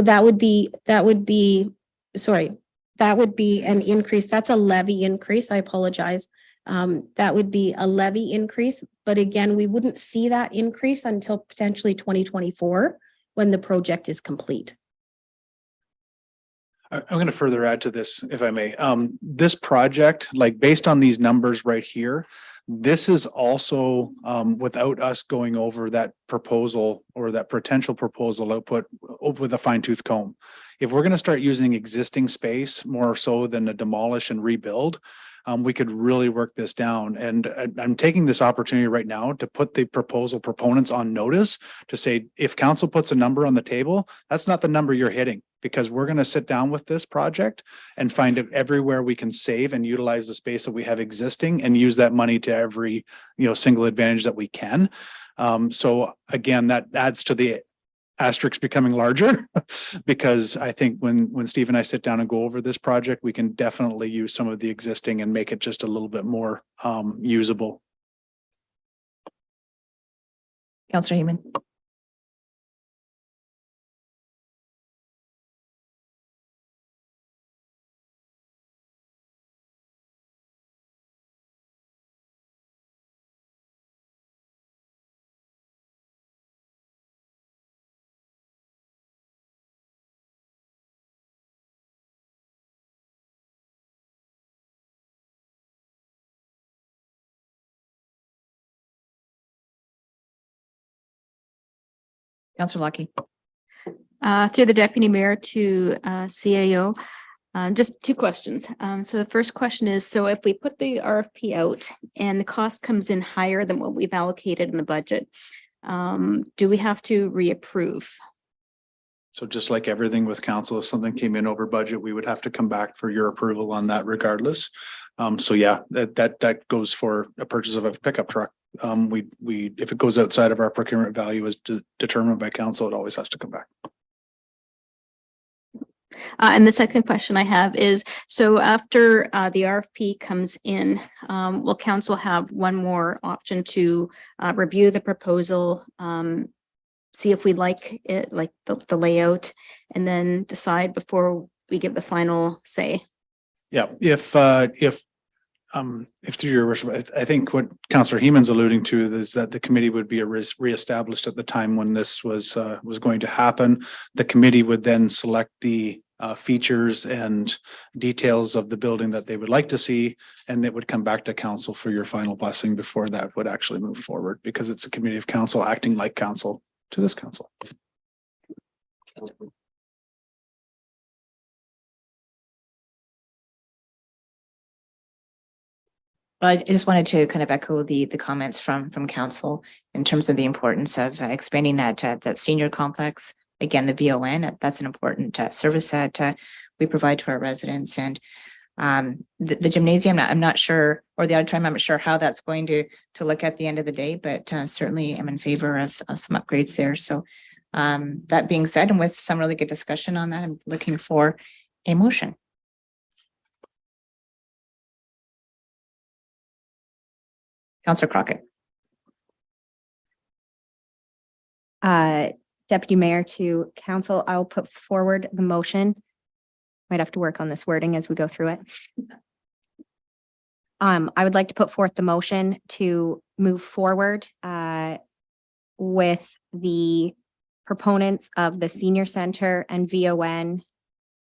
that would be an increase. That's a levy increase. I apologize. That would be a levy increase, but again, we wouldn't see that increase until potentially 2024 when the project is complete.
I'm going to further add to this, if I may. This project, like based on these numbers right here, this is also without us going over that proposal or that potential proposal output with a fine tooth comb. If we're going to start using existing space more so than a demolish and rebuild, we could really work this down. And I'm taking this opportunity right now to put the proposal proponents on notice to say, if council puts a number on the table, that's not the number you're hitting, because we're going to sit down with this project and find out everywhere we can save and utilize the space that we have existing and use that money to every, single advantage that we can. So again, that adds to the asterisk becoming larger because I think when Steve and I sit down and go over this project, we can definitely use some of the existing and make it just a little bit more usable.
Councillor Heyman? Councillor Lucky?
Through the deputy mayor to CAO, just two questions. So the first question is, so if we put the RFP out and the cost comes in higher than what we've allocated in the budget, do we have to reapprove?
So just like everything with council, if something came in over budget, we would have to come back for your approval on that regardless. So yeah, that goes for a purchase of a pickup truck. If it goes outside of our procurement value as determined by council, it always has to come back.
And the second question I have is, so after the RFP comes in, will council have one more option to review the proposal, see if we like it, like the layout, and then decide before we give the final say?
Yeah, if through your worship, I think what Councillor Heeman's alluding to is that the committee would be reestablished at the time when this was going to happen. The committee would then select the features and details of the building that they would like to see, and it would come back to council for your final blessing before that would actually move forward, because it's a committee of council acting like council to this council.
But I just wanted to kind of echo the comments from council in terms of the importance of expanding that senior complex. Again, the VON, that's an important service that we provide to our residents. And the gymnasium, I'm not sure, or the auditorium, I'm not sure how that's going to look at the end of the day, but certainly I'm in favor of some upgrades there. So that being said, and with some really good discussion on that, I'm looking for a motion. Councillor Crockett.
Deputy Mayor to council, I'll put forward the motion. Might have to work on this wording as we go through it. I would like to put forth the motion to move forward with the proponents of the senior center and VON,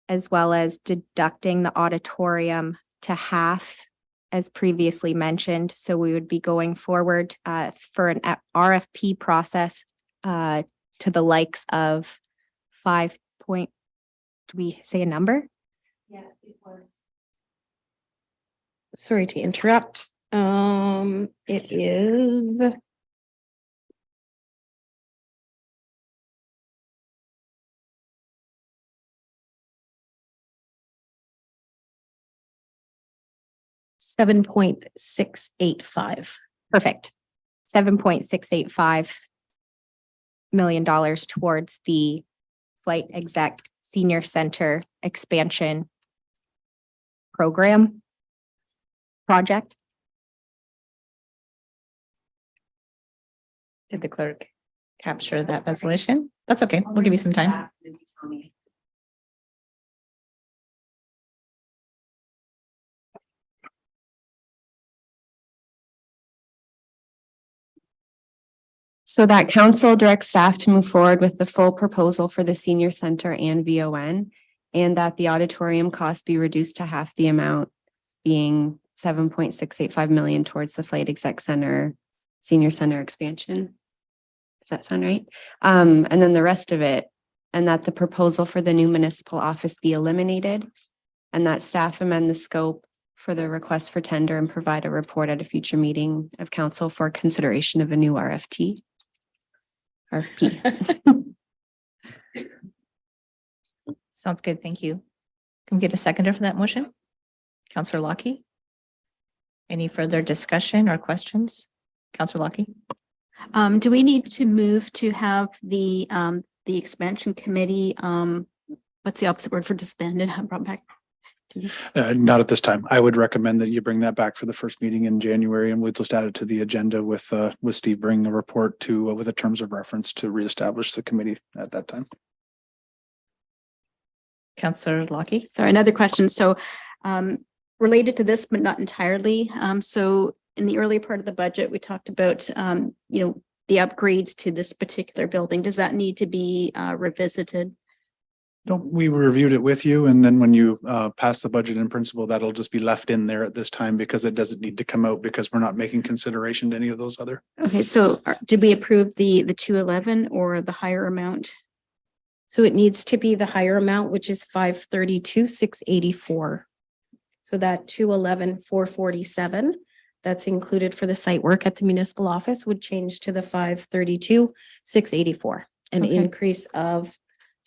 as well as deducting the auditorium to half as previously mentioned. So we would be going forward for an RFP process to the likes of 5 point, do we say a number?
Yeah, it was. Sorry to interrupt. It is. $7.685.
Perfect. $7.685 million towards the flight exec senior center expansion program project.
Did the clerk capture that resolution? That's okay. We'll give you some time.
So that council directs staff to move forward with the full proposal for the senior center and VON, and that the auditorium cost be reduced to half the amount, being 7.685 million towards the flight exec center, senior center expansion. Does that sound right? And then the rest of it, and that the proposal for the new municipal office be eliminated, and that staff amend the scope for the request for tender and provide a report at a future meeting of council for consideration of a new RFP.
Sounds good. Thank you. Can we get a seconder for that motion? Councillor Lockie? Any further discussion or questions? Councillor Lockie?
Do we need to move to have the expansion committee, what's the opposite word for disbanded, brought back?
Not at this time. I would recommend that you bring that back for the first meeting in January, and we'll just add it to the agenda with Steve bringing a report to with the terms of reference to reestablish the committee at that time.
Councillor Lockie?
Sorry, another question. So related to this, but not entirely. So in the early part of the budget, we talked about, the upgrades to this particular building. Does that need to be revisited?
No, we reviewed it with you, and then when you pass the budget in principle, that'll just be left in there at this time because it doesn't need to come out because we're not making consideration to any of those other.
Okay, so did we approve the 211 or the higher amount?
So it needs to be the higher amount, which is 532,684. So that 211,447 that's included for the site work at the municipal office would change to the 532,684, an
Okay.
increase of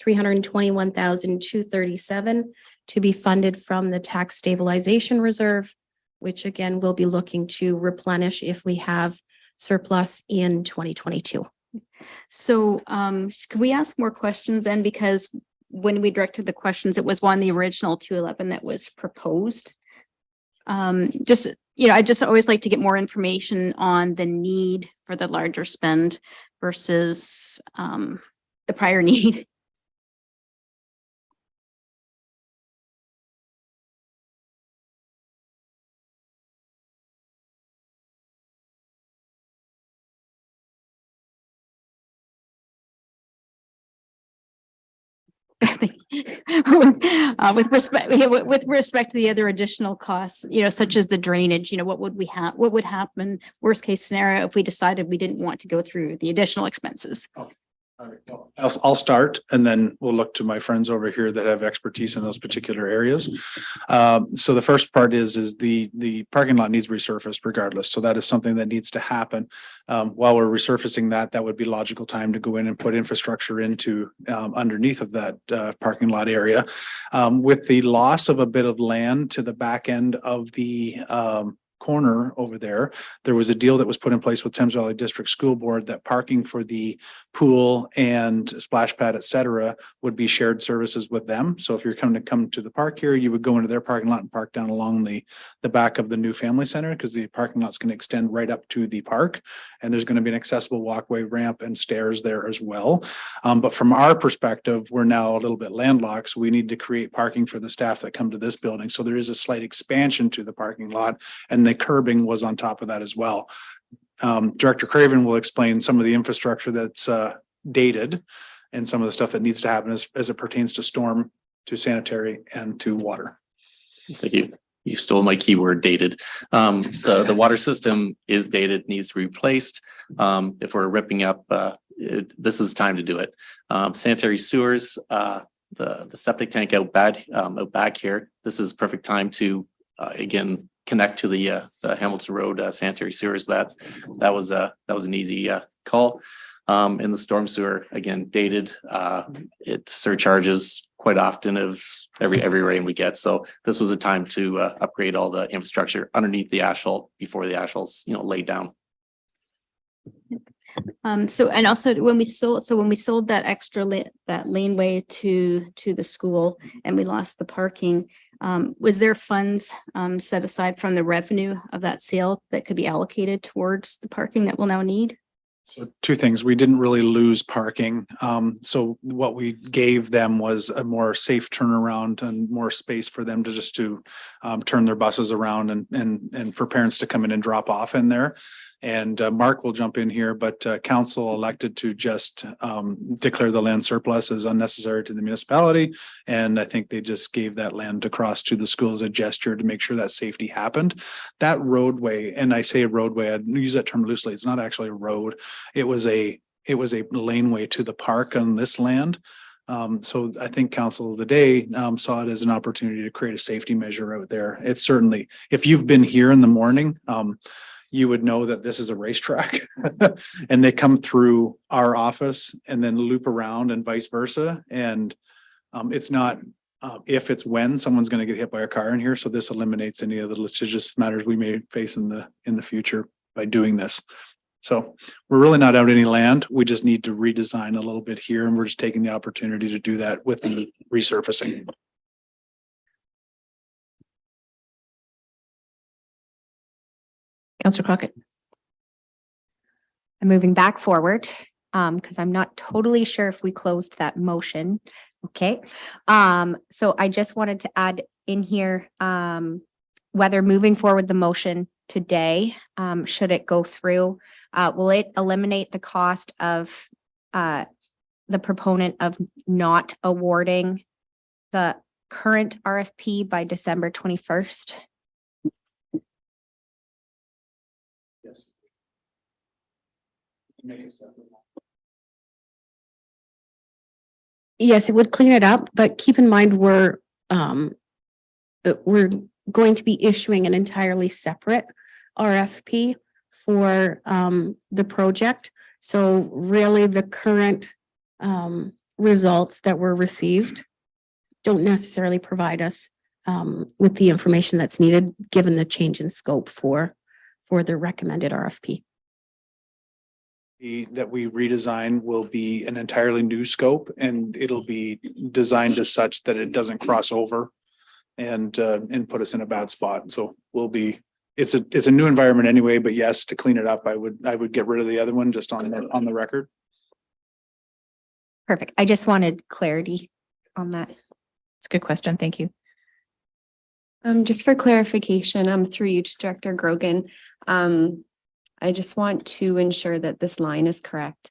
321,237 to be funded from the tax stabilization reserve, which again, we'll be looking to replenish if we have surplus in 2022.
So can we ask more questions then? Because when we directed the questions, it was one, the original 211 that was proposed. I just always like to get more information on the need for the larger spend versus the prior need. With respect to the other additional costs, such as the drainage, what would happen, worst case scenario, if we decided we didn't want to go through the additional expenses?
All right, well, I'll start and then we'll look to my friends over here that have expertise in those particular areas. So the first part is the parking lot needs resurfaced regardless. So that is something that needs to happen. While we're resurfacing that would be logical time to go in and put infrastructure into underneath of that parking lot area. With the loss of a bit of land to the back end of the corner over there, there was a deal that was put in place with Thames Valley District School Board that parking for the pool and splash pad, et cetera, would be shared services with them. So if you're coming to the park here, you would go into their parking lot and park down along the back of the new family center, because the parking lot's going to extend right up to the park. And there's going to be an accessible walkway, ramp, and stairs there as well. But from our perspective, we're now a little bit landlocked. So we need to create parking for the staff that come to this building. So there is a slight expansion to the parking lot, and the curbing was on top of that as well. Director Craven will explain some of the infrastructure that's dated and some of the stuff that needs to happen as it pertains to storm, to sanitary, and to water.
Thank you. You stole my keyword, dated. The water system is dated, needs to be replaced. If we're ripping up, this is time to do it. Sanitary sewers, the septic tank out back here. This is perfect time to again connect to the Hamilton Road sanitary sewers. That was an easy call. In the storm sewer, again, dated. It surcharges quite often of every rain we get. So this was a time to upgrade all the infrastructure underneath the asphalt before the asphalt's laid down.
So, and also when we sold that extra that laneway to the school and we lost the parking, was there funds set aside from the revenue of that sale that could be allocated towards the parking that we'll now need?
So two things, we didn't really lose parking. So what we gave them was a more safe turnaround and more space for them to just turn their buses around and for parents to come in and drop off in there. And Mark will jump in here, but council elected to just declare the land surplus as unnecessary to the municipality. And I think they just gave that land across to the school as a gesture to make sure that safety happened. That roadway, and I say roadway, I use that term loosely, it's not actually a road. It was a laneway to the park on this land. So I think council of the day saw it as an opportunity to create a safety measure out there. It's certainly, if you've been here in the morning, you would know that this is a racetrack and they come through our office and then loop around and vice versa. And it's not if, it's when someone's going to get hit by a car in here. So this eliminates any of the litigious matters we may face in the future by doing this. So we're really not out any land. We just need to redesign a little bit here, and we're just taking the opportunity to do that with the resurfacing.
Councillor Crockett.
I'm moving back forward because I'm not totally sure if we closed that motion. Okay. So I just wanted to add in here whether moving forward the motion today, should it go through, will it eliminate the cost of the proponent of not awarding the current RFP by December 21st?
Yes.
Yes, it would clean it up, but keep in mind we're going to be issuing an entirely separate RFP for the project. So really the current results that were received don't necessarily provide us with the information that's needed, given the change in scope for the recommended RFP.
That we redesign will be an entirely new scope, and it'll be designed as such that it doesn't cross over and put us in a bad spot. So it's a new environment anyway, but yes, to clean it up, I would get rid of the other one just on the record.
Perfect. I just wanted clarity on that.
It's a good question. Thank you.
Just for clarification, through you to Director Grogan, I just want to ensure that this line is correct.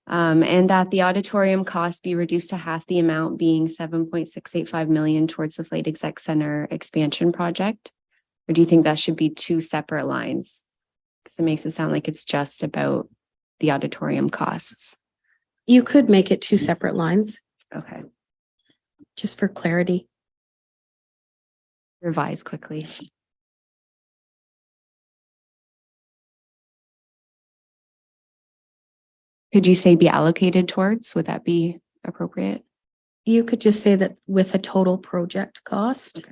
And that the auditorium cost be reduced to half the amount, being 7.685 million towards the Flight Exec Center expansion project. Or do you think that should be two separate lines? Because it makes it sound like it's just about the auditorium costs.
You could make it two separate lines,
Okay.
just for clarity.
Revise quickly. Could you say be allocated towards? Would that be appropriate?
You could just say that with a total project cost.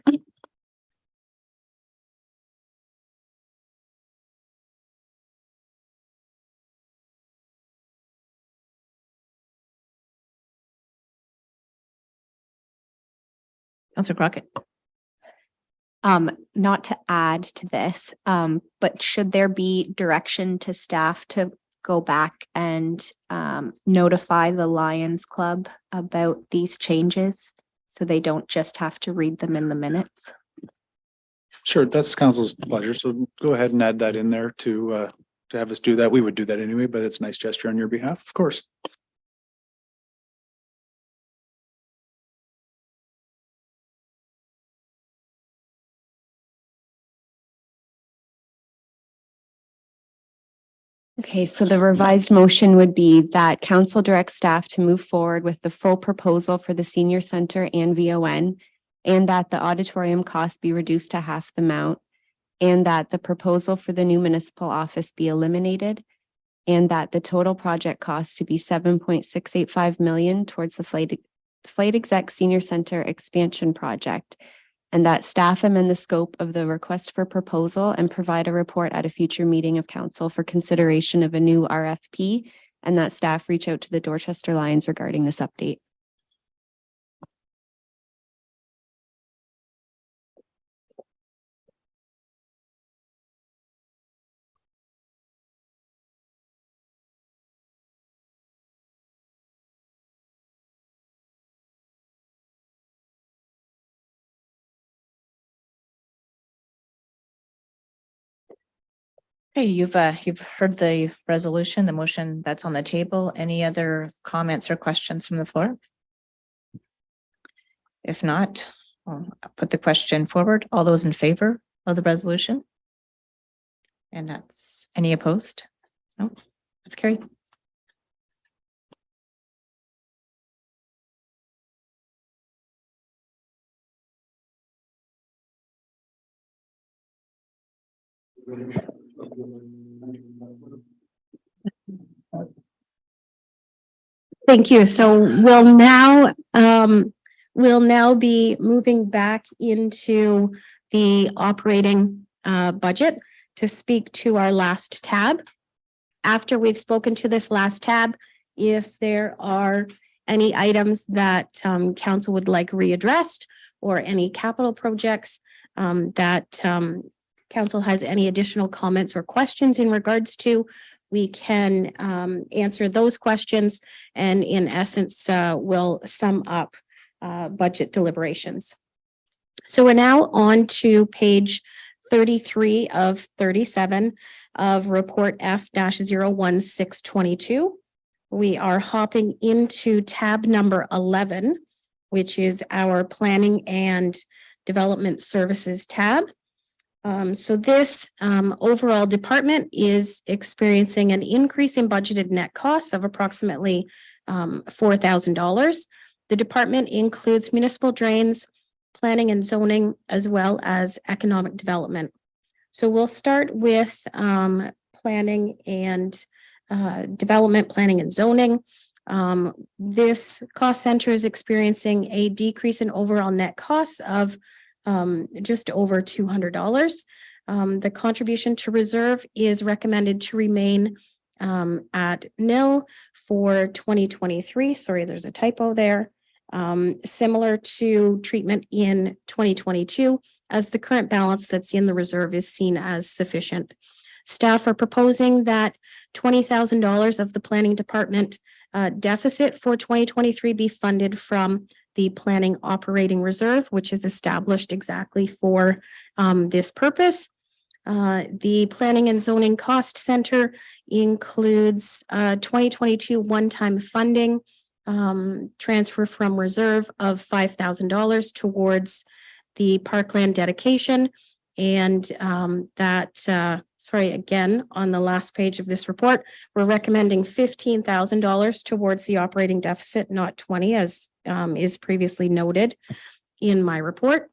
Councillor Crockett.
Not to add to this, but should there be direction to staff to go back and notify the Lions Club about these changes? So they don't just have to read them in the minutes?
Sure, that's council's pleasure. So go ahead and add that in there to have us do that. We would do that anyway, but it's a nice gesture on your behalf, of course.
Okay, so the revised motion would be that council directs staff to move forward with the full proposal for the senior center and VON, and that the auditorium cost be reduced to half the amount, and that the proposal for the new municipal office be eliminated, and that the total project cost to be 7.685 million towards the flight exec senior center expansion project, and that staff amend the scope of the request for proposal and provide a report at a future meeting of council for consideration of a new RFP, and that staff reach out to the Dorchester Lions regarding this update.
Okay, you've heard the resolution, the motion that's on the table. Any other comments or questions from the floor? If not, I'll put the question forward. All those in favor of the resolution? And that's any opposed? No, that's carried.
Thank you. So we'll now be moving back into the operating budget to speak to our last tab. After we've spoken to this last tab, if there are any items that council would like readdressed or any capital projects that council has any additional comments or questions in regards to, we can answer those questions and in essence will sum up budget deliberations. So we're now on to page 33 of 37 of report F-01622. We are hopping into tab number 11, which is our planning and development services tab. So this overall department is experiencing an increase in budgeted net costs of approximately $4,000. The department includes municipal drains, planning and zoning, as well as economic development. So we'll start with planning and development, planning and zoning. This cost center is experiencing a decrease in overall net costs of just over $200. The contribution to reserve is recommended to remain at nil for 2023. Sorry, there's a typo there. Similar to treatment in 2022, as the current balance that's in the reserve is seen as sufficient. Staff are proposing that $20,000 of the planning department deficit for 2023 be funded from the planning operating reserve, which is established exactly for this purpose. The planning and zoning cost center includes 2022 one-time funding transfer from reserve of $5,000 towards the parkland dedication And sorry, again, on the last page of this report, we're recommending $15,000 towards the operating deficit, not 20, as is previously noted in my report.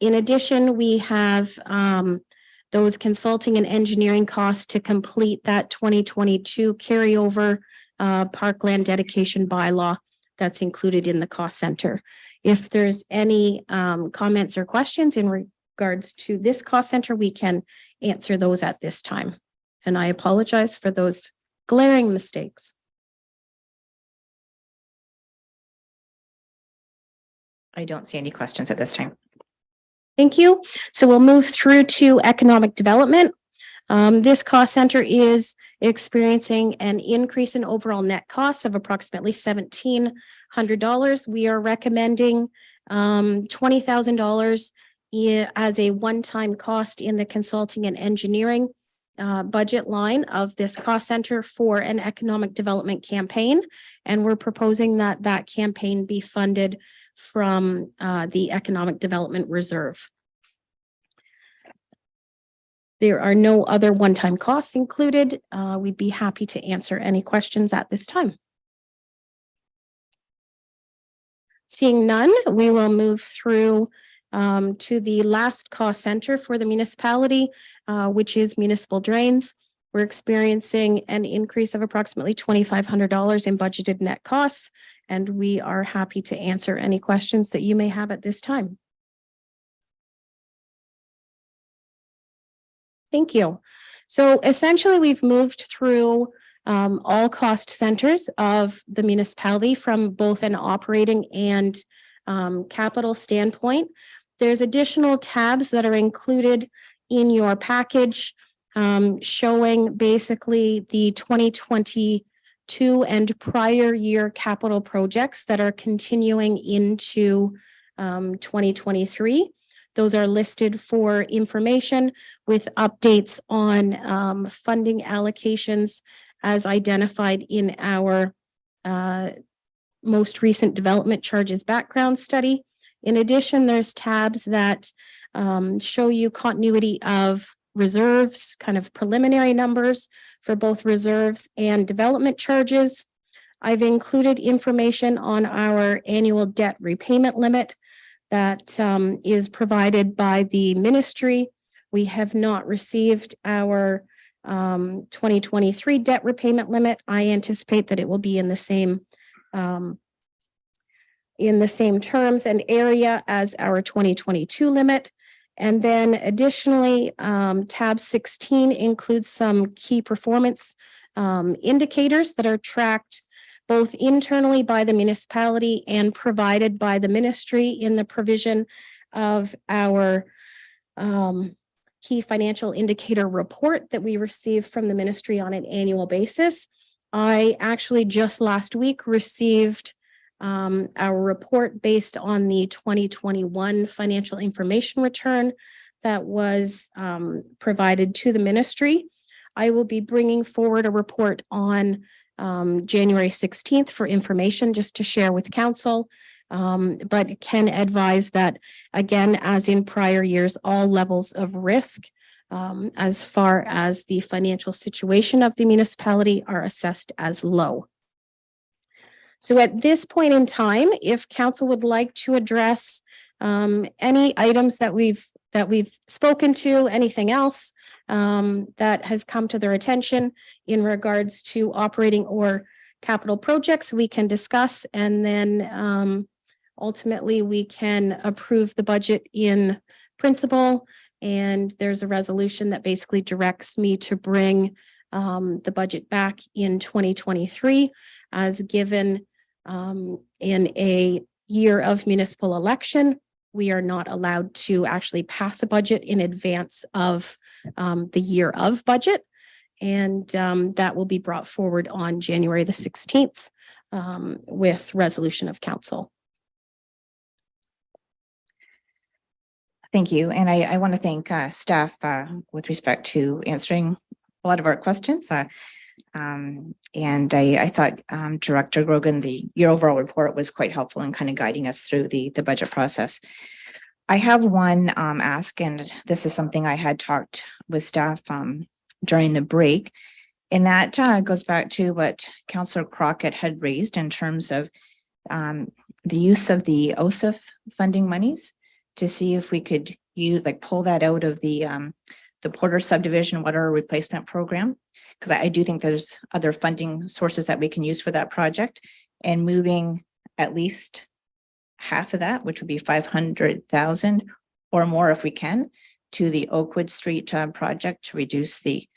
In addition, we have those consulting and engineering costs to complete that 2022 carryover parkland dedication bylaw that's included in the cost center. If there's any comments or questions in regards to this cost center, we can answer those at this time. And I apologize for those glaring mistakes.
I don't see any questions at this time.
Thank you. So we'll move through to economic development. This cost center is experiencing an increase in overall net costs of approximately $1,700. We are recommending $20,000 as a one-time cost in the consulting and engineering budget line of this cost center for an economic development campaign. And we're proposing that that campaign be funded from the Economic Development Reserve. There are no other one-time costs included. We'd be happy to answer any questions at this time. Seeing none, we will move through to the last cost center for the municipality, which is municipal drains. We're experiencing an increase of approximately $2,500 in budgeted net costs, and we are happy to answer any questions that you may have at this time. Thank you. So essentially, we've moved through all cost centers of the municipality from both an operating and capital standpoint. There's additional tabs that are included in your package showing basically the 2022 and prior year capital projects that are continuing into 2023. Those are listed for information with updates on funding allocations as identified in our most recent development charges background study. In addition, there's tabs that show you continuity of reserves, kind of preliminary numbers for both reserves and development charges. I've included information on our annual debt repayment limit that is provided by the ministry. We have not received our 2023 debt repayment limit. I anticipate that it will be in the same terms and area as our 2022 limit. And then additionally, tab 16 includes some key performance indicators that are tracked both internally by the municipality and provided by the ministry in the provision of our key financial indicator report that we receive from the ministry on an annual basis. I actually just last week received our report based on the 2021 financial information return that was provided to the ministry. I will be bringing forward a report on January 16th for information just to share with council, but can advise that, again, as in prior years, all levels of risk as far as the financial situation of the municipality are assessed as low. So at this point in time, if council would like to address any items that we've spoken to, anything else that has come to their attention in regards to operating or capital projects, we can discuss, and then ultimately we can approve the budget in principle. And there's a resolution that basically directs me to bring the budget back in 2023 as given in a year of municipal election. We are not allowed to actually pass a budget in advance of the year of budget. And that will be brought forward on January the 16th with resolution of council.
Thank you. And I want to thank staff with respect to answering a lot of our questions. And I thought Director Grogan, your overall report was quite helpful in kind of guiding us through the budget process. I have one ask, and this is something I had talked with staff during the break. And that goes back to what Councillor Crockett had raised in terms of the use of the OSIF funding monies to see if we could use, like, pull that out of the Porter subdivision water replacement program. Because I do think there's other funding sources that we can use for that project, and moving at least half of that, which would be 500,000 or more if we can, to the Oakwood Street project to reduce the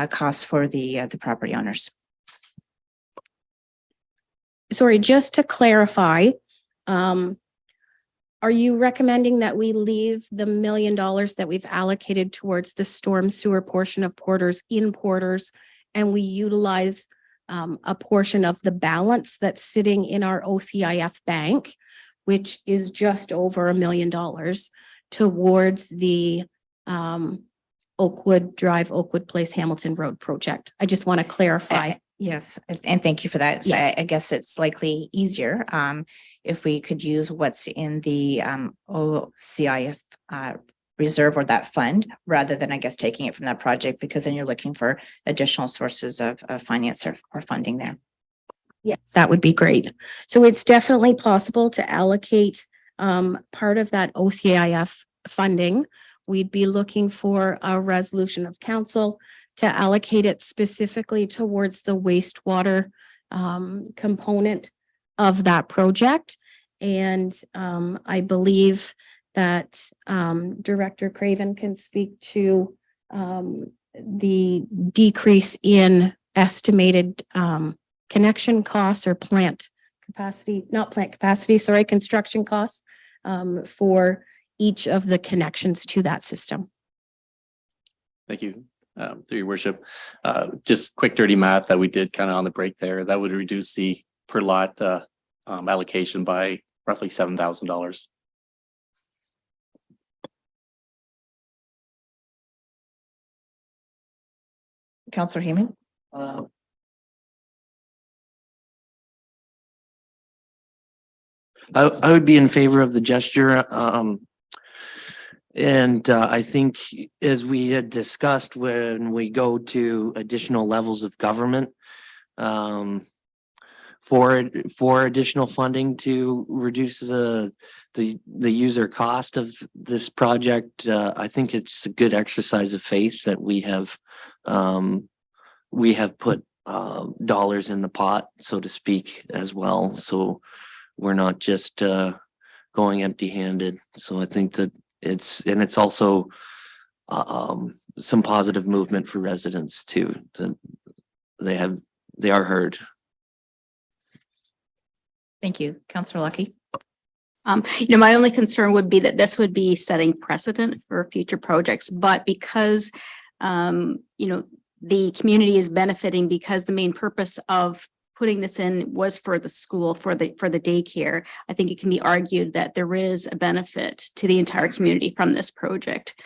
costs for the property owners.
Sorry, just to clarify, are you recommending that we leave the $1 million that we've allocated towards the storm sewer portion of Porter's in Porter's, and we utilize a portion of the balance that's sitting in our OCIF bank, which is just over $1 million, towards the Oakwood Drive, Oakwood Place, Hamilton Road project? I just want to clarify.
Yes, and thank you for that. So
Yes.
I guess it's likely easier if we could use what's in the OCIF reserve or that fund, rather than, I guess, taking it from that project, because then you're looking for additional sources of finance or funding there.
Yes, that would be great. So it's definitely possible to allocate part of that OCIF funding. We'd be looking for a resolution of council to allocate it specifically towards the wastewater component of that project. And I believe that Director Craven can speak to the decrease in estimated connection costs or plant capacity, not plant capacity, sorry, construction costs for each of the connections to that system.
Thank you, through your worship. Just quick dirty math that we did kind of on the break there, that would reduce the per lot allocation by roughly $7,000.
Councillor Heyman?
I would be in favor of the gesture. And I think, as we had discussed, when we go to additional levels of government, for additional funding to reduce the user cost of this project, I think it's a good exercise of faith that we have put dollars in the pot, so to speak, as well. So we're not just going empty-handed. So I think that it's also some positive movement for residents too, that they are heard.
Thank you. Councillor Lucky?
My only concern would be that this would be setting precedent for future projects, but because, the community is benefiting, because the main purpose of putting this in was for the school, for the daycare, I think it can be argued that there is a benefit to the entire community from this project.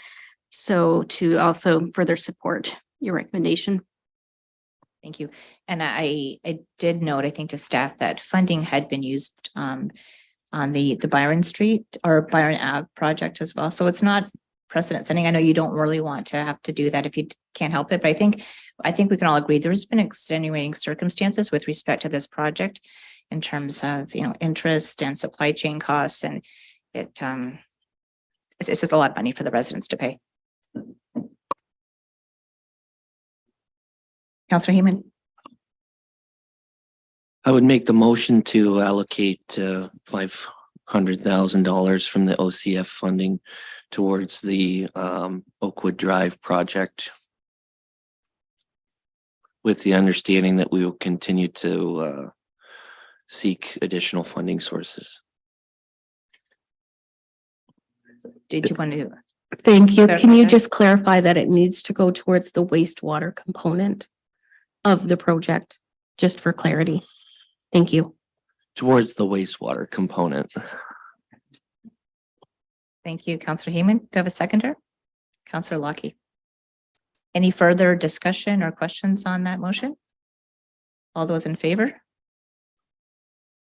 So to also further support your recommendation.
Thank you. And I did note, I think, to staff that funding had been used on the Byron Street or Byron Ave project as well. So it's not precedent setting. I know you don't really want to have to do that if you can't help it, but I think we can all agree there's been extenuating circumstances with respect to this project in terms of, interest and supply chain costs, and it's just a lot of money for the residents to pay. Councillor Heyman?
I would make the motion to allocate $500,000 from the OCF funding towards the Oakwood Drive project, with the understanding that we will continue to seek additional funding sources.
Did you want to?
Thank you. Can
Clarify
you
that?
just clarify that it needs to go towards the wastewater component of the project, just for clarity? Thank you.
Towards the wastewater component.
Thank you, Councillor Heyman. Do I have a seconder? Councillor Lockie. Any further discussion or questions on that motion? All those in favor?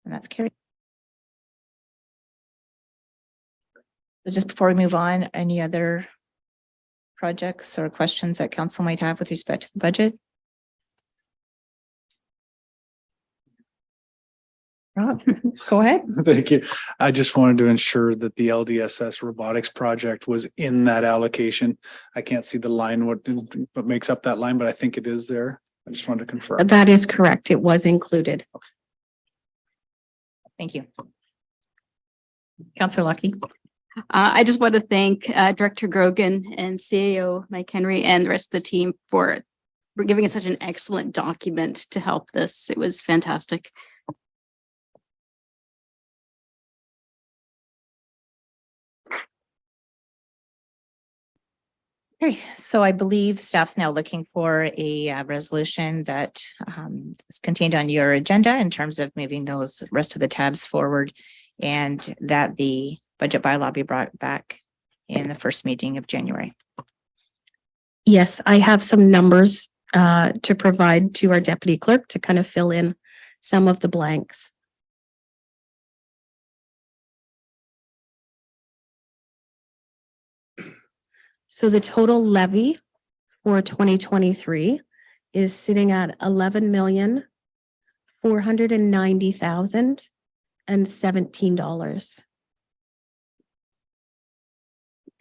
And that's carried. Just before we move on, any other projects or questions that council might have with respect to the budget? Rob, go ahead.
Thank you. I just wanted to ensure that the LDSS robotics project was in that allocation. I can't see the line, what makes up that line, but I think it is there. I just wanted to confirm.
That is correct. It was included.
Thank you. Councillor Lucky.
I just want to thank Director Grogan and CAO Mike Henry and the rest of the team for giving us such an excellent document to help this. It was fantastic.
Okay, so I believe staff's now looking for a resolution that is contained on your agenda in terms of moving those rest of the tabs forward and that the budget bylaw be brought back in the first meeting of January.
Yes, I have some numbers to provide to our deputy clerk to kind of fill in some of the blanks. So the total levy for 2023 is sitting at 11,490,017 dollars.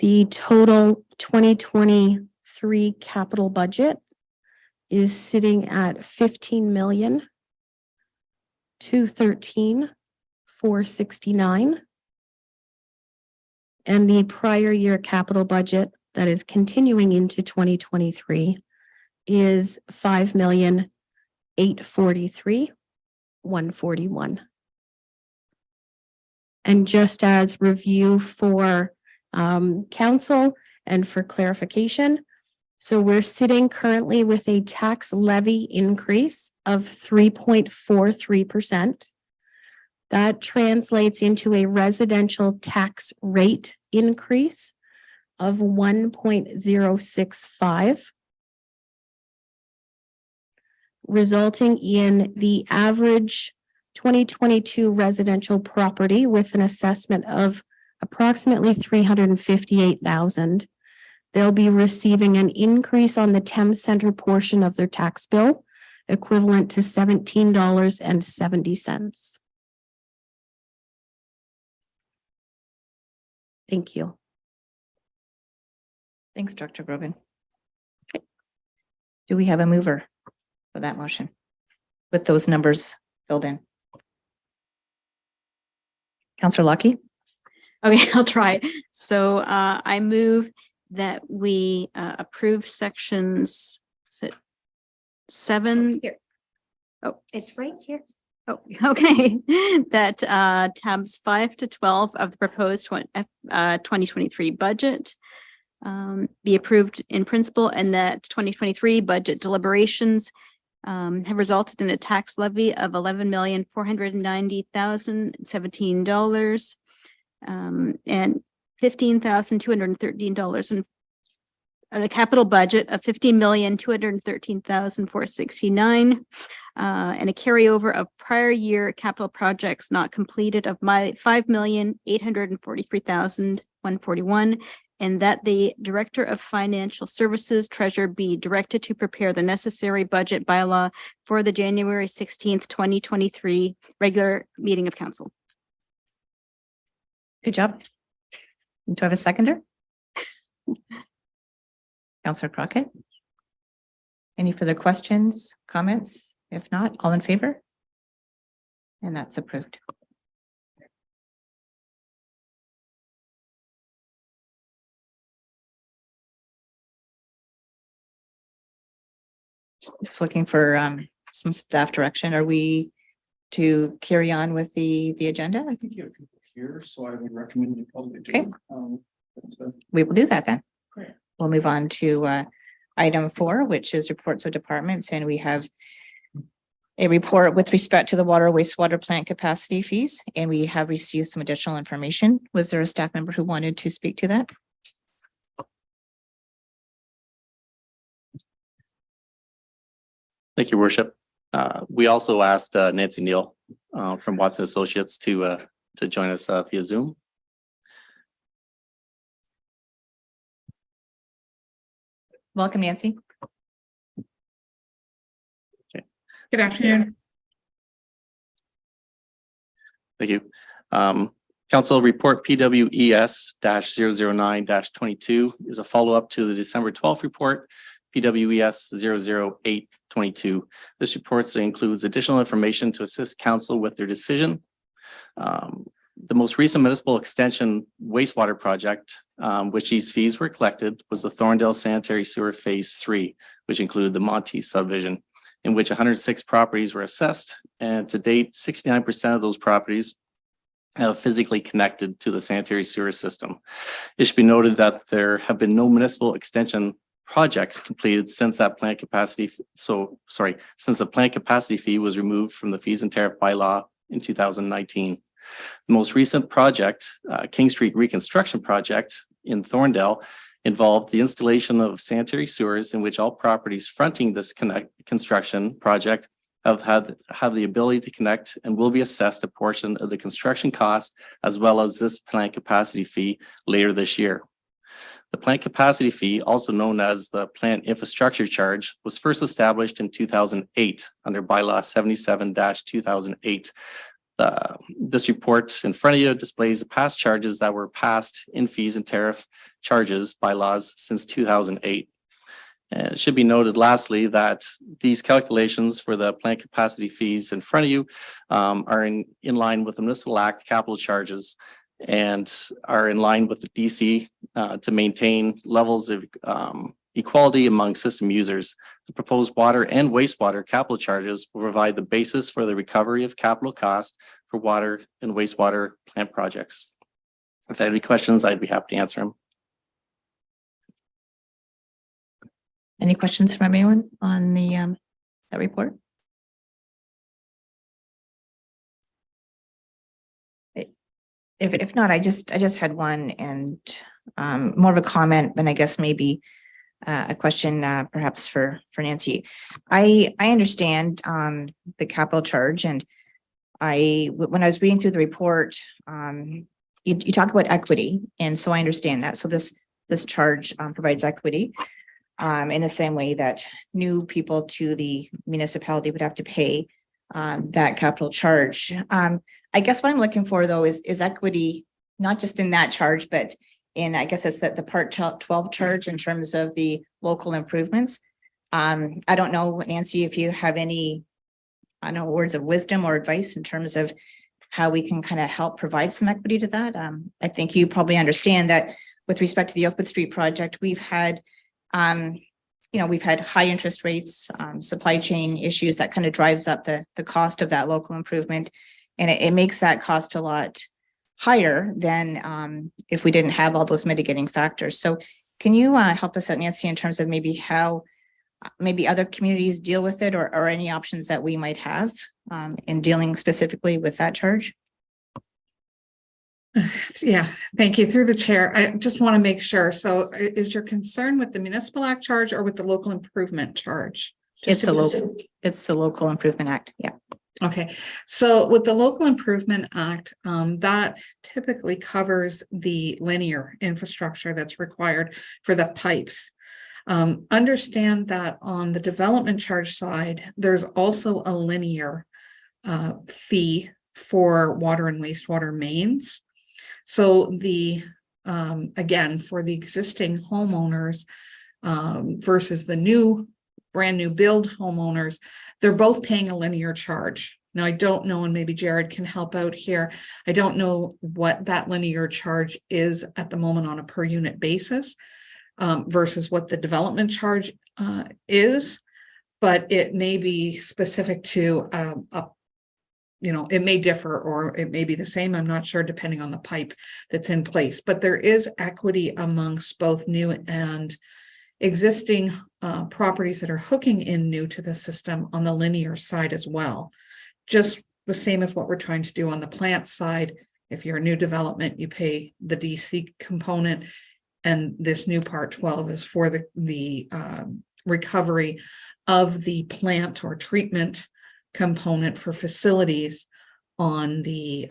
The total 2023 capital budget is sitting at 15,213,469. And the prior year capital budget that is continuing into 2023 is 5,843,141. And just as review for council and for clarification, so we're sitting currently with a tax levy increase of 3.43%. That translates into a residential tax rate increase of 1.065, resulting in the average 2022 residential property with an assessment of approximately 358,000. They'll be receiving an increase on the Thames Center portion of their tax bill, equivalent to $17.70. Thank you.
Thanks, Dr. Grogan. Okay. Do we have a mover for that motion with those numbers filled in? Councillor Lucky.
Okay, I'll try. So I move that we approve sections, is it 7?
Here.
Oh,
It's right here.
oh, okay. That tabs 5 to 12 of the proposed 2023 budget be approved in principle, and that 2023 budget deliberations have resulted in a tax levy of $11,490,017 and $15,213 and a capital budget of $15,213,469 and a carryover of prior year capital projects not completed of $5,843,141, and that the Director of Financial Services Treasurer be directed to prepare the necessary budget bylaw for the January 16th, 2023 regular meeting of council.
Good job. Do I have a seconder? Councillor Crockett? Any further questions, comments? If not, all in favor? And that's approved. Just looking for some staff direction. Are we to carry on with the agenda?
I think you have people here, so I would recommend you probably do.
Okay. We will do that then.
Great.
We'll move on to item 4, which is reports of departments, and we have a report with respect to the water wastewater plant capacity fees, and we have received some additional information. Was there a staff member who wanted to speak to that?
Thank you, Worship. We also asked Nancy Neal from Watson Associates to join us via Zoom.
Welcome, Nancy.
Good afternoon.
Thank you. Council report PWES 009 22 is a follow-up to the December 12th report, PWES 008 22. This report includes additional information to assist council with their decision. The most recent municipal extension wastewater project, which these fees were collected, was the Thorndale Sanitary Sewer Phase 3, which included the Monte subdivision, in which 106 properties were assessed, and to date, 69% of those properties have physically connected to the sanitary sewer system. It should be noted that there have been no municipal extension projects completed since that plant capacity. Since the plant capacity fee was removed from the fees and tariff bylaw in 2019. The most recent project, King Street Reconstruction Project in Thorndale, involved the installation of sanitary sewers in which all properties fronting this construction project have the ability to connect and will be assessed a portion of the construction cost as well as this plant capacity fee later this year. The plant capacity fee, also known as the plant infrastructure charge, was first established in 2008 under bylaw 77-2008. This report in front of you displays the past charges that were passed in fees and tariff charges bylaws since 2008. And it should be noted lastly that these calculations for the plant capacity fees in front of you are in line with the Municipal Act capital charges and are in line with the DC to maintain levels of equality among system users. The proposed water and wastewater capital charges will provide the basis for the recovery of capital cost for water and wastewater plant projects. If I have any questions, I'd be happy to answer them.
Any questions from anyone on the that report? If not, I just had one and more of a comment, and I guess maybe a question perhaps for Nancy. I understand the capital charge, and when I was reading through the report, you talk about equity, and so I understand that. So this charge provides equity in the same way that new people to the municipality would have to pay that capital charge. I guess what I'm looking for though is equity, not just in that charge, but in, I guess it's the part 12 charge in terms of the local improvements. I don't know, Nancy, if you have any, I don't know, words of wisdom or advice in terms of how we can kind of help provide some equity to that. I think you probably understand that with respect to the Oakwood Street project, we've had high interest rates, supply chain issues that kind of drives up the cost of that local improvement. And it makes that cost a lot higher than if we didn't have all those mitigating factors. So can you help us out, Nancy, in terms of maybe how maybe other communities deal with it, or any options that we might have in dealing specifically with that charge?
Yeah, thank you. Through the chair, I just want to make sure. So is your concern with the Municipal Act charge or with the local improvement charge?
It's the Local Improvement Act. Yeah.
Okay, so with the Local Improvement Act, that typically covers the linear infrastructure that's required for the pipes. Understand that on the development charge side, there's also a linear fee for water and wastewater mains. So again, for the existing homeowners versus the brand new build homeowners, they're both paying a linear charge. Now, I don't know, and maybe Jared can help out here. I don't know what that linear charge is at the moment on a per unit basis versus what the development charge is, but it may be specific to it may differ or it may be the same. I'm not sure, depending on the pipe that's in place, but there is equity amongst both new and existing properties that are hooking in new to the system on the linear side as well. Just the same as what we're trying to do on the plant side. If you're a new development, you pay the DC component, and this new part 12 is for the recovery of the plant or treatment component for facilities on the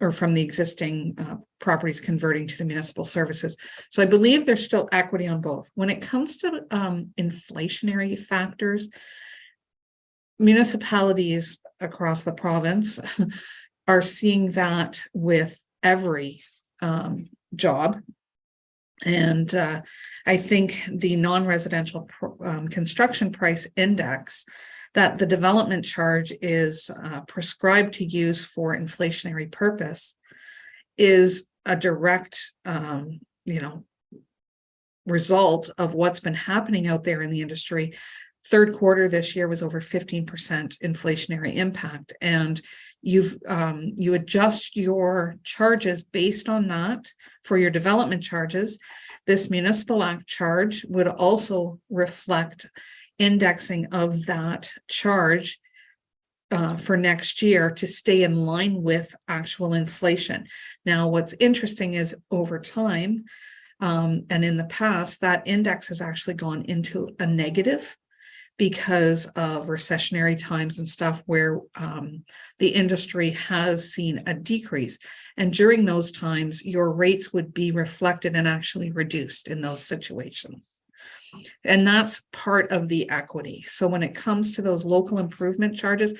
or from the existing properties converting to the municipal services. So I believe there's still equity on both. When it comes to inflationary factors, municipalities across the province are seeing that with every job. And I think the non-residential construction price index that the development charge is prescribed to use for inflationary purpose is a direct, result of what's been happening out there in the industry. Third quarter this year was over 15% inflationary impact, and you adjust your charges based on that for your development charges. This municipal act charge would also reflect indexing of that charge for next year to stay in line with actual inflation. Now, what's interesting is over time, and in the past, that index has actually gone into a negative because of recessionary times and stuff where the industry has seen a decrease. And during those times, your rates would be reflected and actually reduced in those situations. And that's part of the equity. So when it comes to those local improvement charges,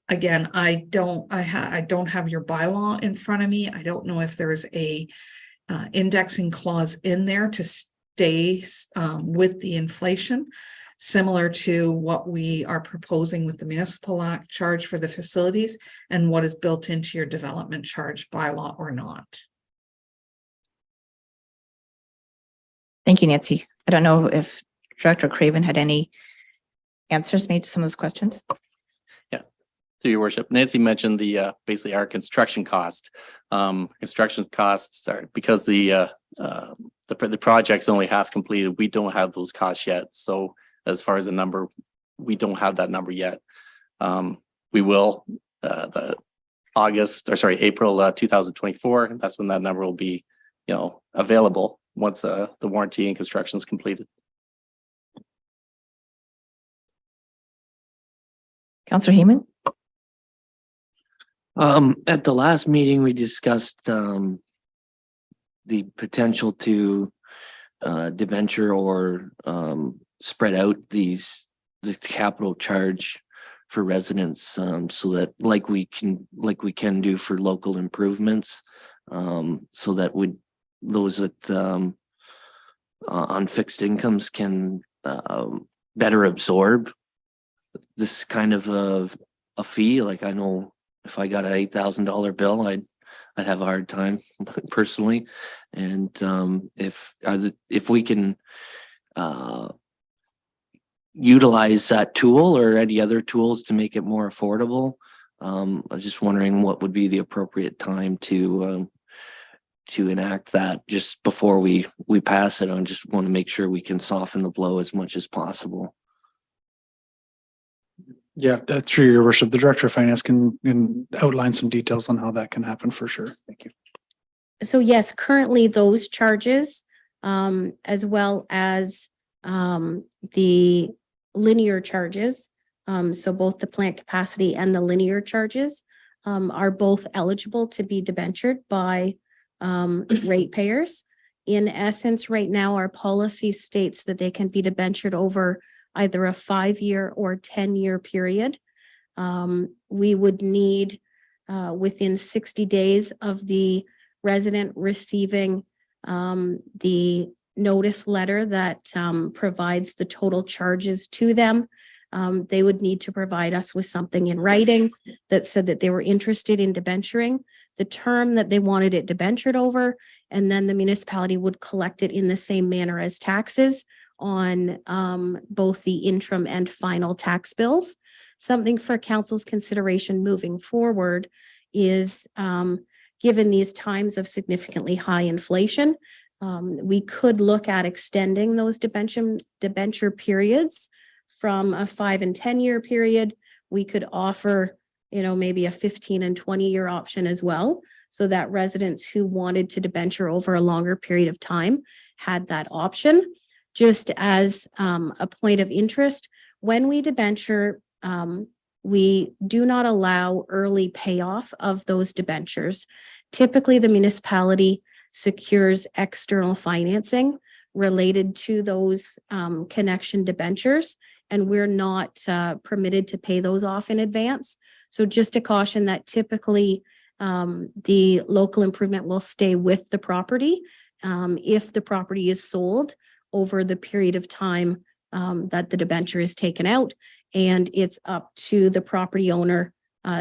again, I don't have your bylaw in front of me. I don't know if there's a indexing clause in there to stay with the inflation, similar to what we are proposing with the municipal act charge for the facilities and what is built into your development charge bylaw or not.
Thank you, Nancy. I don't know if Director Craven had any answers made to some of those questions.
Through your worship, Nancy mentioned the basically our construction cost. Construction costs are because the project's only half completed. We don't have those costs yet. So as far as the number, we don't have that number yet. We will April 2024. That's when that number will be, available once the warranty and construction is completed.
Councillor Heyman?
At the last meeting, we discussed the potential to debenture or spread out the capital charge for residents, so that like we can do for local improvements, so that those with on fixed incomes can better absorb this kind of a fee. Like, I know if I got an $8,000 bill, I'd have a hard time personally. And if we can utilize that tool or any other tools to make it more affordable, I was just wondering what would be the appropriate time to enact that just before we pass it. I just want to make sure we can soften the blow as much as possible.
Yeah, through your worship, the Director of Finance can outline some details on how that can happen for sure. Thank you.
So yes, currently those charges, as well as the linear charges, so both the plant capacity and the linear charges are both eligible to be debentured by ratepayers. In essence, right now, our policy states that they can be debentured over either a 5-year or 10-year period. We would need within 60 days of the resident receiving the notice letter that provides the total charges to them. They would need to provide us with something in writing that said that they were interested in debenturing, the term that they wanted it debentured over, and then the municipality would collect it in the same manner as taxes on both the interim and final tax bills. Something for council's consideration moving forward is, given these times of significantly high inflation, we could look at extending those debenture periods from a 5 and 10-year period. We could offer, maybe a 15 and 20-year option as well, so that residents who wanted to debenture over a longer period of time had that option. Just as a point of interest, when we debenture, we do not allow early payoff of those debentures. Typically, the municipality secures external financing related to those connection debentures, and we're not permitted to pay those off in advance. So just a caution that typically the local improvement will stay with the property if the property is sold over the period of time that the debenture is taken out. And it's up to the property owner,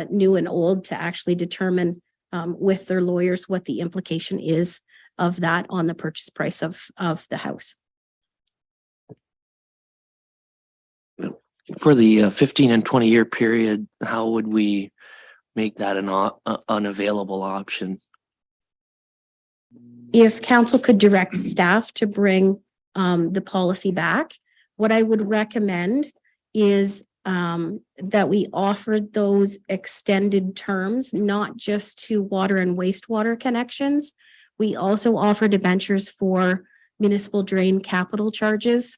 new and old, to actually determine with their lawyers what the implication is of that on the purchase price of the house.
For the 15 and 20-year period, how would we make that an unavailable option?
If council could direct staff to bring the policy back, what I would recommend is that we offer those extended terms, not just to water and wastewater connections. We also offer debentures for municipal drain capital charges.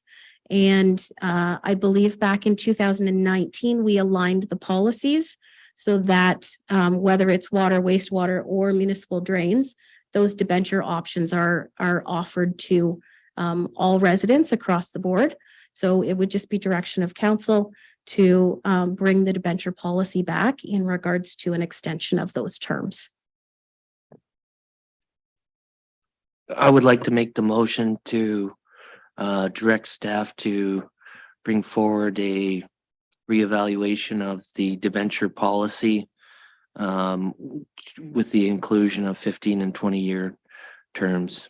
And I believe back in 2019, we aligned the policies so that whether it's water, wastewater, or municipal drains, those debenture options are offered to all residents across the board. So it would just be direction of council to bring the debenture policy back in regards to an extension of those terms.
I would like to make the motion to direct staff to bring forward a reevaluation of the debenture policy with the inclusion of 15 and 20-year terms.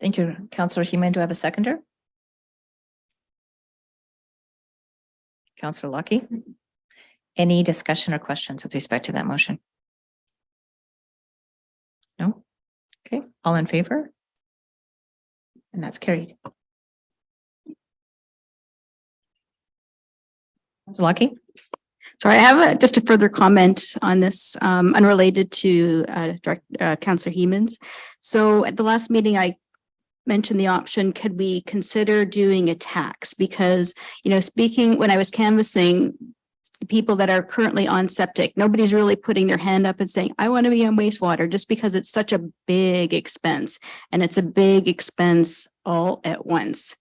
Thank you, Councillor Heeman. Do I have a seconder? Councillor Lucky. Any discussion or questions with respect to that motion? No? Okay, all in favor? And that's carried. Councillor Lucky.
Sorry, I have just a further comment on this, unrelated to Councillor Heeman's. So at the last meeting, I mentioned the option, could we consider doing a tax? Because, you know, speaking, when I was canvassing people that are currently on septic, nobody's really putting their hand up and saying, I want to be on wastewater, just because it's such a big expense, and it's a big expense all at once.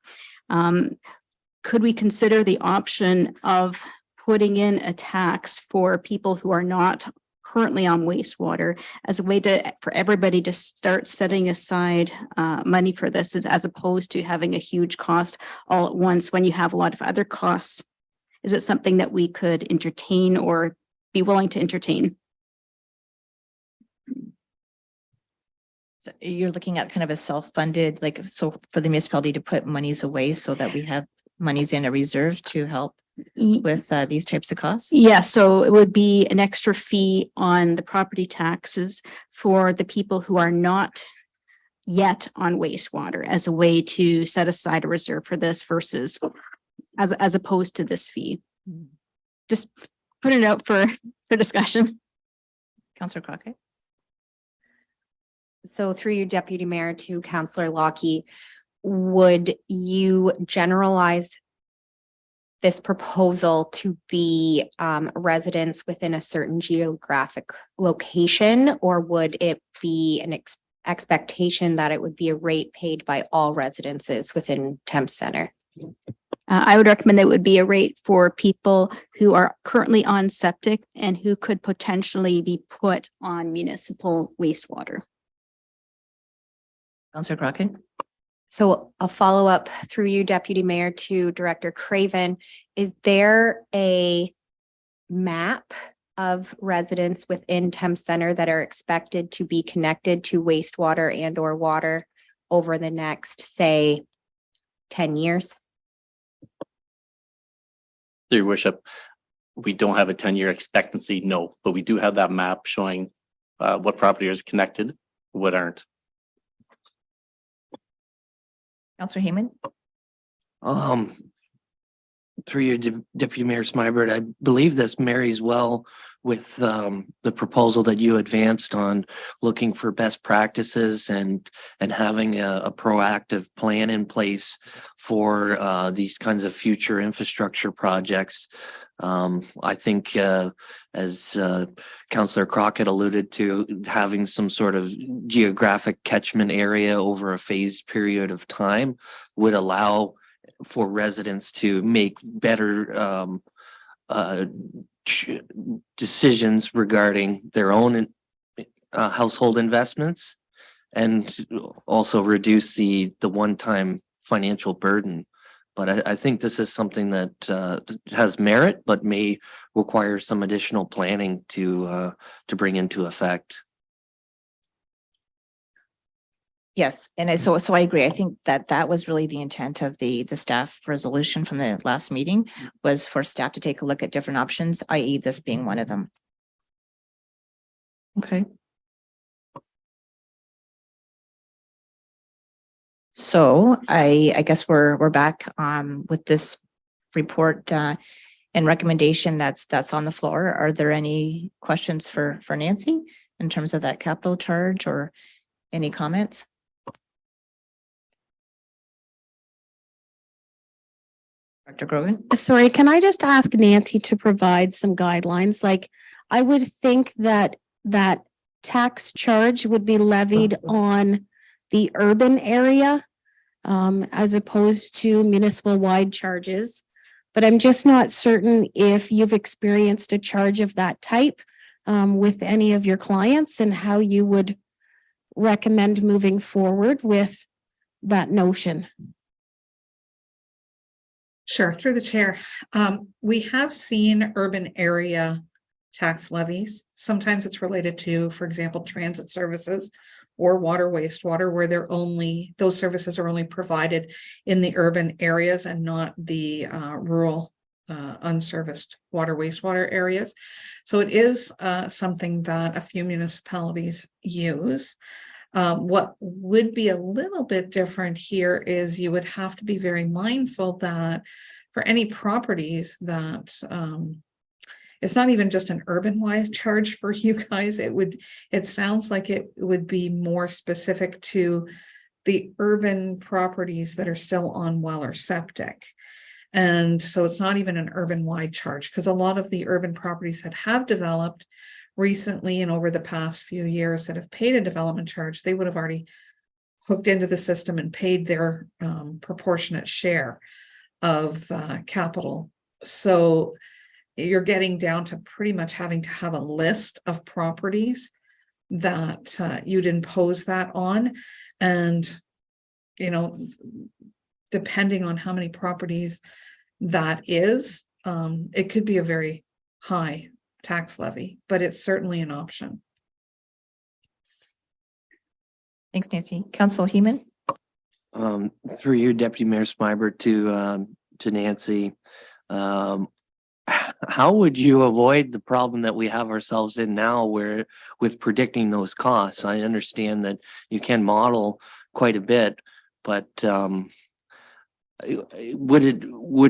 Could we consider the option of putting in a tax for people who are not currently on wastewater as a way for everybody to start setting aside money for this, as opposed to having a huge cost all at once when you have a lot of other costs? Is it something that we could entertain or be willing to entertain?
So you're looking at kind of a self-funded, like, so for the municipality to put monies away so that we have monies in a reserve to help with these types of costs?
Yeah, so it would be an extra fee on the property taxes for the people who are not yet on wastewater, as a way to set aside a reserve for this versus as opposed to this fee. Just put it out for discussion.
Councillor Crockett.
So through you, Deputy Mayor, to Councillor Lockie, would you generalize this proposal to be residents within a certain geographic location, or would it be an expectation that it would be a rate paid by all residences within Thames Center?
I would recommend that it would be a rate for people who are currently on septic and who could potentially be put on municipal wastewater.
Councillor Crockett.
So a follow-up through you, Deputy Mayor, to Director Craven. Is there a map of residents within Thames Center that are expected to be connected to wastewater and or water over the next, say, 10 years?
Your worship, we don't have a 10-year expectancy, no, but we do have that map showing what property is connected, what aren't.
Councillor Heeman.
Through your Deputy Mayor Smybert, I believe this marries well with the proposal that you advanced on looking for best practices and having a proactive plan in place for these kinds of future infrastructure projects. I think as Councillor Crockett alluded to, having some sort of geographic catchment area over a phased period of time would allow for residents to make better decisions regarding their own household investments, and also reduce the one-time financial burden. But I think this is something that has merit, but may require some additional planning to bring into effect.
Yes, and so I agree. I think that was really the intent of the staff resolution from the last meeting, was for staff to take a look at different options, i.e. this being one of them. Okay. So I guess we're back with this report and recommendation that's on the floor. Are there any questions for Nancy in terms of that capital charge, or any comments? Dr. Grogan?
Sorry, can I just ask Nancy to provide some guidelines? Like, I would think that that tax charge would be levied on the urban area as opposed to municipal wide charges. But I'm just not certain if you've experienced a charge of that type with any of your clients, and how you would recommend moving forward with that notion.
Sure, through the chair. We have seen urban area tax levies. Sometimes it's related to, for example, transit services or water wastewater, where those services are only provided in the urban areas and not the rural unserviced water wastewater areas. So it is something that a few municipalities use. What would be a little bit different here is you would have to be very mindful that for any properties that it's not even just an urban wide charge for you guys. It sounds like it would be more specific to the urban properties that are still on well or septic. And so it's not even an urban wide charge, because a lot of the urban properties that have developed recently and over the past few years that have paid a development charge, they would have already hooked into the system and paid their proportionate share of capital. So you're getting down to pretty much having to have a list of properties that you'd impose that on. And, depending on how many properties that is, it could be a very high tax levy, but it's certainly an option.
Thanks, Nancy. Council Heeman?
Through you, Deputy Mayor Smybert, to Nancy. How would you avoid the problem that we have ourselves in now, where with predicting those costs? I understand that you can model quite a bit, but would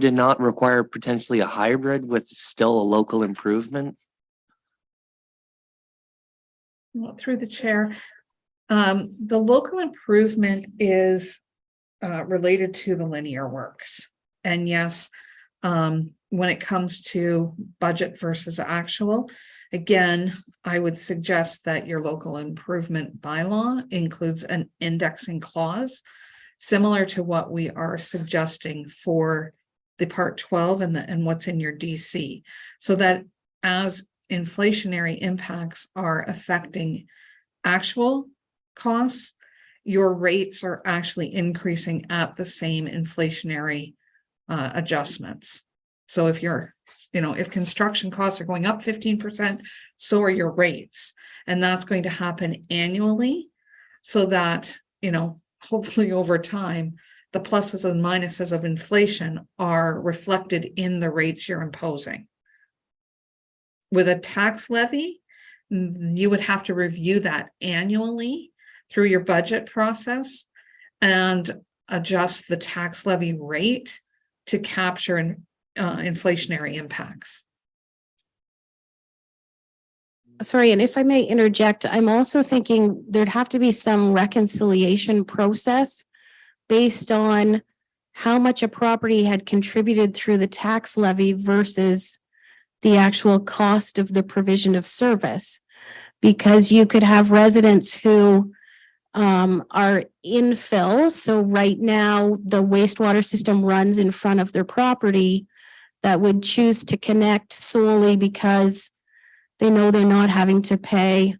it not require potentially a hybrid with still a local improvement?
Well, through the chair, the local improvement is related to the linear works. And yes, when it comes to budget versus actual, again, I would suggest that your local improvement bylaw includes an indexing clause, similar to what we are suggesting for the Part 12 and what's in your DC, so that as inflationary impacts are affecting actual costs, your rates are actually increasing at the same inflationary adjustments. So if if construction costs are going up 15%, so are your rates. And that's going to happen annually, so that, hopefully over time, the pluses and minuses of inflation are reflected in the rates you're imposing. With a tax levy, you would have to review that annually through your budget process and adjust the tax levy rate to capture inflationary impacts.
Sorry, and if I may interject, I'm also thinking there'd have to be some reconciliation process based on how much a property had contributed through the tax levy versus the actual cost of the provision of service. Because you could have residents who are infill. So right now, the wastewater system runs in front of their property that would choose to connect solely because they know they're not having to pay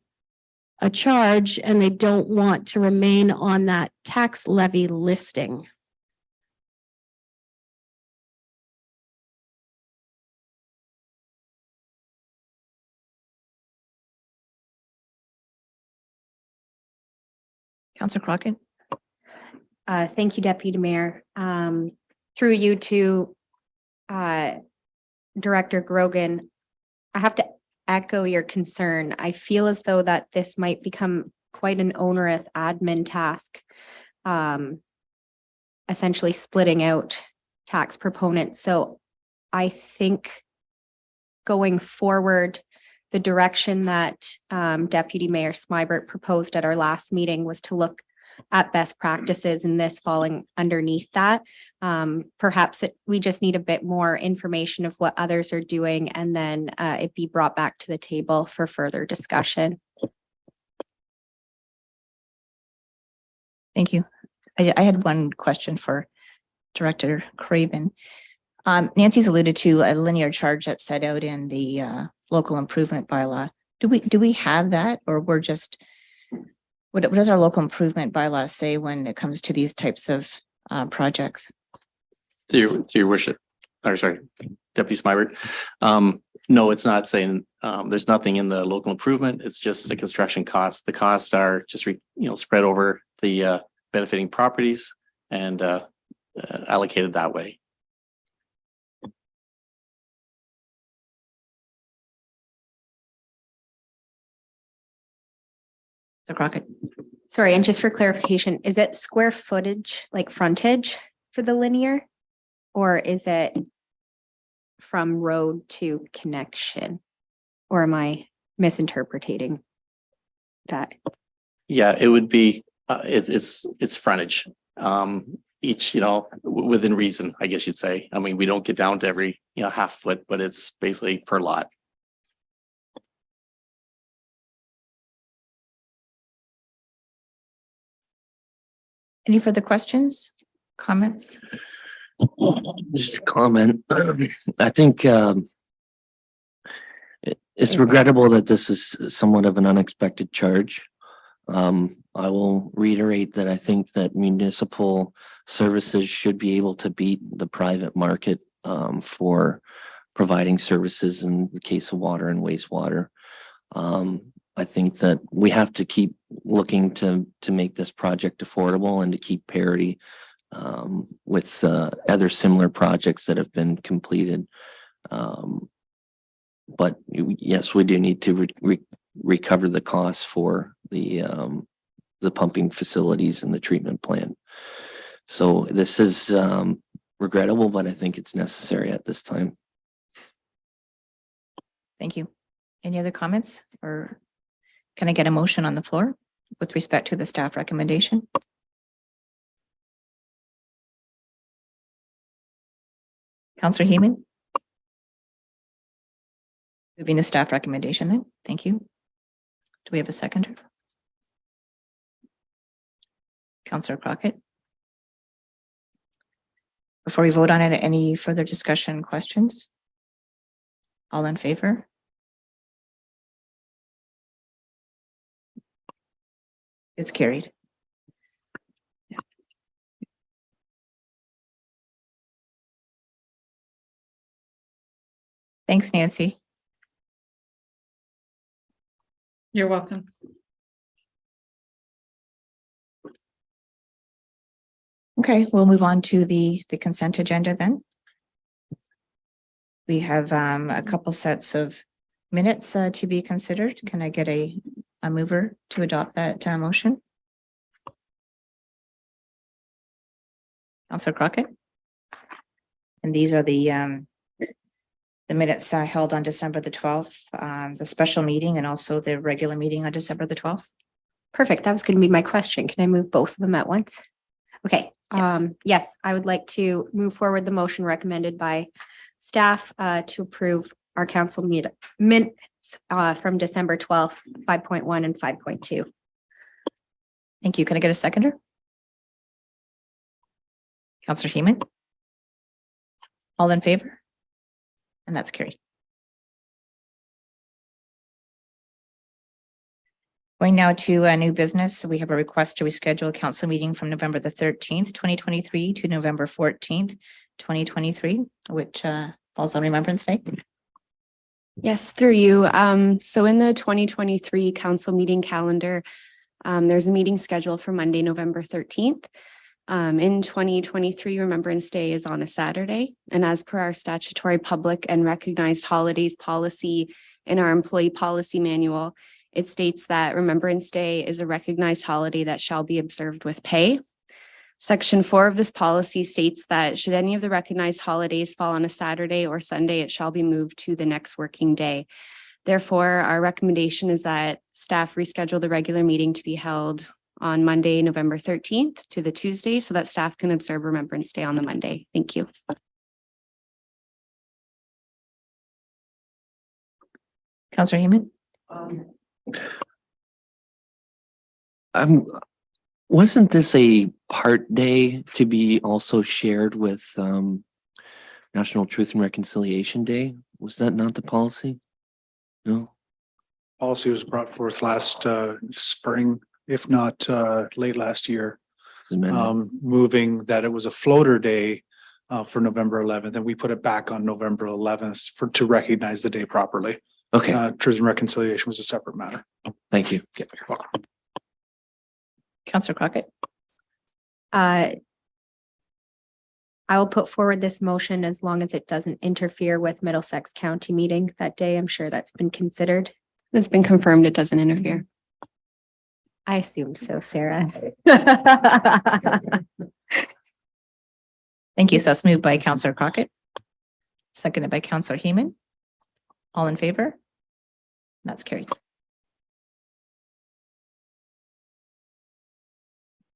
a charge and they don't want to remain on that tax levy listing.
Counselor Crockett?
Thank you, Deputy Mayor. Through you to Director Grogan, I have to echo your concern. I feel as though that this might become quite an onerous admin task. Essentially splitting out tax proponents. So I think going forward, the direction that Deputy Mayor Smybert proposed at our last meeting was to look at best practices and this falling underneath that. Perhaps we just need a bit more information of what others are doing and then it be brought back to the table for further discussion.
Thank you. I had one question for Director Craven. Nancy's alluded to a linear charge that's set out in the local improvement bylaw. Do we have that, or we're just, what does our local improvement bylaw say when it comes to these types of projects?
To your worship, or sorry, Deputy Smybert. No, it's not saying, there's nothing in the local improvement. It's just the construction costs. The costs are just, spread over the benefiting properties and allocated that way.
So Crockett?
Sorry, and just for clarification, is it square footage, like frontage for the linear? Or is it from road to connection? Or am I misinterpreting that?
Yeah, it would be, it's frontage. Each, within reason, I guess you'd say. I mean, we don't get down to every, half foot, but it's basically per lot.
Any further questions, comments?
Just a comment. I think it's regrettable that this is somewhat of an unexpected charge. I will reiterate that I think that municipal services should be able to beat the private market for providing services in the case of water and wastewater. I think that we have to keep looking to make this project affordable and to keep parity with other similar projects that have been completed. But yes, we do need to recover the costs for the pumping facilities and the treatment plant. So this is regrettable, but I think it's necessary at this time.
Thank you. Any other comments, or can I get a motion on the floor with respect to the staff recommendation? Counselor Heeman? Moving the staff recommendation then. Thank you. Do we have a seconder? Counselor Crockett? Before we vote on it, any further discussion, questions? All in favor? It's carried. Thanks, Nancy.
You're welcome.
Okay, we'll move on to the consent agenda then. We have a couple sets of minutes to be considered. Can I get a mover to adopt that motion? Counselor Crockett? And these are the minutes held on December the 12th, the special meeting and also the regular meeting on December the 12th.
Perfect. That was going to be my question. Can I move both of them at once? Okay.
Yes.
Yes, I would like to move forward the motion recommended by staff to approve our council minutes from December 12th, 5.1 and 5.2.
Thank you. Can I get a seconder? Counselor Heeman? All in favor? And that's carried. Going now to a new business. So we have a request to reschedule a council meeting from November the 13th, 2023 to November 14th, 2023, which falls on Remembrance Day.
Yes, through you. So in the 2023 council meeting calendar, there's a meeting scheduled for Monday, November 13th. In 2023, Remembrance Day is on a Saturday. And as per our statutory public and recognized holidays policy in our employee policy manual, it states that Remembrance Day is a recognized holiday that shall be observed with pay. Section 4 of this policy states that should any of the recognized holidays fall on a Saturday or Sunday, it shall be moved to the next working day. Therefore, our recommendation is that staff reschedule the regular meeting to be held on Monday, November 13th to the Tuesday so that staff can observe Remembrance Day on the Monday. Thank you.
Counselor Heeman?
Wasn't this a part day to be also shared with National Truth and Reconciliation Day? Was that not the policy? No?
Policy was brought forth last spring, if not late last year,
It was amended.
moving that it was a floater day for November 11th, and we put it back on November 11th to recognize the day properly.
Okay,
Truth and Reconciliation was a separate matter.
thank you.
Yeah, you're welcome.
Counselor Crockett?
I will put forward this motion as long as it doesn't interfere with Middlesex County meeting that day. I'm sure that's been considered.
It's been confirmed it doesn't interfere.
I assumed so, Sarah.
Thank you. So that's moved by Counselor Crockett. Seconded by Counselor Heeman. All in favor? That's carried.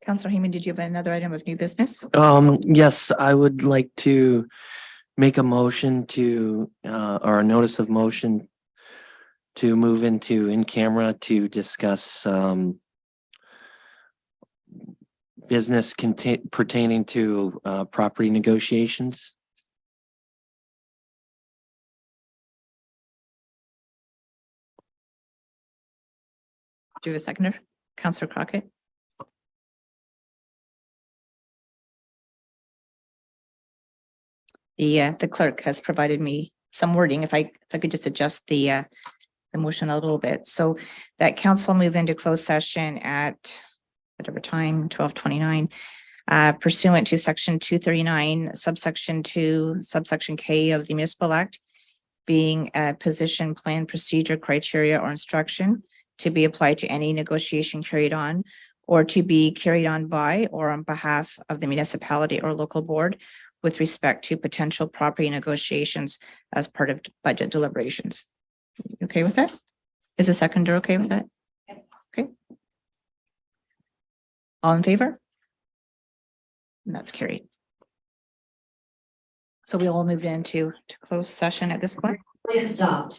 Counselor Heeman, did you have another item of new business?
Yes, I would like to make a motion to or a notice of motion to move into in camera to discuss business pertaining to property negotiations.
Do you have a seconder? Counselor Crockett? The clerk has provided me some wording. If I could just adjust the motion a little bit. So that council move into closed session at whatever time, 12:29, pursuant to section 239, subsection 2, subsection K of the Municipal Act, being a position, plan, procedure, criteria, or instruction to be applied to any negotiation carried on or to be carried on by or on behalf of the municipality or local board with respect to potential property negotiations as part of budget deliberations. You okay with that? Is the seconder okay with that? Okay. All in favor? And that's carried. So we all moved into closed session at this point.
Stop.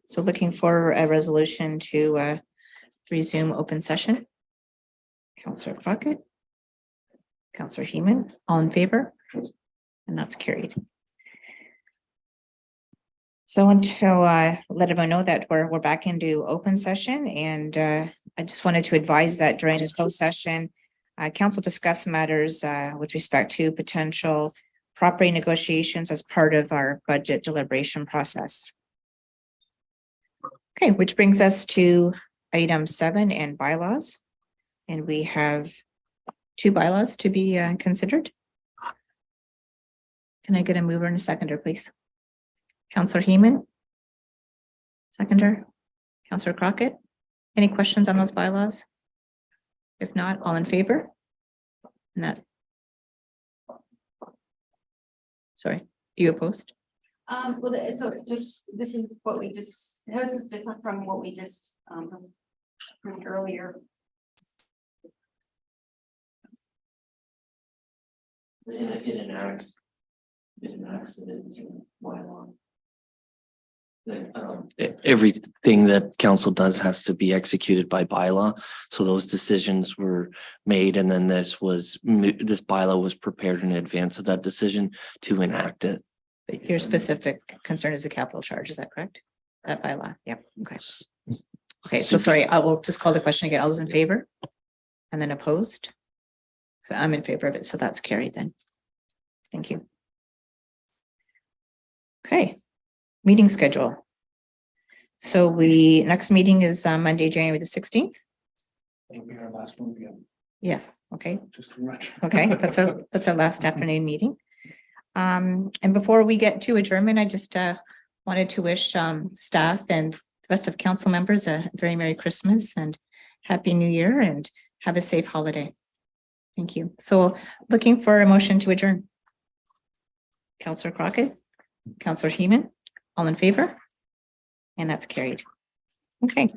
So looking for a resolution to resume open session. Counselor Crockett. Counselor Heeman, all in favor? And that's carried. So I want to let everyone know that we're back into open session, and I just wanted to advise that during the closed session, council discussed matters with respect to potential property negotiations as part of our budget deliberation process. Okay, which brings us to item 7 and bylaws. And we have 2 bylaws to be considered. Can I get a mover and a seconder, please? Counselor Heeman? Seconder? Counselor Crockett? Any questions on those bylaws? If not, all in favor? And that. Sorry, you opposed?
Well, so just, this is what we just, this is different from what we just, approved earlier.
In an accident, why long? Everything that council does has to be executed by bylaw. So those decisions were made, and then this bylaw was prepared in advance of that decision to enact it.
Your specific concern is a capital charge, is that correct? That bylaw, yep, okay. Okay, so sorry, I will just call the question again. All those in favor? And then opposed? So I'm in favor of it, so that's carried then. Thank you. Okay, meeting schedule. So next meeting is Monday, January the 16th.
It'll be our last one again.
Yes, okay,
Just too much.
okay, that's our last afternoon meeting. And before we get to adjournment, I just wanted to wish staff and the rest of council members a very Merry Christmas and Happy New Year, and have a safe holiday. Thank you. So looking for a motion to adjourn. Counselor Crockett, Counselor Heeman, all in favor? And that's carried. Okay,